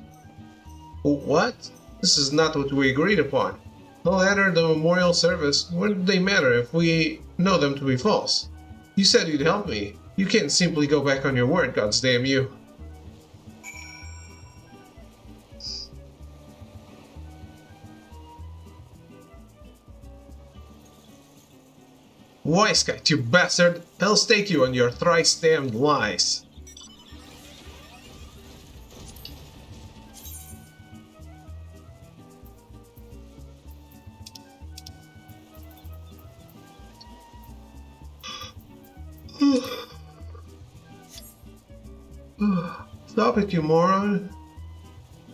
What? This is not what we agreed upon. The letter, the memorial service, what do they matter if we know them to be false? You said you'd help me. You can't simply go back on your word, goddamn you. Wisecite, you bastard! I'll stake you on your thrice-damned lies. Stop it, you moron.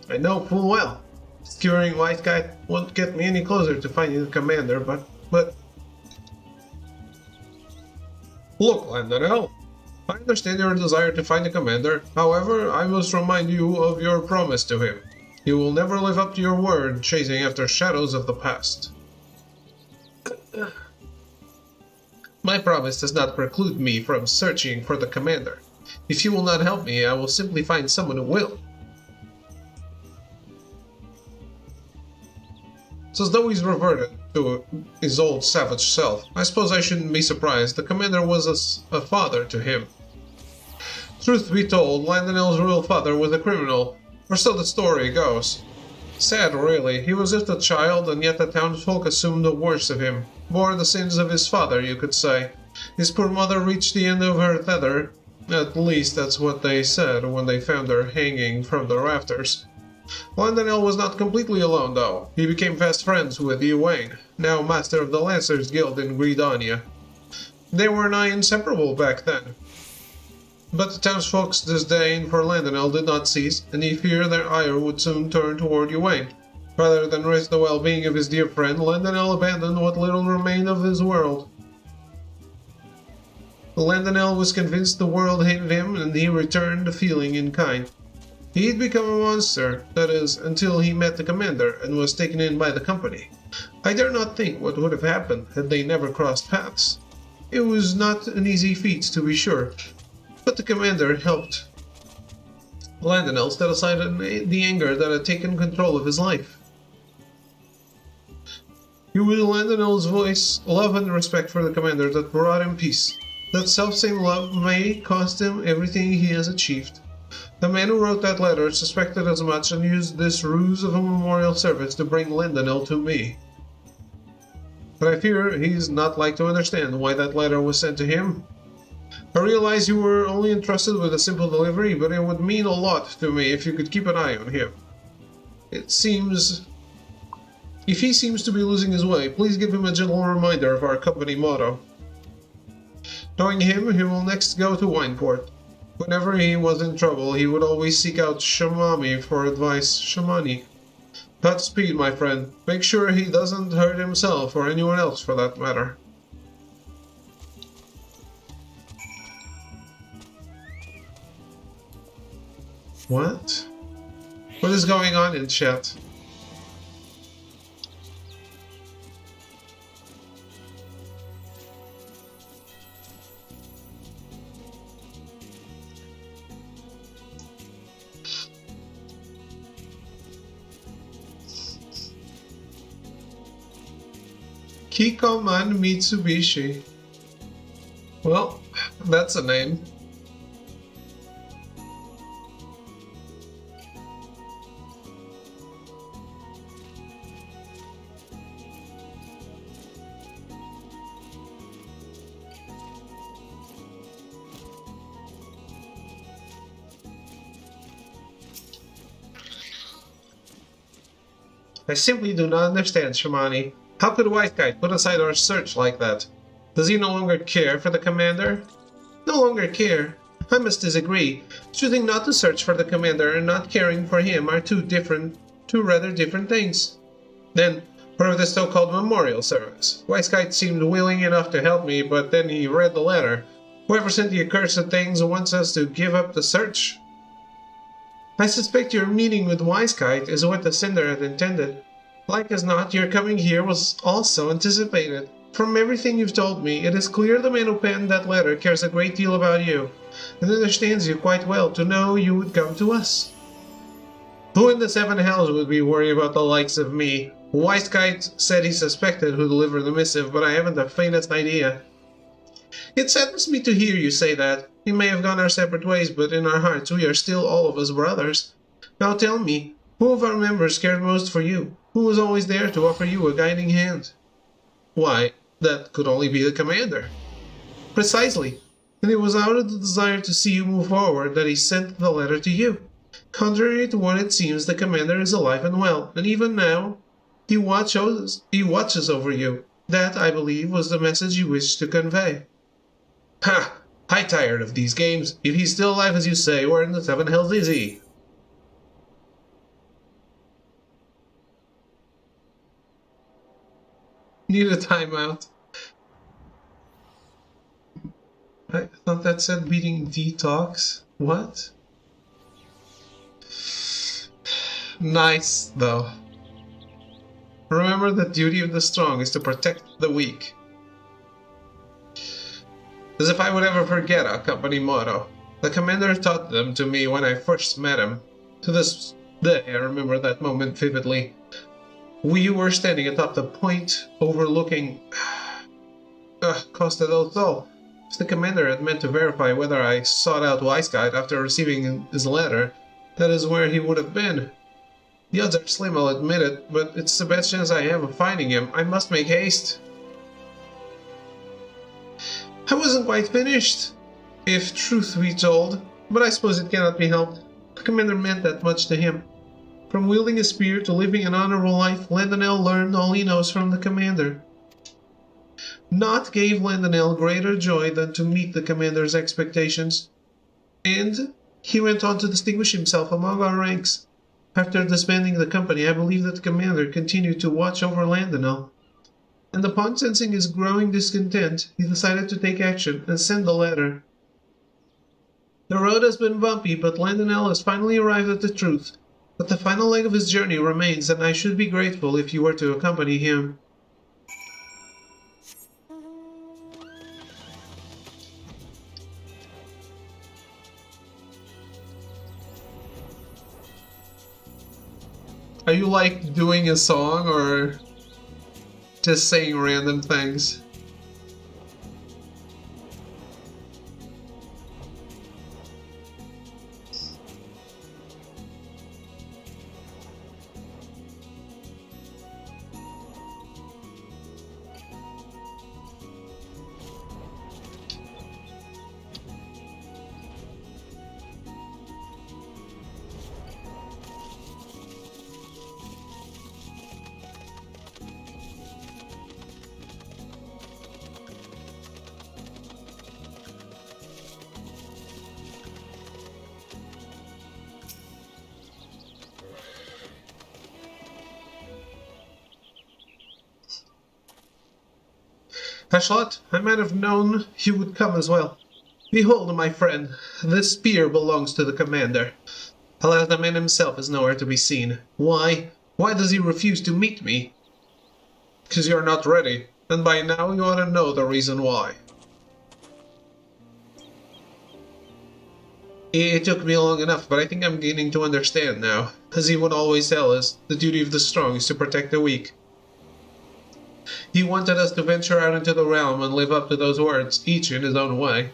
I know full well. Securing Wisecite won't get me any closer to finding the commander, but... Look, Landonel, I understand your desire to find the commander. However, I must remind you of your promise to him. You will never live up to your word, chasing after shadows of the past. My promise does not preclude me from searching for the commander. If you will not help me, I will simply find someone who will. It's as though he's reverted to his old savage self. I suppose I shouldn't be surprised. The commander was a father to him. Truth be told, Landonel's real father was a criminal, or so the story goes. Sad, really. He was just a child, and yet the townsfolk assumed the worst of him. Bore the sins of his father, you could say. His poor mother reached the end of her tether. At least that's what they said when they found her hanging from the rafters. Landonel was not completely alone, though. He became fast friends with Yu Wang, now master of the Lancers Guild in Gridania. They were nigh inseparable back then. But the townsfolk's disdain for Landonel did not cease, and he feared their ire would soon turn toward Ywain. Rather than risk the well-being of his dear friend, Landonel abandoned what little remained of his world. Landonel was convinced the world hated him, and he returned the feeling in kind. He'd become a monster, that is, until he met the commander and was taken in by the company. I dare not think what would have happened had they never crossed paths. It was not an easy feat, to be sure, but the commander helped Landonel set aside the anger that had taken control of his life. It was Landonel's voice, love and respect for the commander that brought him peace. That selfsame love may cost him everything he has achieved. The man who wrote that letter suspected as much and used this ruse of a memorial service to bring Landonel to me. But I fear he's not like to understand why that letter was sent to him. I realize you were only entrusted with a simple delivery, but it would mean a lot to me if you could keep an eye on him. If he seems to be losing his way, please give him a gentle reminder of our company motto. Knowing him, he will next go to Wineport. Whenever he was in trouble, he would always seek out Shamami for advice. Shamani. Godspeed, my friend. Make sure he doesn't hurt himself or anyone else for that matter. What? What is going on in chat? Kikoman Mitsubishi. Well, that's a name. I simply do not understand, Shamani. How could Whiteguide put aside our search like that? Does he no longer care for the commander? No longer care? I must disagree. Choosing not to search for the commander and not caring for him are two rather different things. Then, what of the so-called memorial service? Whiteguide seemed willing enough to help me, but then he read the letter. Whoever sent the accursed things wants us to give up the search. I suspect your meeting with Wisekite is what the sender had intended. Like as not, your coming here was also anticipated. From everything you've told me, it is clear the man who penned that letter cares a great deal about you, and understands you quite well to know you would come to us. Who in the seven hells would be worried about the likes of me? Wisekite said he suspected who delivered the missive, but I haven't the faintest idea. It saddens me to hear you say that. We may have gone our separate ways, but in our hearts we are still all of us brothers. Now tell me, who of our members cared most for you? Who was always there to offer you a guiding hand? Why, that could only be the commander. Precisely. And it was out of the desire to see you move forward that he sent the letter to you. Contrary to what it seems, the commander is alive and well, and even now he watches over you. That, I believe, was the message you wished to convey. Ha! I'm tired of these games. If he's still alive as you say, where in the seven hells is he? Need a timeout. I thought that said beating detox. What? Nice, though. Remember, the duty of the strong is to protect the weak. As if I would ever forget our company motto. The commander taught them to me when I first met him. To this day, I remember that moment vividly. We were standing atop the point overlooking Costa del Sol. If the commander had meant to verify whether I sought out Wisecite after receiving his letter, that is where he would have been. The odds are slim, I'll admit it, but it's the best chance I have of finding him. I must make haste. I wasn't quite finished, if truth be told, but I suppose it cannot be helped. The commander meant that much to him. From wielding a spear to living an honorable life, Landonel learned all he knows from the commander. Naught gave Landonell greater joy than to meet the commander's expectations, and he went on to distinguish himself among our ranks. After disbanding the company, I believe that the commander continued to watch over Landonell, and upon sensing his growing discontent, he decided to take action and send a letter. The road has been bumpy, but Landonell has finally arrived at the truth. But the final leg of his journey remains, and I should be grateful if you were to accompany him. Are you like doing a song or just saying random things? Pashlot, I might have known you would come as well. Behold, my friend, this spear belongs to the commander. Alas, the man himself is nowhere to be seen. Why? Why does he refuse to meet me? Because you're not ready, and by now you ought to know the reason why. It took me long enough, but I think I'm beginning to understand now. As he would always tell us, the duty of the strong is to protect the weak. He wanted us to venture out into the realm and live up to those words, each in his own way.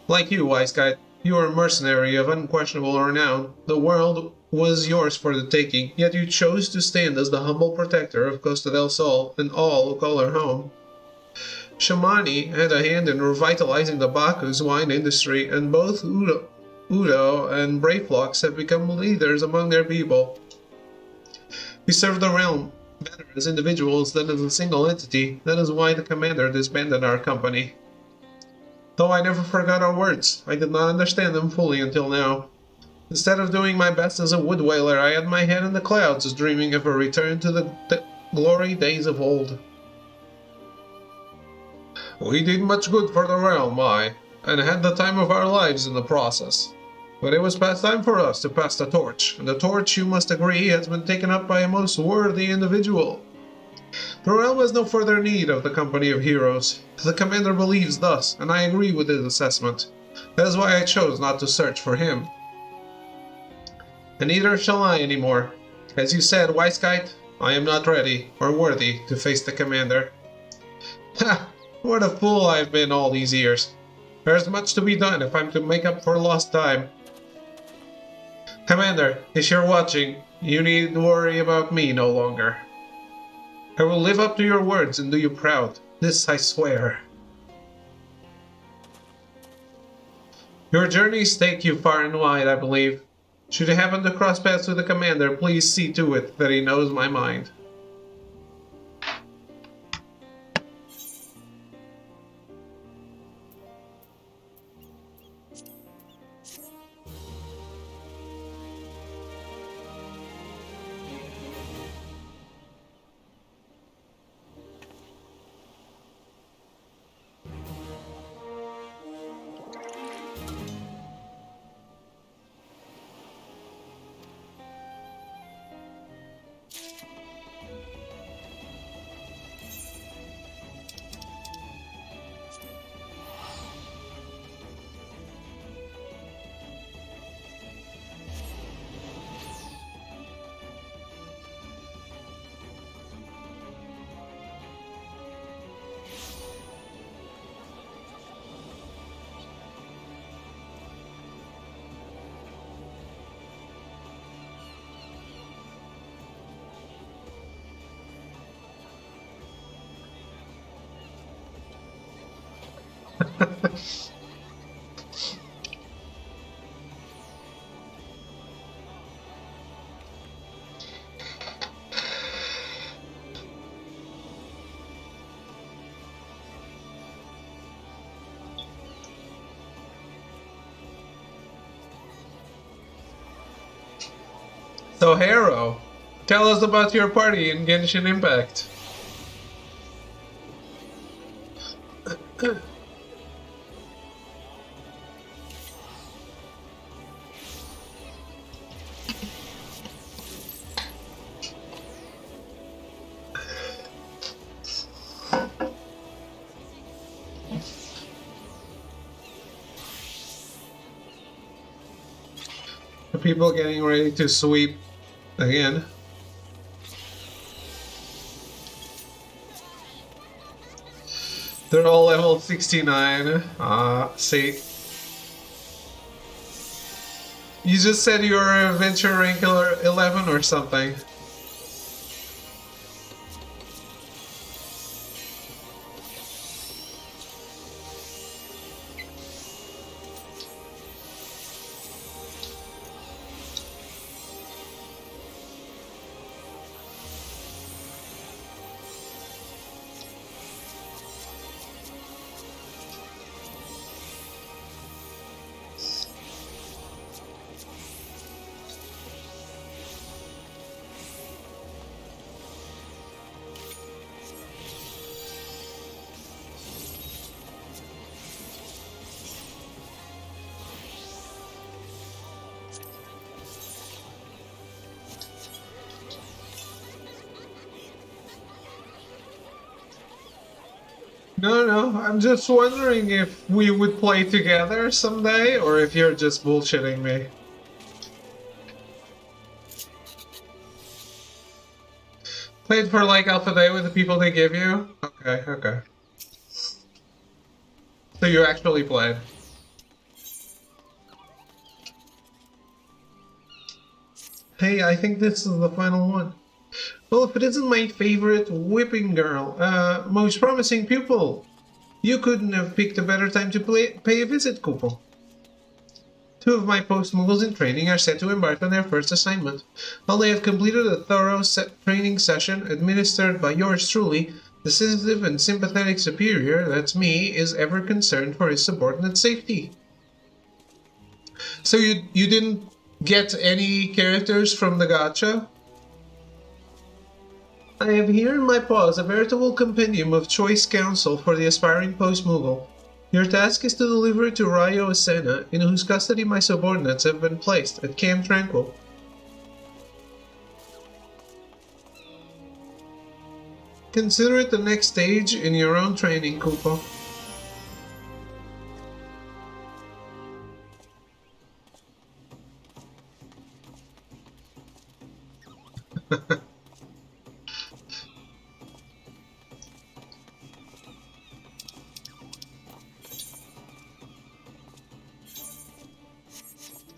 Like you, Wise Guy, you are a mercenary of unquestionable renown. The world was yours for the taking, yet you chose to stand as the humble protector of Costa del Sol and all who call her home. Shamani had a hand in revitalizing the Baku's wine industry, and both Udo and Brayflocks have become leaders among their people. We serve the realm better as individuals than as a single entity. That is why the commander disbanded our company. Though I never forgot our words, I did not understand them fully until now. Instead of doing my best as a wood whaler, I had my head in the clouds, dreaming of a return to the glory days of old. We did much good for the realm, and had the time of our lives in the process. But it was past time for us to pass the torch, and the torch, you must agree, has been taken up by a most worthy individual. The realm has no further need of the company of heroes. The commander believes thus, and I agree with his assessment. That is why I chose not to search for him. And neither shall I anymore. As you said, Wise Kite, I am not ready or worthy to face the commander. Ha! What a fool I have been all these years. There is much to be done if I'm to make up for lost time. Commander, if you're watching, you need worry about me no longer. I will live up to your words and do you proud. This I swear. Your journeys take you far and wide, I believe. Should you happen to cross paths with the commander, please see to it that he knows my mind. So, Hero, tell us about your party in Genshin Impact. The people getting ready to sweep again. They're all level 69. See. You just said you were a adventure rank 11 or something. No, I'm just wondering if we would play together someday, or if you're just bullshitting me. Played for like Alpha Day with the people they give you? Okay. So you actually played. Hey, I think this is the final one. Well, if it isn't my favorite whipping girl, most promising pupil, you couldn't have picked a better time to pay a visit, Kupo. Two of my post-moguls in training are set to embark on their first assignment. While they have completed a thorough training session administered by yours truly, the sensitive and sympathetic superior, that's me, is ever concerned for his subordinate safety. So you didn't get any characters from the gacha? I have here in my paws a veritable compendium of choice counsel for the aspiring post-mogul. Your task is to deliver it to Ryo Asena, in whose custody my subordinates have been placed, at Camp Tranquil. Consider it the next stage in your own training, Kupo.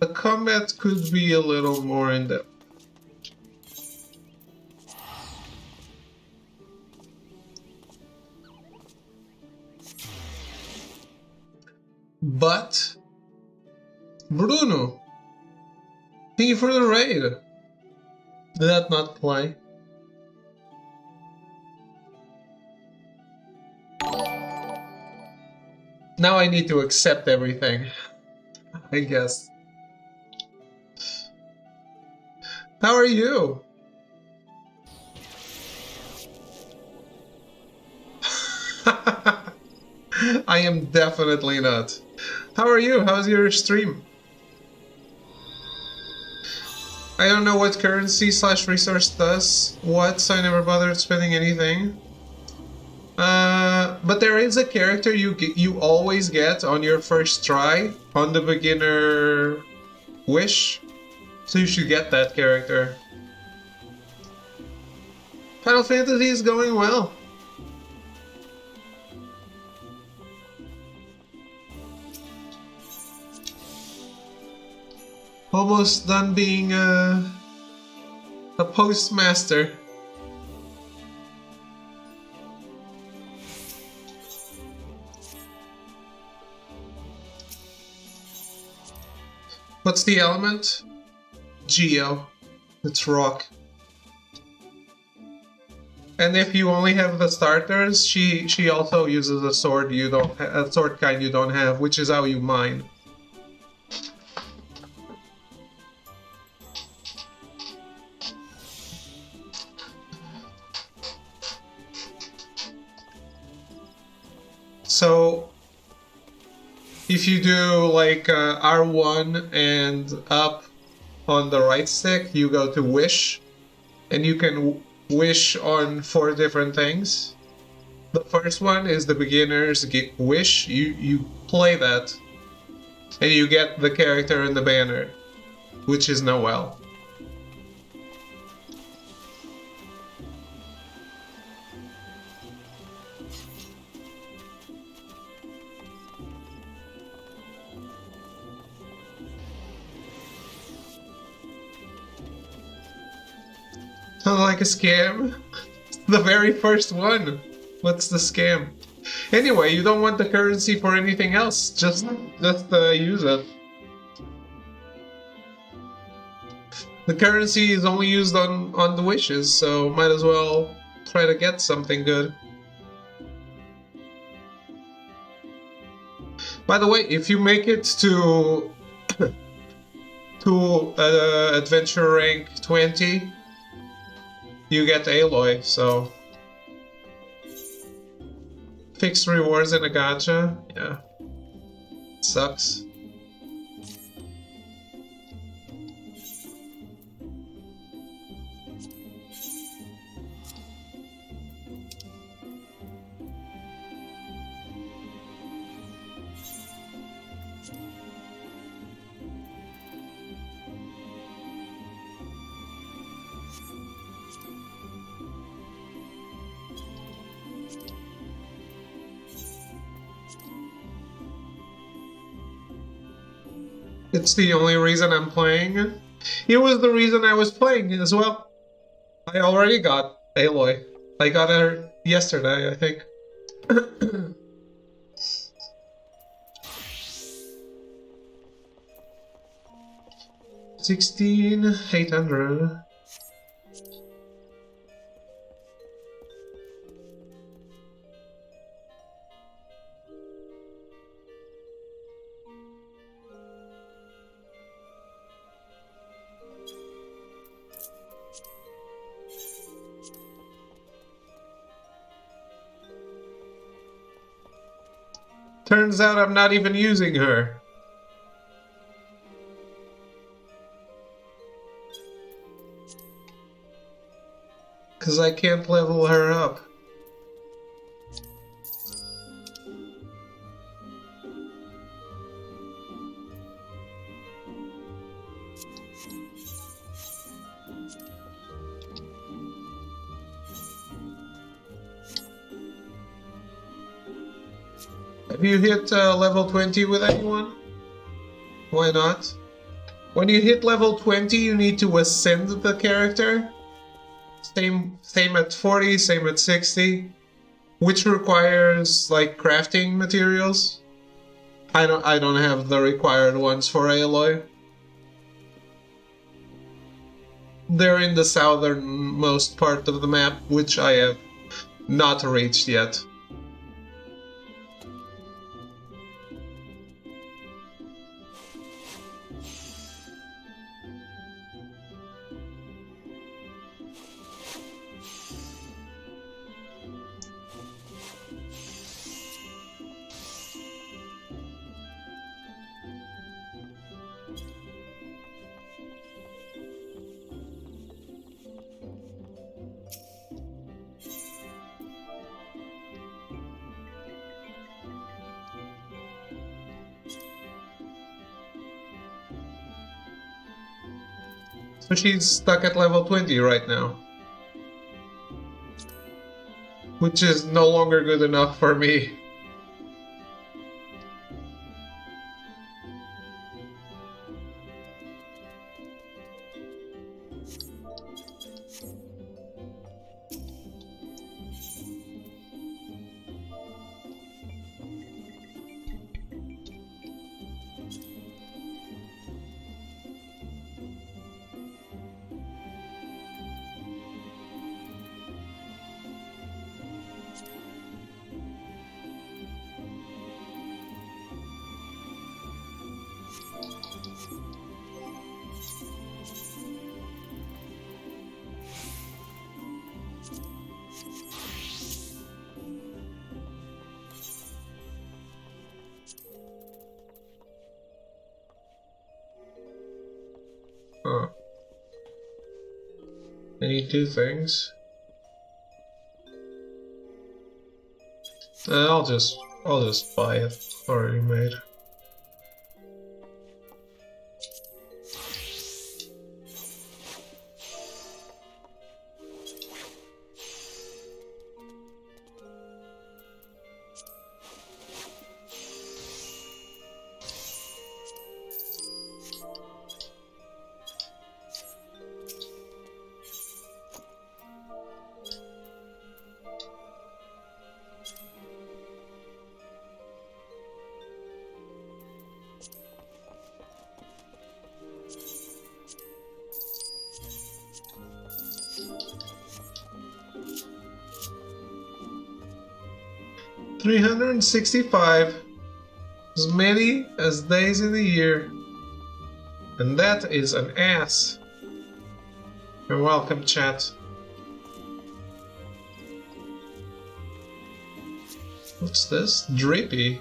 The combat could be a little more in-depth. But Bruno, thank you for the raid. Did that not play? Now I need to accept everything, I guess. How are you? I am definitely not. How are you? How's your stream? I don't know what currency / resource does what, so I never bothered spending anything. But there is a character you always get on your first try on the beginner wish. So you should get that character. Final Fantasy is going well. Almost done being a postmaster. What's the element? Geo. It's rock. And if you only have the starters, she also uses a sword a sword kind you don't have, which is how you mine. So if you do like R1 and up on the right stick, you go to wish, and you can wish on 4 different things. The first one is the beginner's wish. You play that, and you get the character in the banner, which is Noel. Sounds like a scam. The very first one. What's the scam? Anyway, you don't want the currency for anything else. Just use it. The currency is only used on the wishes, so might as well try to get something good. By the way, if you make it to adventure rank 20, you get Aloy, so fixed rewards in a gacha, yeah, sucks. It's the only reason I'm playing. It was the reason I was playing as well. I already got Aloy. I got her yesterday, I think. 16,800. Turns out I'm not even using her. Because I can't level her up. Have you hit level 20 with anyone? Why not? When you hit level 20, you need to ascend the character. Same at 40, same at 60, which requires like crafting materials. I don't have the required ones for Aloy. They're in the southernmost part of the map, which I have not reached yet. So she's stuck at level 20 right now. Which is no longer good enough for me. Huh. I need 2 things. I'll just buy it already made. $365, as many as days in the year, and that is an ass. You're welcome, chat. What's this? Drippy?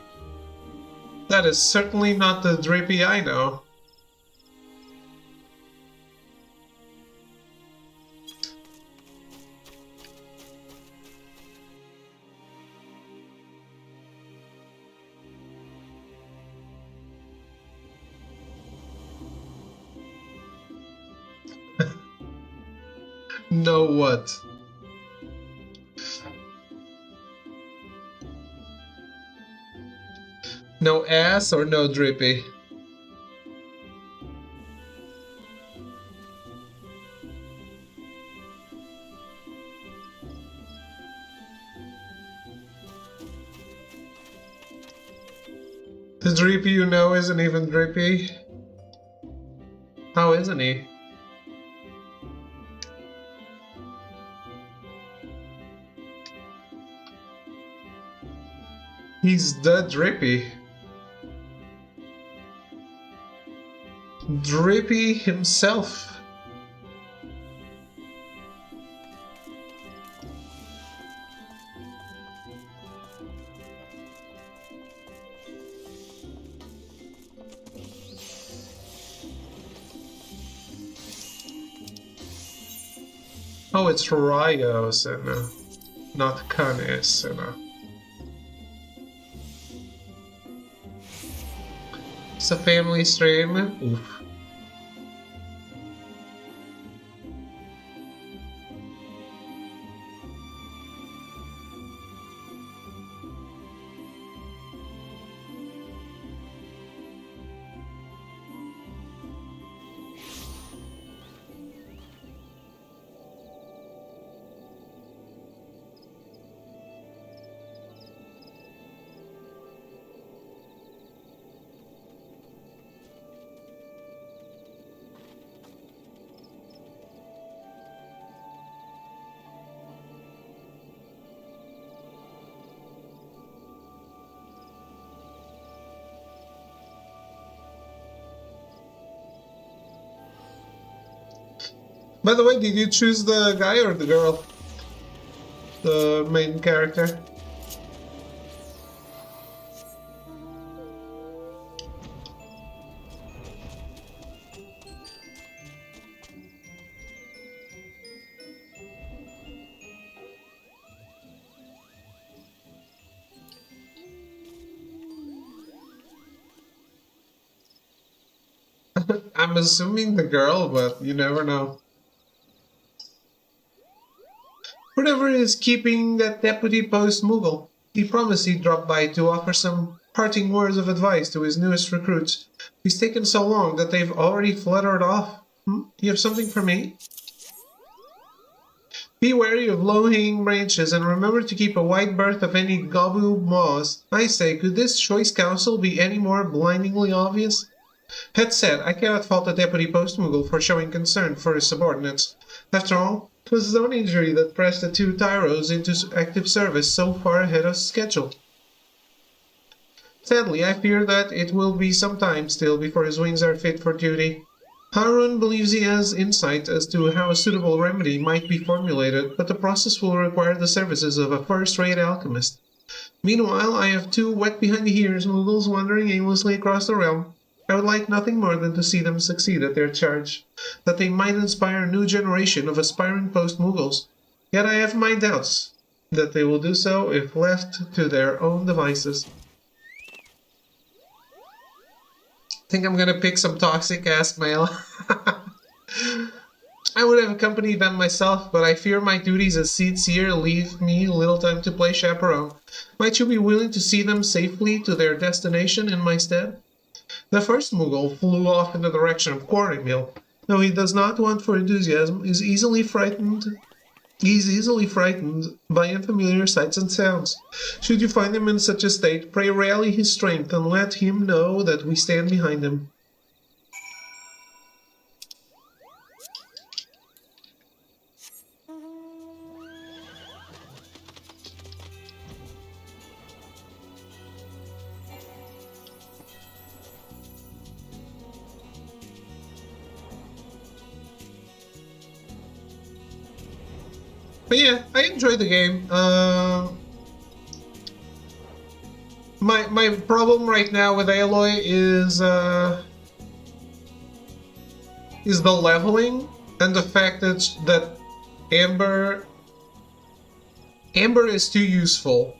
That is certainly not the Drippy I know. No what? No ass or no Drippy? The Drippy you know isn't even Drippy. How isn't he? He's the Drippy. Drippy himself. Oh, it's Ryo, Senna, not Kane, Senna. It's a family stream. Oof. By the way, did you choose the guy or the girl? The main character? I'm assuming the girl, but you never know. Whatever is keeping that deputy post Moogle, he promised he'd drop by to offer some parting words of advice to his newest recruits. He's taken so long that they've already fluttered off. You have something for me? Be wary of low-hanging branches and remember to keep a wide berth of any gobu moss. I say, could this choice counsel be any more blindingly obvious? Head said, I cannot fault the deputy post Moogle for showing concern for his subordinates. After all, 'twas his own injury that pressed the 2 Tyros into active service so far ahead of schedule. Sadly, I fear that it will be some time still before his wings are fit for duty. Harun believes he has insight as to how a suitable remedy might be formulated, but the process will require the services of a first-rate alchemist. Meanwhile, I have 2 wet-behind-the-ears Moogles wandering aimlessly across the realm. I would like nothing more than to see them succeed at their charge, that they might inspire a new generation of aspiring post-Mughals. Yet I have my doubts that they will do so if left to their own devices. Think I'm gonna pick some toxic-ass male. I would have accompanied them myself, but I fear my duties as seer leave me little time to play chaperone. Might you be willing to see them safely to their destination in my stead? The first Mughal flew off in the direction of Quarry Mill. Though he does not want for enthusiasm, is easily frightened. He's easily frightened by unfamiliar sights and sounds. Should you find him in such a state, pray rally his strength and let him know that we stand behind him. But yeah, I enjoyed the game. My problem right now with Aloy is the leveling and the fact that Amber is too useful,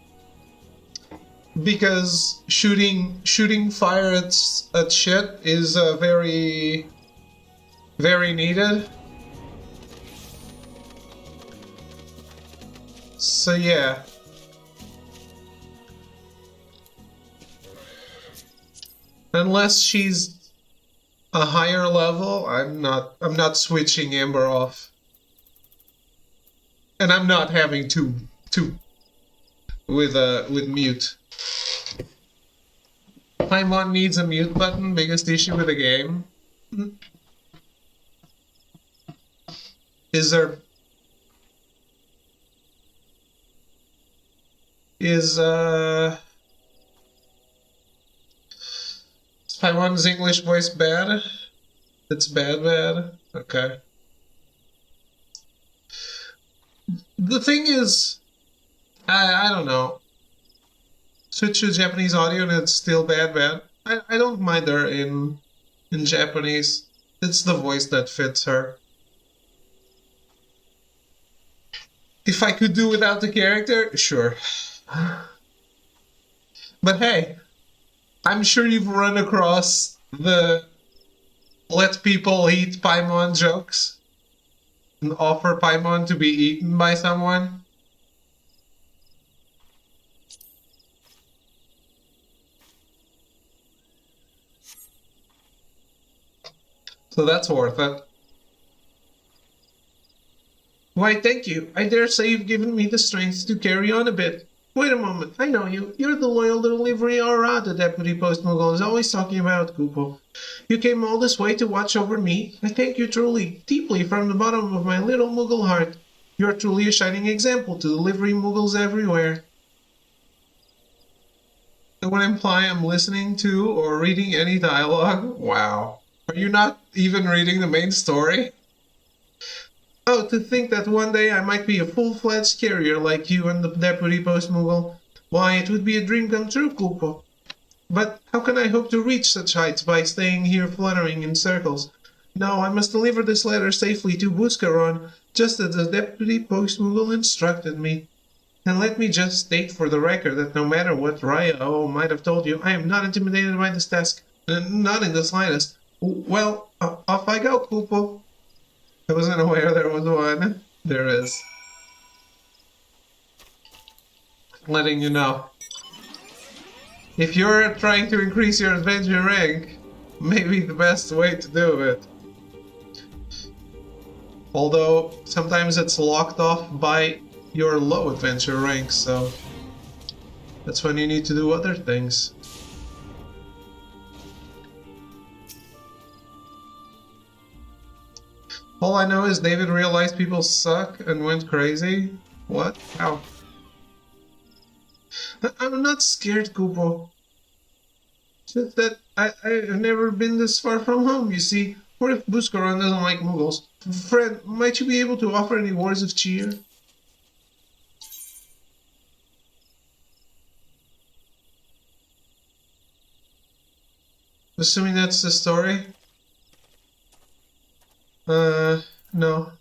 because shooting fire at shit is very needed. So yeah. Unless she's a higher level, I'm not switching Amber off. And I'm not having to with mute. Paimon needs a mute button, biggest issue with the game. Is Paimon's English voice bad? It's bad? Okay. The thing is, I don't know. Switch to Japanese audio and it's still bad. I don't mind her in Japanese. It's the voice that fits her. If I could do without the character, sure. But hey, I'm sure you've run across the let people eat Paimon jokes and offer Paimon to be eaten by someone. So that's worth it. Why, thank you. I dare say you've given me the strength to carry on a bit. Wait a moment, I know you. You're the loyal little livery aura the Deputy Post Mughal is always talking about, Kupo. You came all this way to watch over me. I thank you truly, deeply from the bottom of my little Mughal heart. You're truly a shining example to the livery Mughals everywhere. That would imply I'm listening to or reading any dialogue? Wow. Are you not even reading the main story? Oh, to think that one day I might be a full-fledged carrier like you and the Deputy Post Mughal. Why, it would be a dream come true, Kupo. But how can I hope to reach such heights by staying here fluttering in circles? No, I must deliver this letter safely to Buscaron, just as the Deputy Post Mughal instructed me. And let me just state for the record that no matter what Raya might have told you, I am not intimidated by this task. Not in the slightest. Well, off I go, Kupo. I wasn't aware there was one. There is. Letting you know. If you're trying to increase your adventure rank, maybe the best way to do it. Although, sometimes it's locked off by your low adventure rank, so that's when you need to do other things. All I know is David realized people suck and went crazy. What? How? I'm not scared, Kupo. Just that I've never been this far from home, you see. What if Buscaron doesn't like Mughals? Friend, might you be able to offer any words of cheer? Assuming that's the story. No.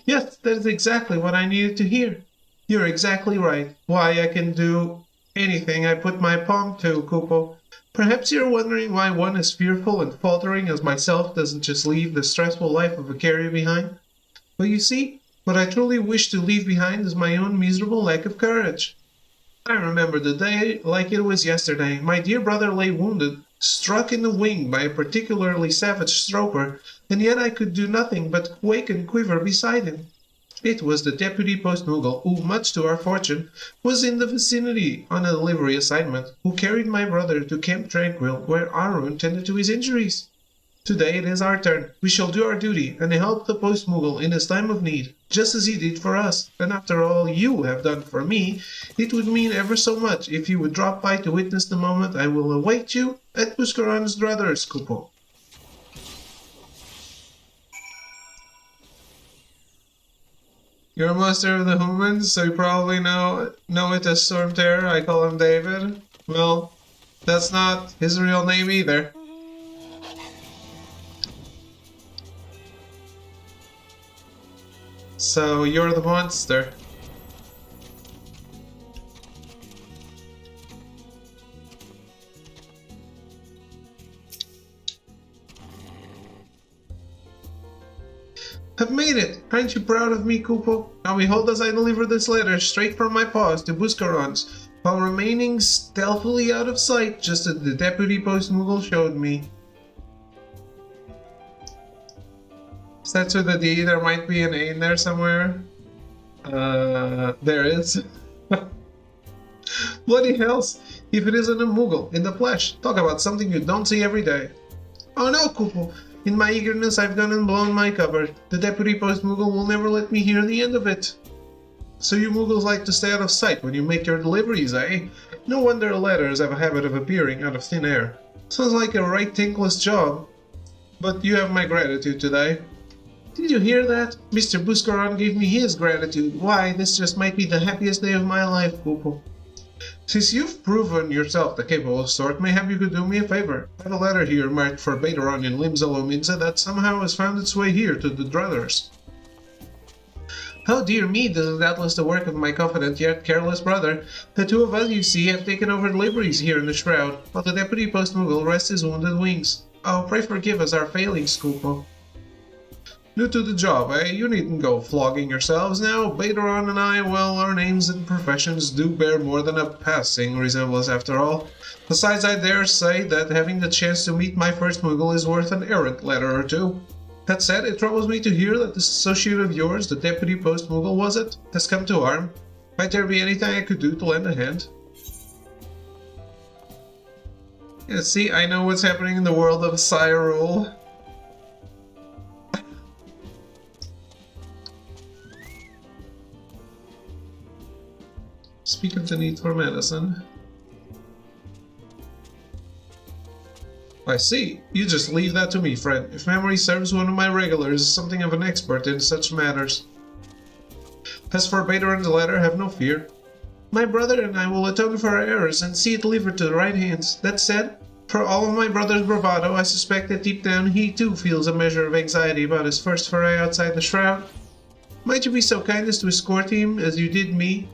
Yes, that is exactly what I needed to hear. You're exactly right. Why, I can do anything I put my palm to, Kupo. Perhaps you're wondering why one as fearful and faltering as myself doesn't just leave the stressful life of a carrier behind. But you see, what I truly wish to leave behind is my own miserable lack of courage. I remember the day like it was yesterday. My dear brother lay wounded, struck in the wing by a particularly savage stroker, and yet I could do nothing but quake and quiver beside him. It was the deputy post-Mughal, who, much to our fortune, was in the vicinity on a delivery assignment, who carried my brother to Camp Tranquil, where Arun tended to his injuries. Today it is our turn. We shall do our duty and help the post-Mughal in his time of need, just as he did for us. And after all you have done for me, it would mean ever so much if you would drop by to witness the moment I will await you at Buscaron's druthers, Kupo. You're a master of the humans, so you probably know it as Storm Terror. I call him David. Well, that's not his real name either. So you're the monster. Have made it! Aren't you proud of me, Kupo? Now behold as I deliver this letter straight from my paws to Buscaron's, while remaining stealthily out of sight, just as the deputy post-Mughal showed me. Starts with a D, there might be an A in there somewhere. There is. Bloody hells! If it isn't a Mughal, in the flesh, talk about something you don't see every day. Oh no, Kupo! In my eagerness I've gone and blown my cover. The deputy post-Mughal will never let me hear the end of it. So you Mughals like to stay out of sight when you make your deliveries, eh? No wonder letters have a habit of appearing out of thin air. Sounds like a right thankless job. But you have my gratitude today. Did you hear that? Mr. Buscaron gave me his gratitude. Why, this just might be the happiest day of my life, Kupo. Since you've proven yourself the capable sort, mayhap you could do me a favor. I have a letter here marked for Bateron in Limzalominza that somehow has found its way here to the druthers. Oh dear me, this is doubtless the work of my confident yet careless brother. The two of us, you see, have taken over deliveries here in the Shroud, while the deputy post-Mughal rests his wounded wings. Oh, pray forgive us our failings, Kupo. New to the job, eh? You needn't go flogging yourselves now. Bateron and I, well, our names and professions do bear more than a passing resemblance after all. Besides, I dare say that having the chance to meet my first Mughal is worth an errant letter or two. That said, it troubles me to hear that this associate of yours, the deputy post-Mughal was it, has come to harm. Might there be anything I could do to lend a hand? Yeah, see, I know what's happening in the world of Cyril. Speak of the need for medicine. I see. You just leave that to me, friend. If memory serves, one of my regulars is something of an expert in such matters. As for Bateron's letter, have no fear. My brother and I will atone for our errors and see it delivered to the right hands. That said, for all of my brother's bravado, I suspect that deep down he too feels a measure of anxiety about his first foray outside the Shroud. Might you be so kind as to escort him as you did me?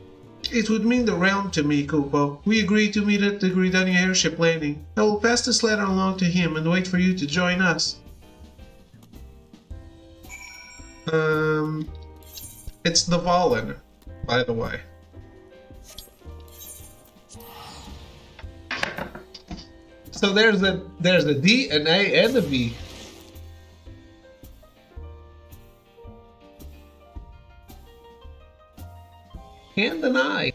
It would mean the realm to me, Kupo. We agreed to meet at the Gridania airship landing. I will pass this letter along to him and wait for you to join us. It's the Valen, by the way. So there's a D, an A, and a V. And an I.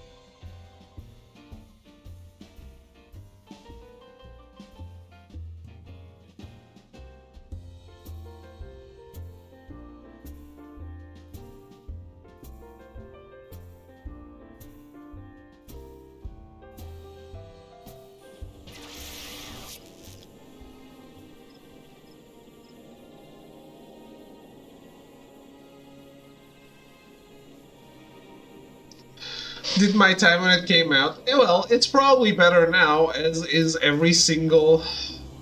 did my time when it came out. Well, it's probably better now, as is every single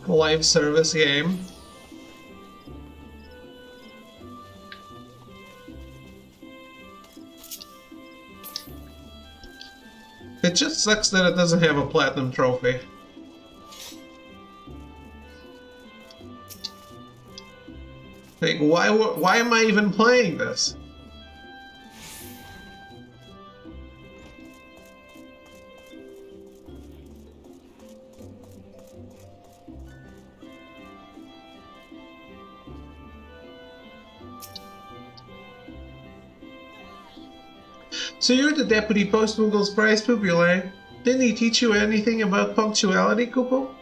live service game. It just sucks that it doesn't have a platinum trophy. Like, why am I even playing this? So you're the deputy post-Muggle's prize pupil, eh? Didn't he teach you anything about punctuality, Kupo?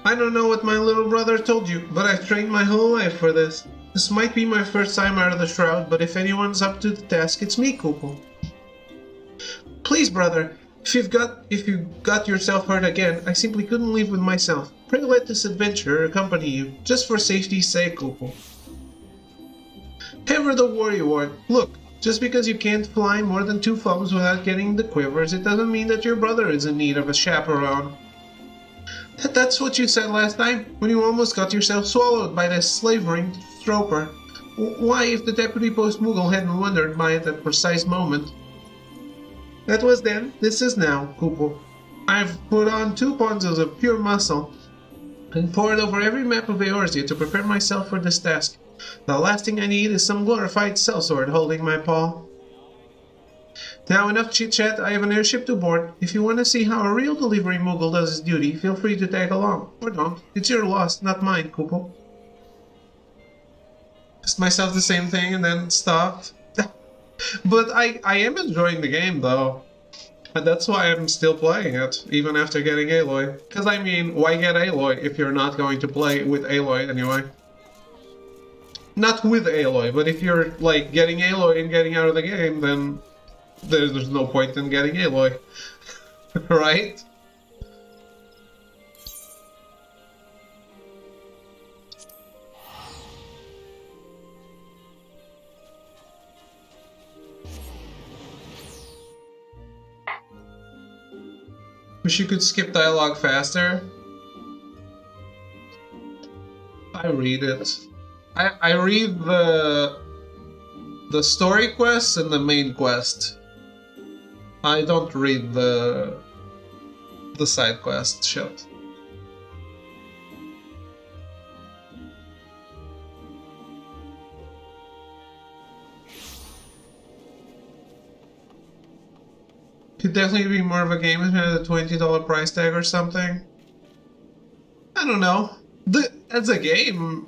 I don't know what my little brother told you, but I've trained my whole life for this. This might be my first time out of the shroud, but if anyone's up to the task, it's me, Kupo. Please, brother, if you got yourself hurt again, I simply couldn't live with myself. Pray let this adventure accompany you, just for safety's sake, Kupo. Ever the worry ward. Look, just because you can't fly more than 2 thumbs without getting the quivers, it doesn't mean that your brother is in need of a chaperone. That's what you said last time, when you almost got yourself swallowed by this slavering stroper. Why, if the deputy post-Moogle hadn't wondered by at that precise moment? That was then, this is now, Kupo. I've put on 2 ponzos of pure muscle, and pored over every map of Eorzea to prepare myself for this task. The last thing I need is some glorified sellsword holding my paw. Now enough chit-chat, I have an airship to board. If you want to see how a real delivery Moogle does his duty, feel free to tag along. Or don't. It's your loss, not mine, Kupo. Asked myself the same thing and then stopped. But I am enjoying the game, though. And that's why I'm still playing it, even after getting Aloy. Because, I mean, why get Aloy if you're not going to play with Aloy anyway? Not with Aloy, but if you're, like, getting Aloy and getting out of the game, then there's no point in getting Aloy. Right? Wish you could skip dialogue faster. I read it. I read the story quests and the main quest. I don't read the side quest shit. Could definitely be more of a game if it had a $20 price tag or something. I don't know. As a game,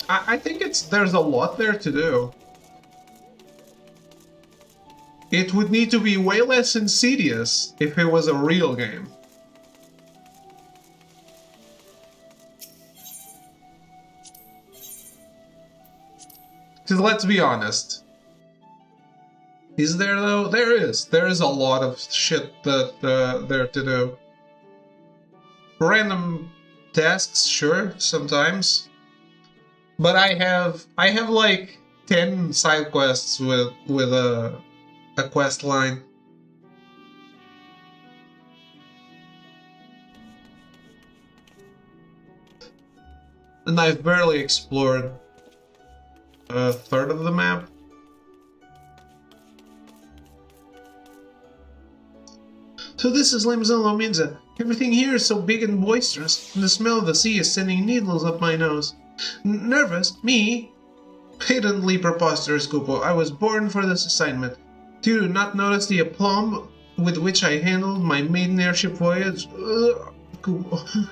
I think there's a lot there to do. It would need to be way less insidious if it was a real game. Because let's be honest. Is there though? There is. There is a lot of shit that there to do. Random tasks, sure, sometimes. But I have like 10 side quests with a quest line. And I've barely explored a third of the map. So this is Limzon Lominza. Everything here is so big and boisterous, and the smell of the sea is sending needles up my nose. Nervous? Me? Patently preposterous, Kupo. I was born for this assignment. Do you not notice the aplomb with which I handled my maiden airship voyage? Kupo.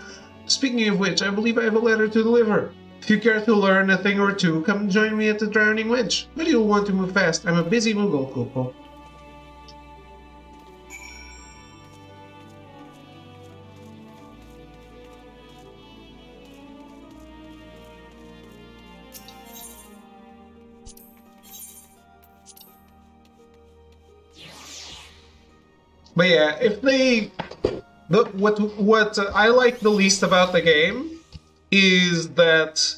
Speaking of which, I believe I have a letter to deliver. If you care to learn a thing or two, come join me at the Drowning Wench. But you'll want to move fast. I'm a busy Moogle, Kupo. But yeah, if they... what I like the least about the game is that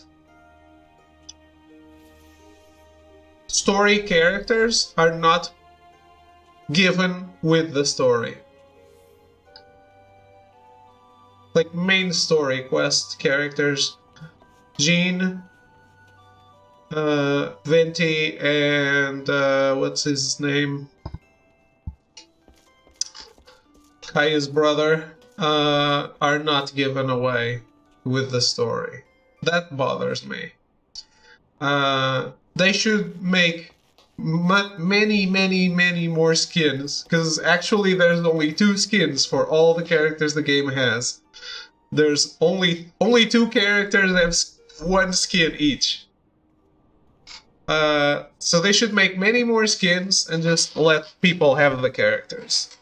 story characters are not given with the story. Like main story quest characters, Jean, Venti, and what's his name? Kaya's brother, are not given away with the story. That bothers me. They should make many more skins, because actually there's only 2 skins for all the characters the game has. There's only 2 characters that have 1 skin each. So they should make many more skins and just let people have the characters.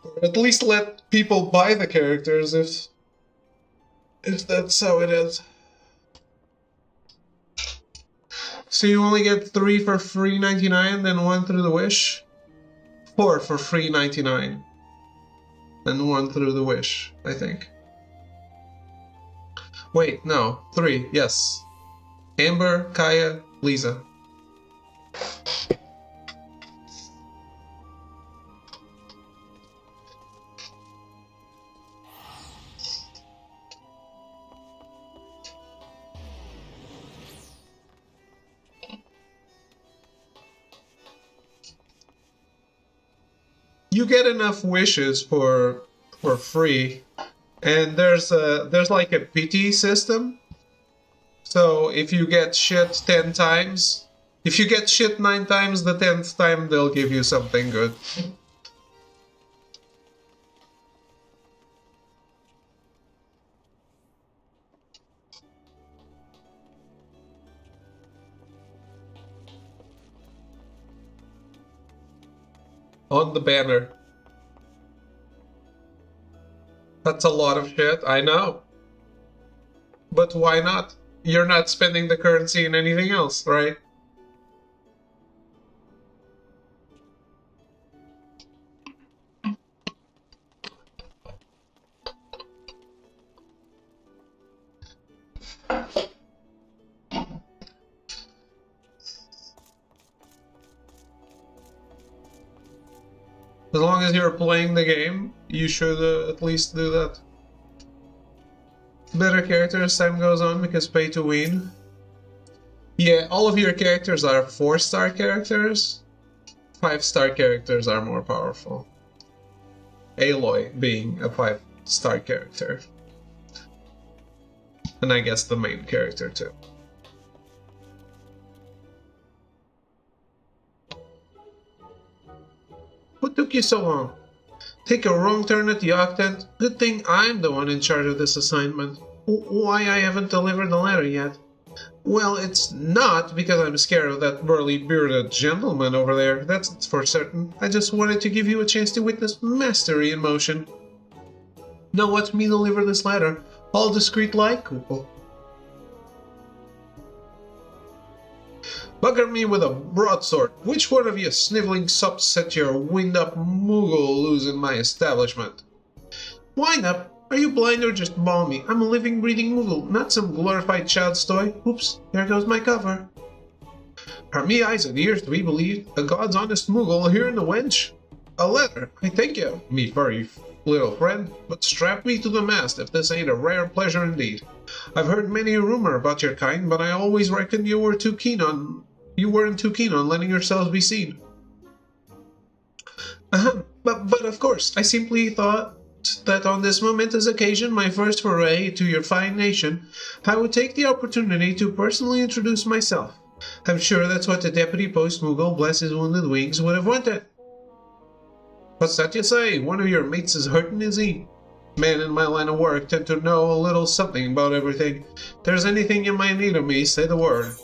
Or at least let people buy the characters if that's how it is. So you only get 3 for free 99, then 1 through the wish? 4 for free 99. And 1 through the wish, I think. Wait, no. 3, yes. Amber, Kaya, Lisa. You get enough wishes for free, and there's like a pity system. So if you get shit 10 times, if you get shit 9 times, the 10th time they'll give you something good. On the banner. That's a lot of shit, I know. But why not? You're not spending the currency in anything else, right? As long as you're playing the game, you should at least do that. Better characters as time goes on because pay to win. Yeah, all of your characters are 4-star characters. 5-star characters are more powerful. Aloy being a 5-star character. And I guess the main character too. What took you so long? Take a wrong turn at the Octant? Good thing I'm the one in charge of this assignment. Why I haven't delivered the letter yet? Well, it's not because I'm scared of that burly bearded gentleman over there, that's for certain. I just wanted to give you a chance to witness mastery in motion. Now watch me deliver this letter, all discreet like, Koopel. Bugger me with a broadsword. Which one of you sniveling sops set your wind-up Moogle loose in my establishment? Wind-up? Are you blind or just balmy? I'm a living, breathing Moogle, not some glorified child's toy. Oops, there goes my cover. Are me eyes and ears to be believed? A god's honest Moogle here in the wench? A letter, I thank you, me furry little friend, but strap me to the mast if this ain't a rare pleasure indeed. I've heard many a rumor about your kind, but I always reckoned you weren't too keen on letting yourselves be seen. But of course, I simply thought that on this momentous occasion, my first foray to your fine nation, I would take the opportunity to personally introduce myself. I'm sure that's what the Deputy Post Moogle, bless his wounded wings, would have wanted. What's that you say? One of your mates is hurting, is he? Men in my line of work tend to know a little something about everything. If there's anything you might need of me, say the word.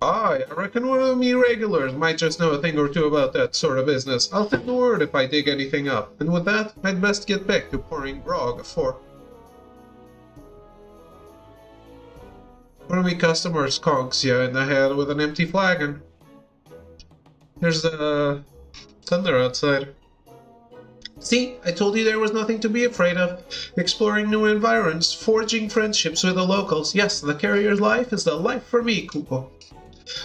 Aye, I reckon one of me regulars might just know a thing or two about that sort of business. I'll send the word if I dig anything up, and with that, I'd best get back to pouring grog for one of me customers conks you in the head with an empty flagon. There's thunder outside. See, I told you there was nothing to be afraid of. Exploring new environs, forging friendships with the locals. Yes, the carrier's life is the life for me, Kupo.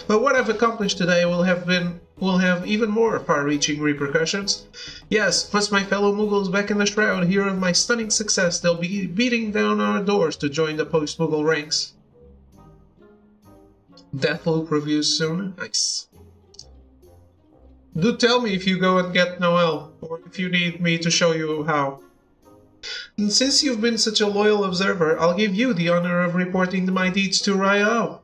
But what I've accomplished today will have even more far-reaching repercussions. Yes, once my fellow Mughals back in the Shroud hear of my stunning success, they'll be beating down our doors to join the post-Mughal ranks. Deathloop reviews soon. Nice. Do tell me if you go and get Noel, or if you need me to show you how. And since you've been such a loyal observer, I'll give you the honor of reporting my deeds to Ryo.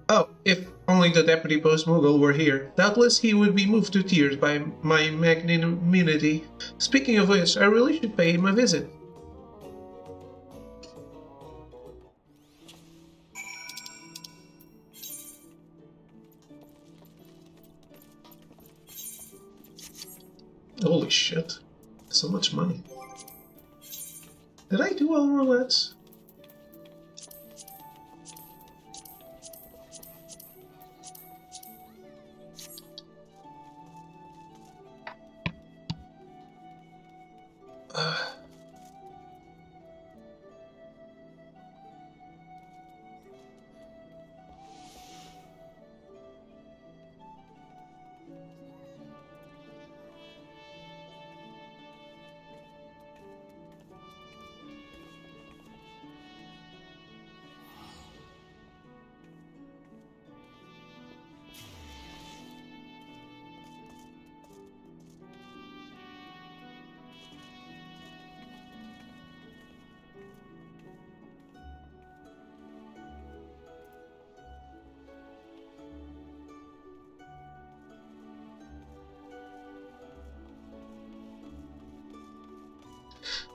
Oh, if only the Deputy Post Mughal were here. Doubtless he would be moved to tears by my magnanimity. Speaking of which, I really should pay him a visit. Holy shit. So much money. Did I do all roulettes?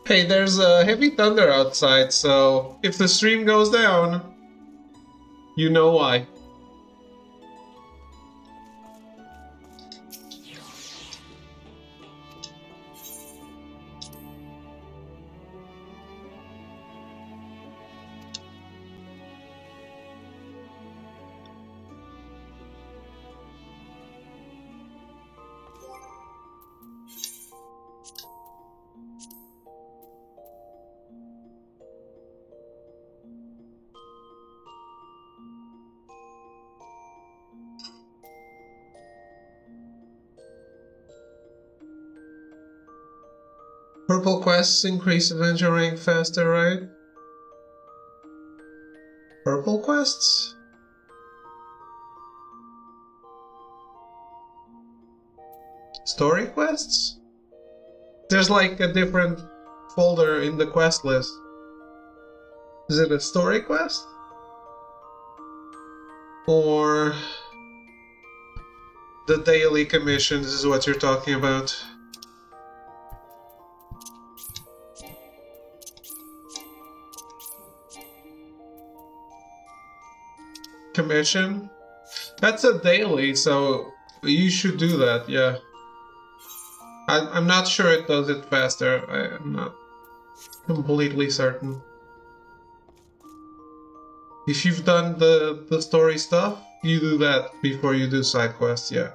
Hey, there's a heavy thunder outside, so if the stream goes down, you know why. Purple quests increase adventure rank faster, right? Purple quests? Story quests? There's like a different folder in the quest list. Is it a story quest? Or the daily commissions is what you're talking about? Commission? That's a daily, so you should do that, yeah. I'm not sure it does it faster. I'm not completely certain. If you've done the story stuff, you do that before you do side quests, yeah.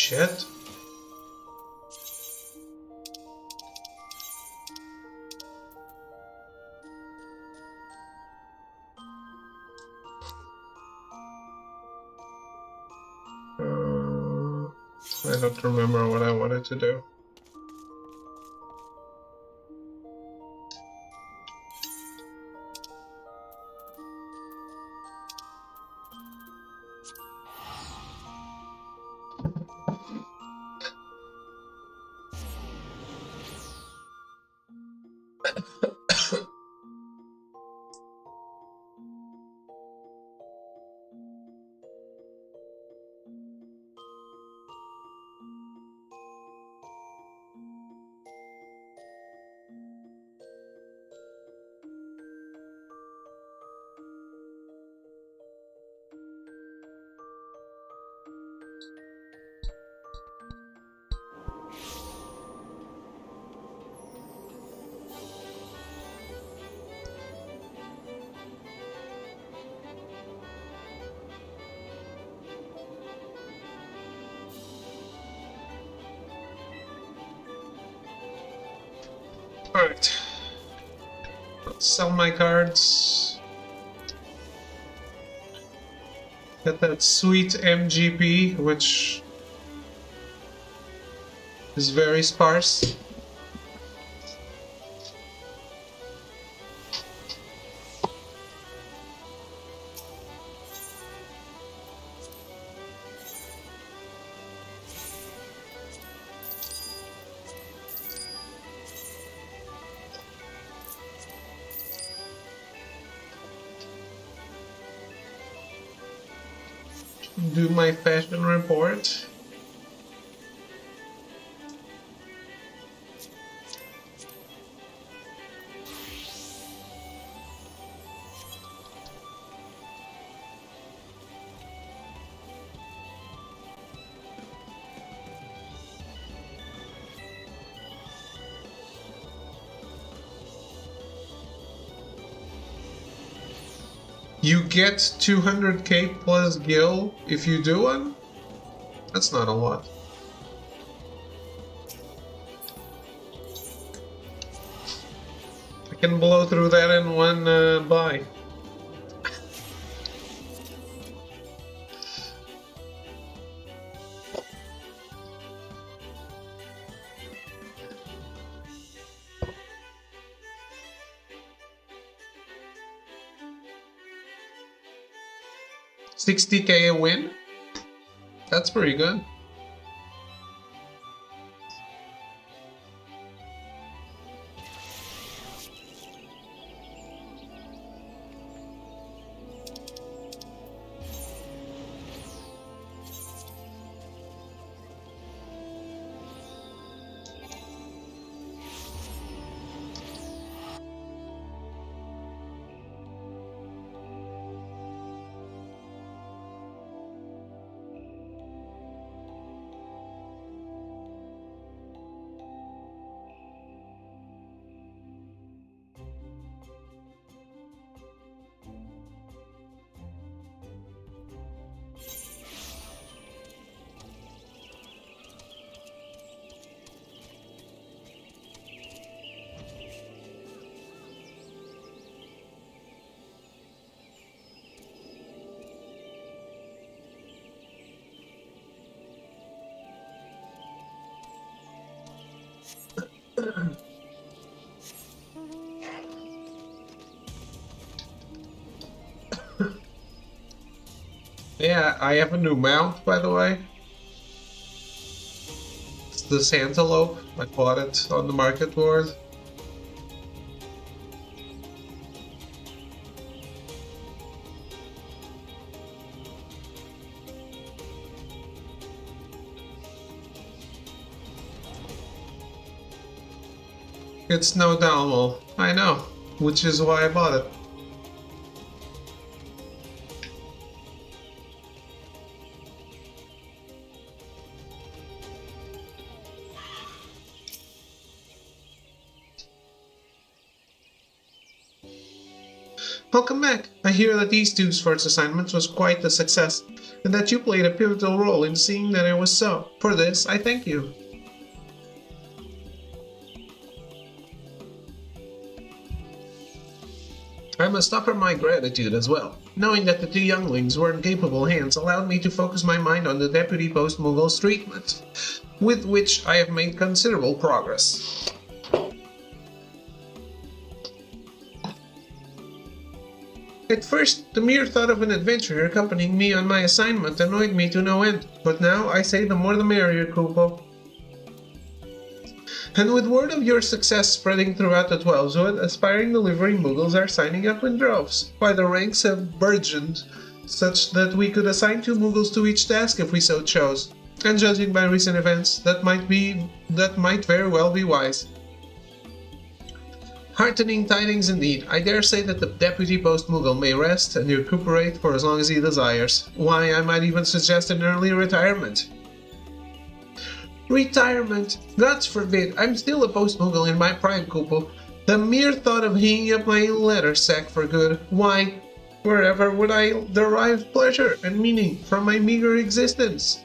shit. I don't remember what I wanted to do. Alright. Sell my cards. Get that sweet MGP, which is very sparse. Do my fashion report. You get 200k plus gil if you do one? That's not a lot. I can blow through that in one buy. $60k a win? That's pretty good. Yeah, I have a new mount, by the way. It's this antelope. I bought it on the market board. It's no Dalmo. I know, which is why I bought it. Welcome back. I hear that these two sports assignments was quite a success, and that you played a pivotal role in seeing that it was so. For this, I thank you. I must offer my gratitude as well. Knowing that the two younglings were in capable hands allowed me to focus my mind on the Deputy Post-Muggle's treatment, with which I have made considerable progress. At first, the mere thought of an adventurer accompanying me on my assignment annoyed me to no end, but now I say the more the merrier, Kupo. And with word of your success spreading throughout the Twelveswood, aspiring delivery Muggles are signing up in droves, while the ranks have burgeoned such that we could assign 2 Muggles to each task if we so chose. And judging by recent events, that might very well be wise. Heartening tidings indeed. I dare say that the Deputy Post-Muggle may rest and recuperate for as long as he desires. Why, I might even suggest an early retirement. Retirement? God forbid. I'm still a Post-Muggle in my prime, Kupo. The mere thought of hanging up my letter sack for good. Why, wherever would I derive pleasure and meaning from my meager existence?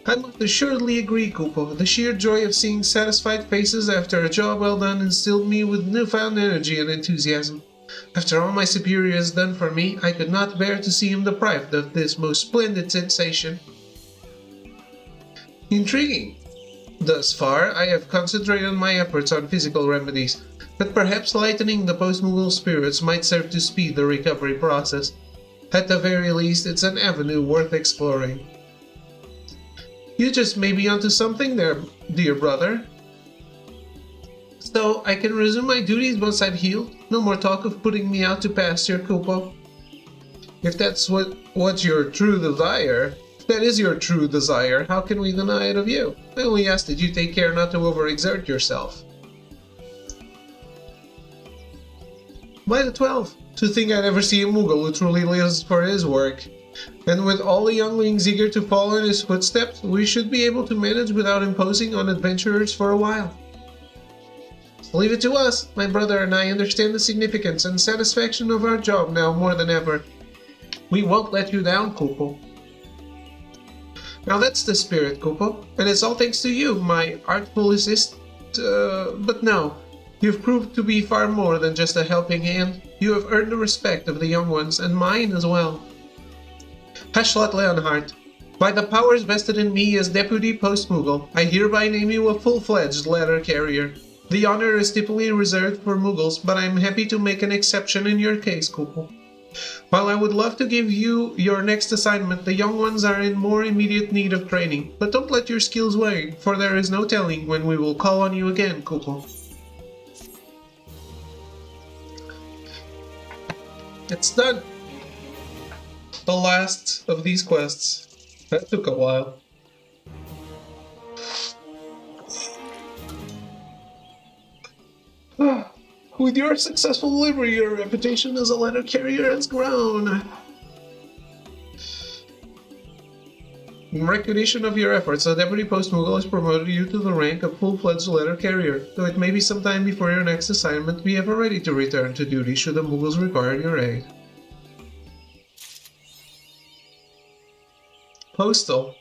I must assuredly agree, Kupo. The sheer joy of seeing satisfied faces after a job well done instilled me with newfound energy and enthusiasm. After all my superior has done for me, I could not bear to see him deprived of this most splendid sensation. Intriguing. Thus far, I have concentrated my efforts on physical remedies, but perhaps lightening the post-Muggle spirits might serve to speed the recovery process. At the very least, it's an avenue worth exploring. You just may be onto something there, dear brother. So, I can resume my duties once I've healed? No more talk of putting me out to pasture, Kupo. If that's what's your true desire, if that is your true desire, how can we deny it of you? I only ask that you take care not to overexert yourself. By the 12, to think I'd ever see a Muggle who truly lives for his work. And with all the younglings eager to follow in his footsteps, we should be able to manage without imposing on adventurers for a while. Leave it to us. My brother and I understand the significance and satisfaction of our job now more than ever. We won't let you down, Kupo. Now that's the spirit, Kupo, and it's all thanks to you, my artful assist. But no, you've proved to be far more than just a helping hand. You have earned the respect of the young ones, and mine as well. Hashlat Leonhardt, by the powers vested in me as Deputy Post-Muggle, I hereby name you a full-fledged letter carrier. The honor is typically reserved for Muggles, but I am happy to make an exception in your case, Kupo. While I would love to give you your next assignment, the young ones are in more immediate need of training. But don't let your skills wane, for there is no telling when we will call on you again, Kupo. It's done! The last of these quests. That took a while. With your successful delivery, your reputation as a letter carrier has grown. In recognition of your efforts, the Deputy Post-Muggle has promoted you to the rank of full-fledged letter carrier, though it may be some time before your next assignment be ever ready to return to duty should the Muggles require your aid. Postal.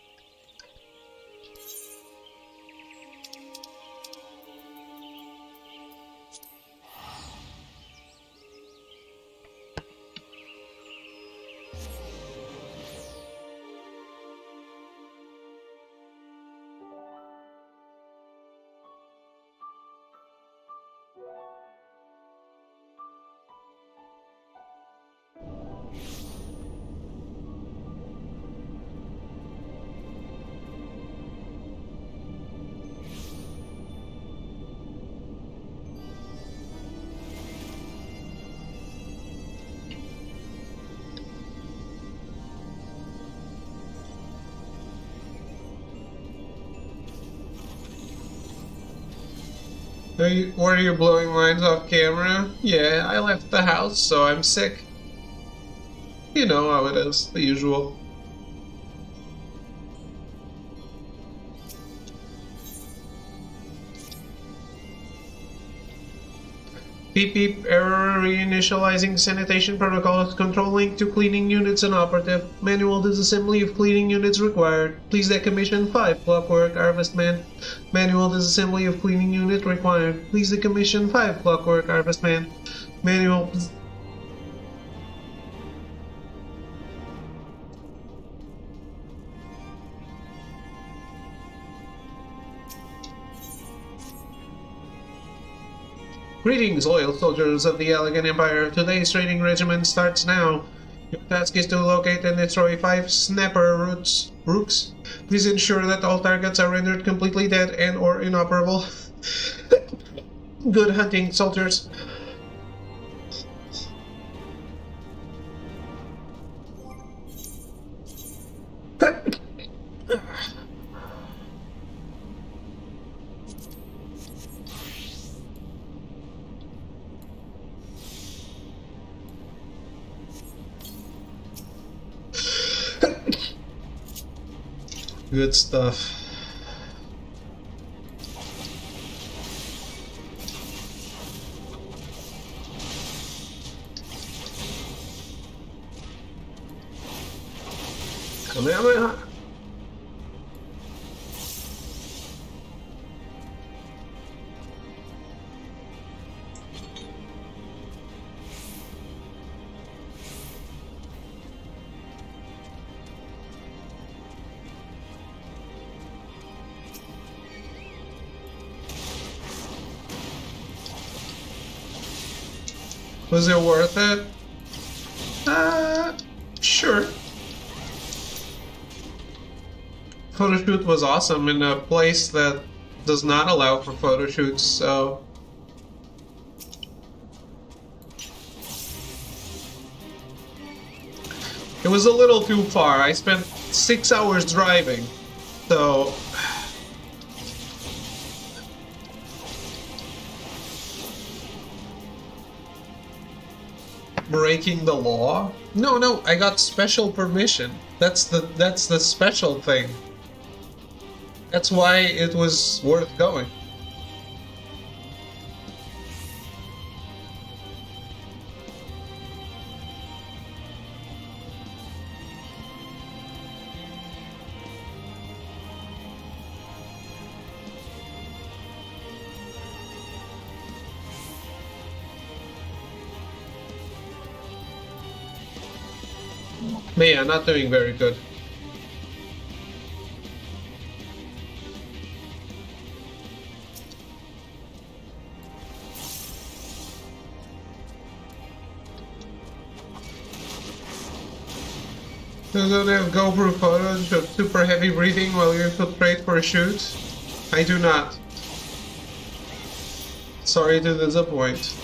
Were you blowing lines off camera? Yeah, I left the house, so I'm sick. You know how it is, the usual. Beep beep, error reinitializing sanitation protocols, control link to cleaning units inoperative. Manual disassembly of cleaning units required. Please decommission 5 clockwork harvestman. Manual disassembly of cleaning unit required. Please decommission 5 clockwork harvestman. Manual. Greetings, loyal soldiers of the Elegant Empire. Today's training regimen starts now. Your task is to locate and destroy 5 snapper rooks. Please ensure that all targets are rendered completely dead and or inoperable. Good hunting, soldiers. Good stuff. Kamehameha. Was it worth it? Sure. Photoshoot was awesome in a place that does not allow for photoshoots, so... It was a little too far. I spent 6 hours driving, so... Breaking the law? No, I got special permission. That's the special thing. That's why it was worth going. But yeah, not doing very good. Does it have GoPro photos of super heavy breathing while you infiltrate for a shoot? I do not. Sorry to disappoint.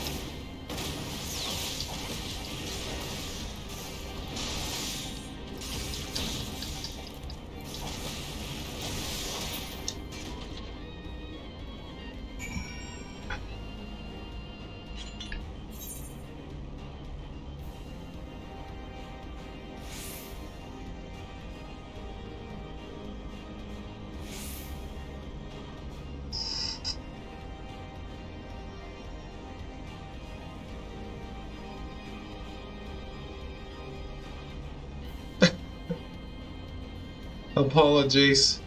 Apologies.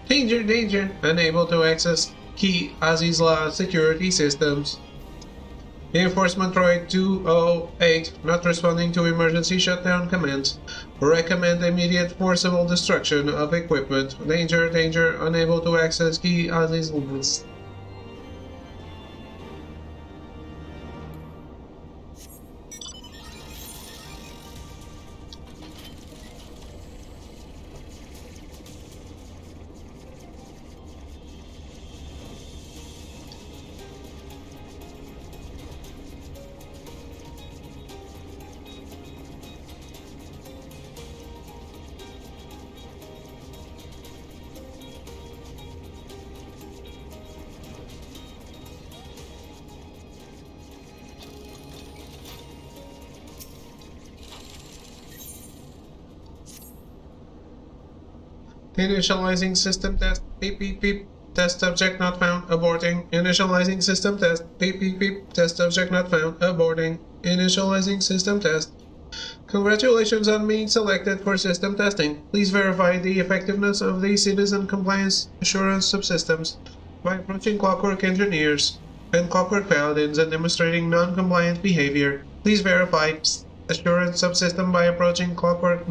Danger, danger! Unable to access key Azizla security systems. Reinforcement droid 208 not responding to emergency shutdown commands. Recommend immediate forcible destruction of equipment. Danger, danger! Unable to access key Azizla. Initializing system test. Beep beep beep. Test subject not found. Aborting. Initializing system test. Beep beep beep. Test subject not found. Aborting. Initializing system test. Congratulations on being selected for system testing. Please verify the effectiveness of the citizen compliance assurance subsystems by approaching Clockwork Engineers and Clockwork Paladins and demonstrating non-compliant behavior. Please verify assurance subsystem by approaching Clockwork.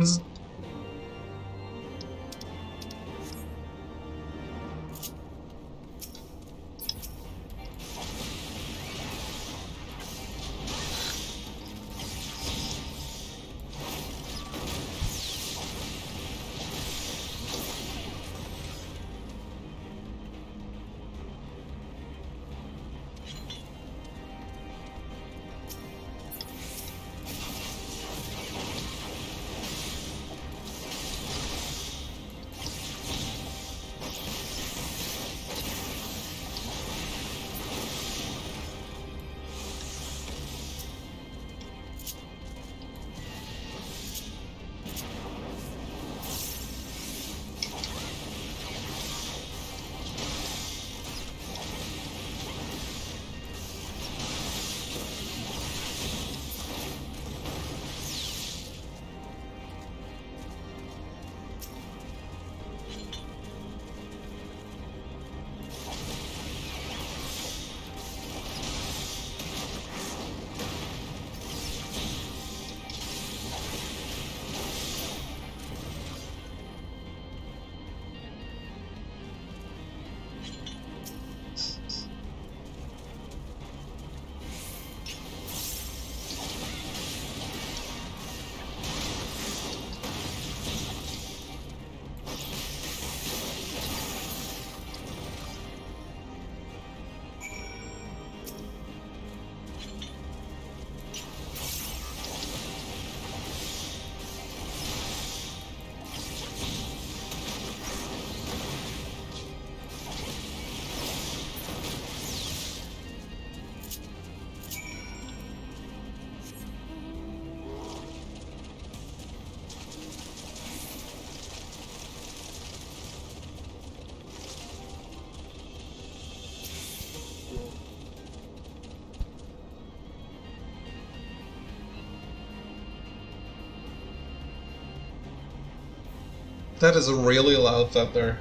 That is really loud thunder.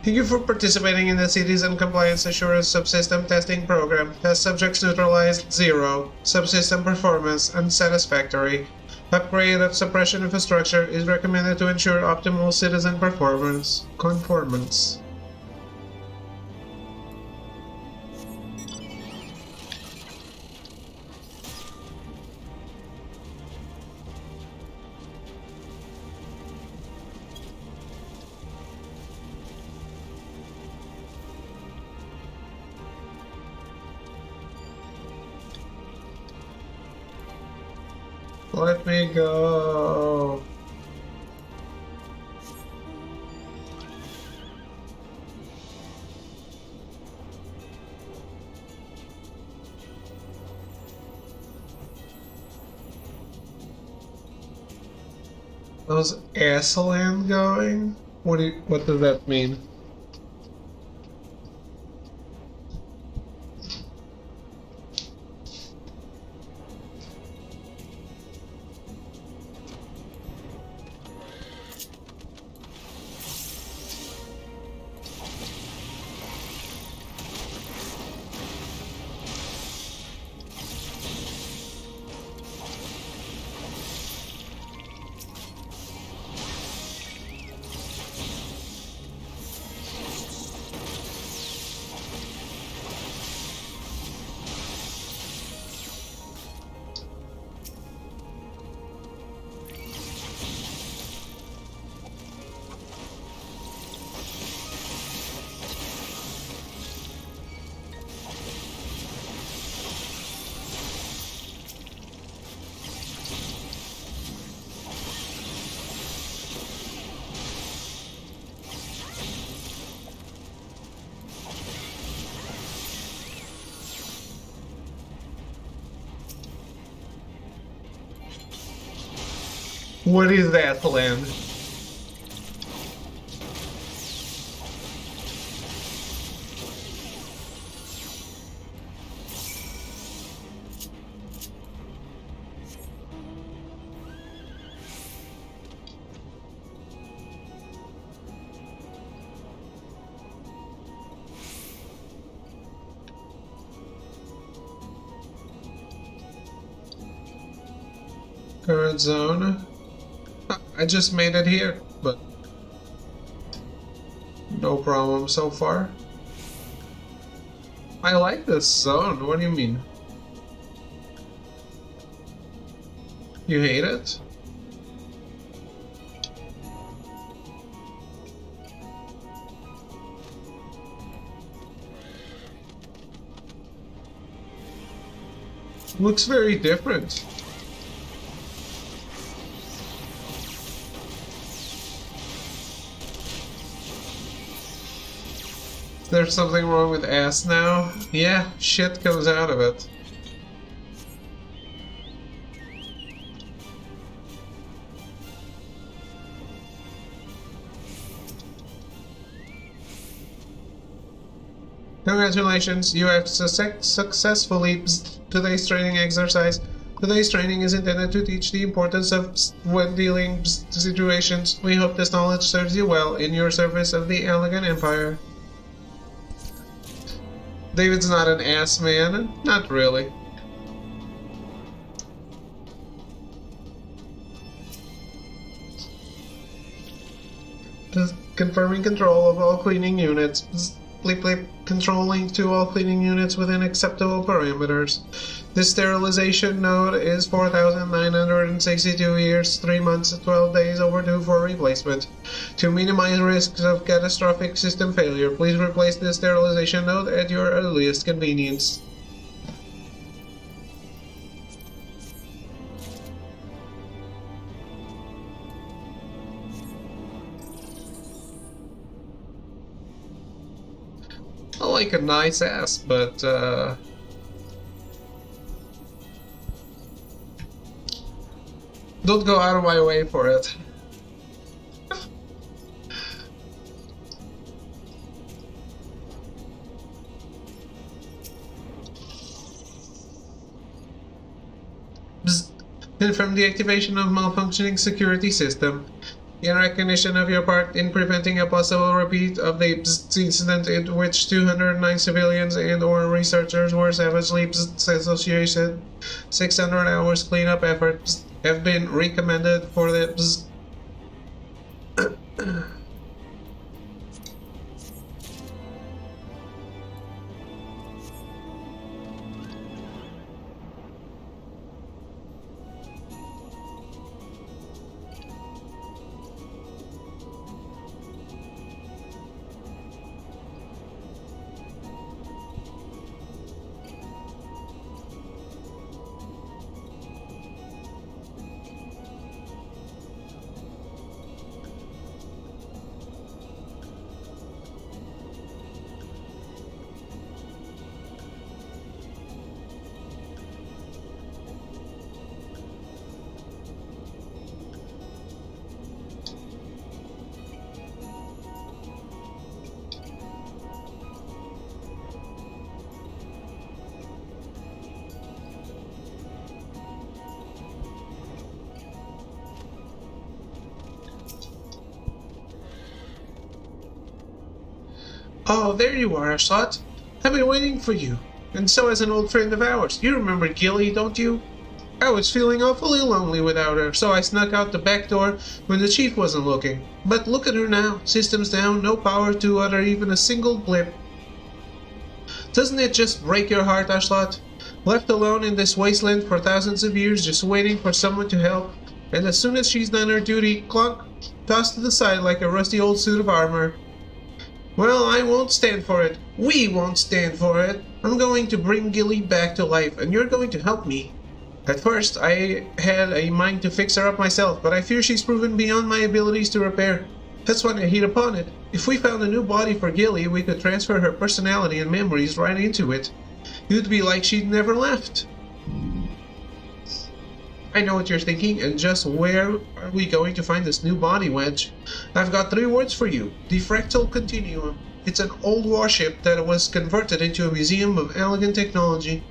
Thank you for participating in the Citizen Compliance Assurance Subsystem Testing Program. Test subjects neutralized 0. Subsystem performance unsatisfactory. Upgrade of suppression infrastructure is recommended to ensure optimal citizen performance. Conformance. Let me go. How's Aslan going? What does that mean? What is that, Lynn? Current zone. I just made it here, but no problem so far. I like this zone. What do you mean? You hate it? Looks very different. Is there something wrong with ass now? Yeah, shit comes out of it. Congratulations, you have successfully today's training exercise. Today's training is intended to teach the importance of when dealing situations. We hope this knowledge serves you well in your service of the Elegant Empire. David's not an ass man. Not really. Confirming control of all cleaning units. Controlling to all cleaning units within acceptable parameters. This sterilization node is 4,962 years, 3 months, 12 days overdue for replacement. To minimize risks of catastrophic system failure, please replace this sterilization node at your earliest convenience. I like a nice ass, but don't go out of my way for it. Bzz. Confirm the activation of malfunctioning security system. In recognition of your part in preventing a possible repeat of the incident in which 209 civilians and/or researchers were savagely associated, 600 hours cleanup efforts have been recommended for the Oh, there you are, Ashlat. I've been waiting for you. And so has an old friend of ours. You remember Gilly, don't you? I was feeling awfully lonely without her, so I snuck out the back door when the chief wasn't looking. But look at her now. Systems down, no power to utter even a single blip. Doesn't it just break your heart, Ashlat? Left alone in this wasteland for thousands of years, just waiting for someone to help. And as soon as she's done her duty, clunk, tossed to the side like a rusty old suit of armor. Well, I won't stand for it. We won't stand for it. I'm going to bring Gilly back to life, and you're going to help me. At first, I had a mind to fix her up myself, but I fear she's proven beyond my abilities to repair. That's when I hit upon it. If we found a new body for Gilly, we could transfer her personality and memories right into it. You'd be like she'd never left. I know what you're thinking, and just where are we going to find this new body, Wedge? I've got 3 words for you. The Fractal Continuum. It's an old warship that was converted into a museum of elegant technology.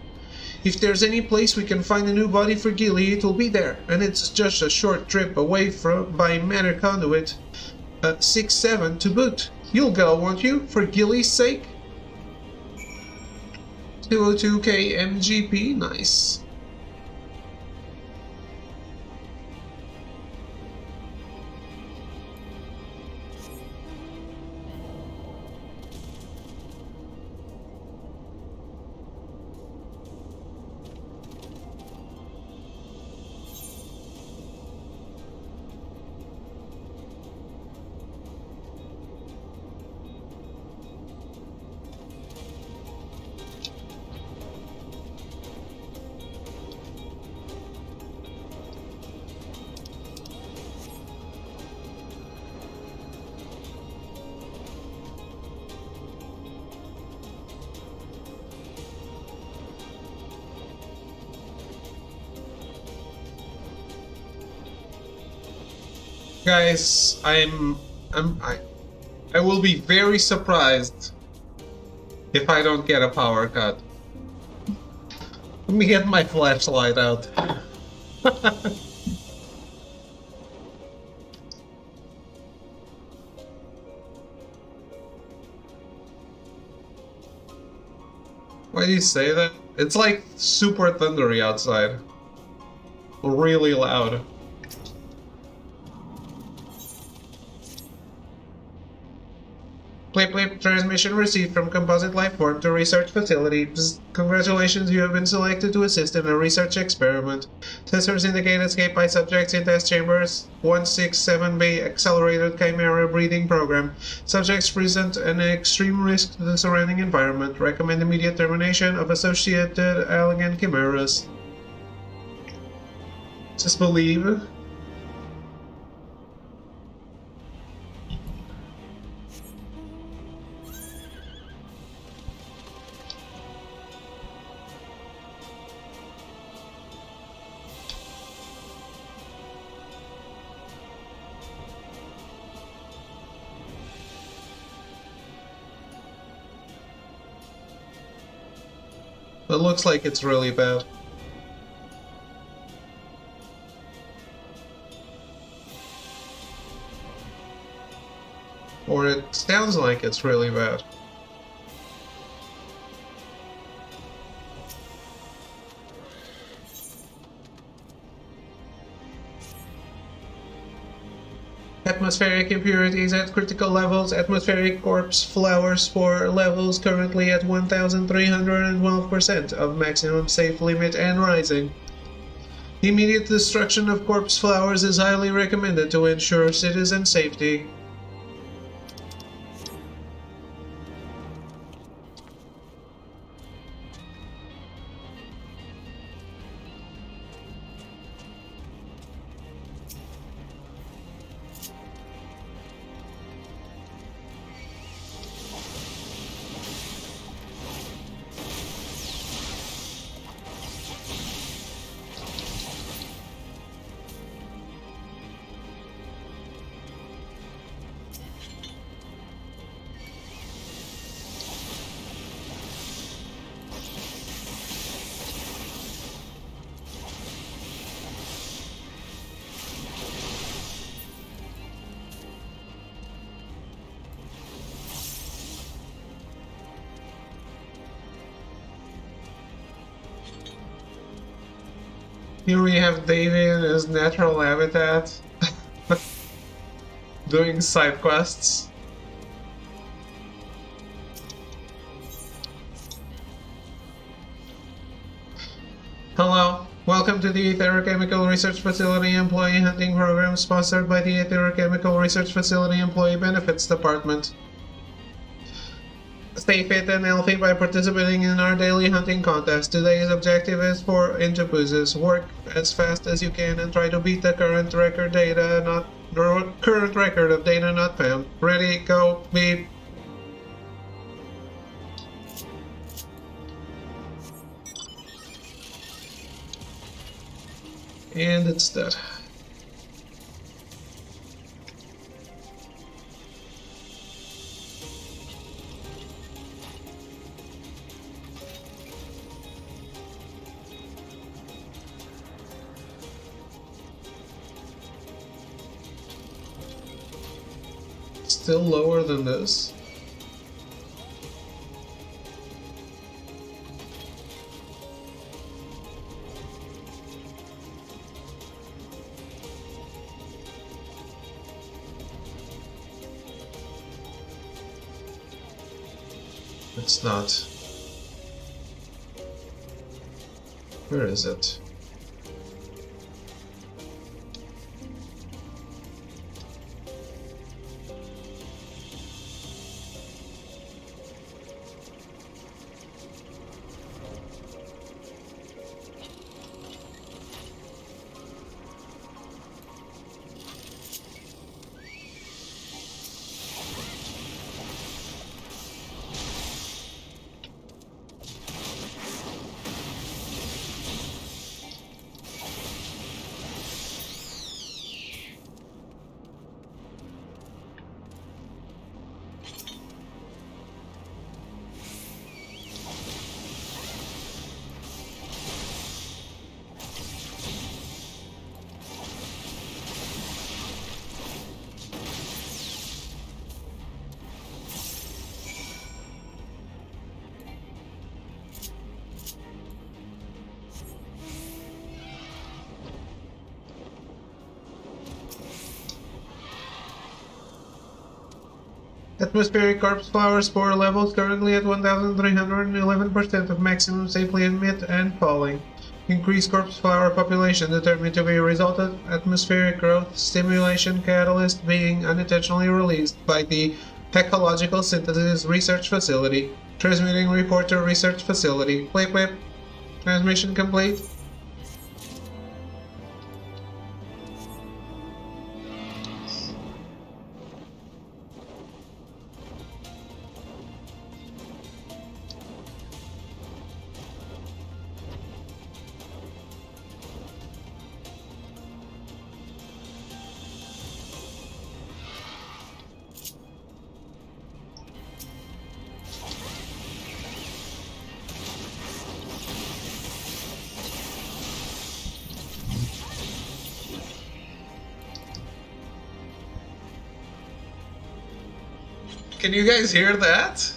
If there's any place we can find a new body for Gilly, it'll be there, and it's just a short trip away by matter conduit. 6-7 to boot. You'll go, won't you, for Gilly's sake? 202K MGP, nice. Guys, I will be very surprised if I don't get a power cut. Let me get my flashlight out. Why do you say that? It's like super thundery outside. Really loud. Blip blip, transmission received from Composite Lifeform to Research Facility. Psst. Congratulations, you have been selected to assist in a research experiment. Sensors indicate escape by subjects in test chambers 167B accelerated chimera breeding program. Subjects present an extreme risk to the surrounding environment. Recommend immediate termination of associated alien chimeras. Just believe. It looks like it's really bad. Or it sounds like it's really bad. Atmospheric impurities at critical levels. Atmospheric corpse flower spore levels currently at 1,312% of maximum safe limit and rising. Immediate destruction of corpse flowers is highly recommended to ensure citizen safety. Here we have Davy in his natural habitat, doing side quests. Hello, welcome to the Aetherochemical Research Facility Employee Hunting Program sponsored by the Aetherochemical Research Facility Employee Benefits Department. Stay fit and healthy by participating in our daily hunting contest. Today's objective is for Injaboozes. Work as fast as you can and try to beat the current record of data not found. Ready, go, beep. And it's dead. Still lower than this. It's not. Where is it? Atmospheric corpse flower spore levels currently at 1,311% of maximum safely emit and falling. Increased corpse flower population determined to be a result of atmospheric growth stimulation catalyst being unintentionally released by the Ecological Synthesis Research Facility. Transmitting report to research facility. Whip whip. Transmission complete. Can you guys hear that?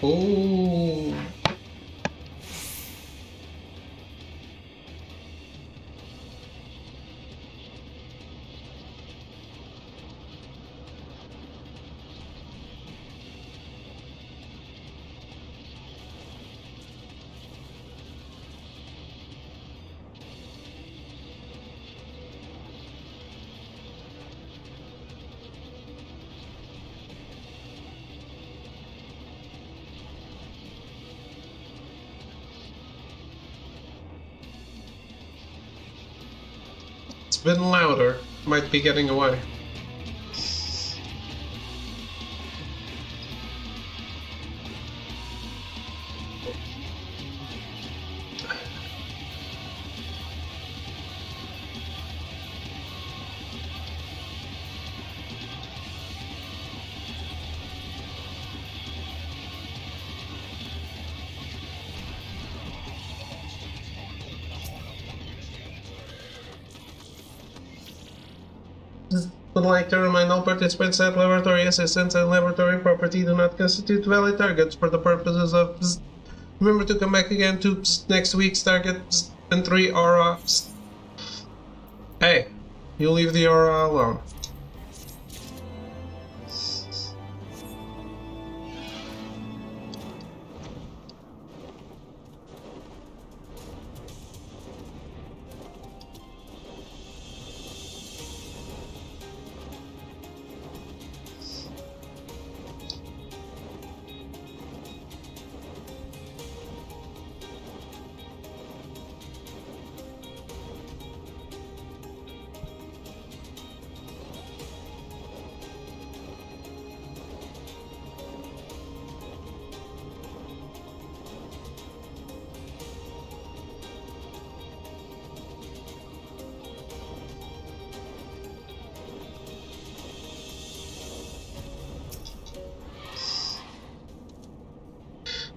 Oh. It's been louder. Might be getting away. would like to remind all participants that laboratory assistants and laboratory property do not constitute valid targets for the purposes of remember to come back again to next week's target and 3 aura. Hey, you leave the aura alone.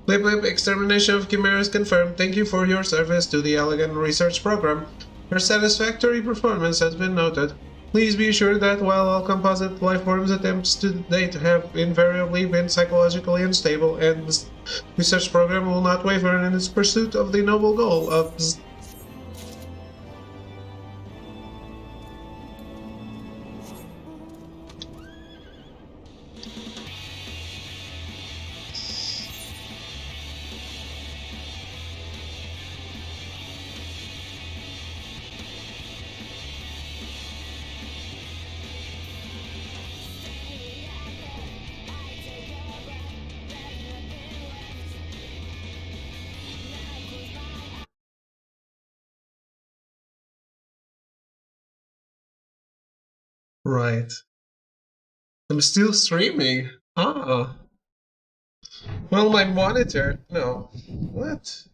Blip blip, extermination of chimeras confirmed. Thank you for your service to the Elegant Research Program. Your satisfactory performance has been noted. Please be assured that while all composite lifeforms attempts to date have invariably been psychologically unstable, and the research program will not waver in its pursuit of the noble goal of Right. I'm still streaming. Ah. Well, my monitor. No. What?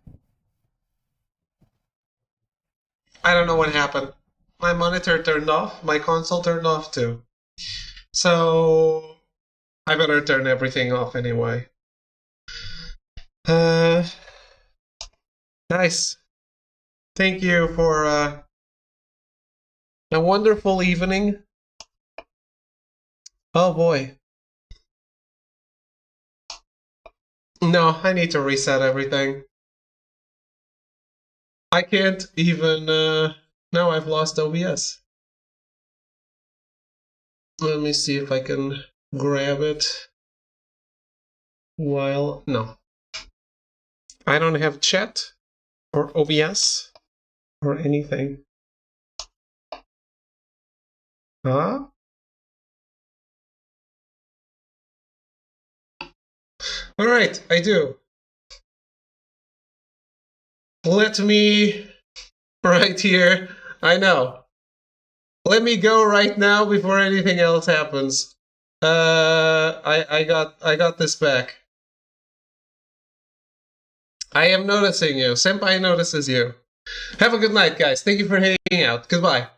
I don't know what happened. My monitor turned off. My console turned off too. So I better turn everything off anyway. Nice. Thank you for a wonderful evening. Oh boy. No, I need to reset everything. I can't even, now I've lost OBS. Let me see if I can grab it while, no. I don't have chat or OBS or anything. Huh? All right, I do. Let me right here. I know. Let me go right now before anything else happens. I got this back. I am noticing you. Senpai notices you. Have a good night, guys. Thank you for hanging out. Goodbye.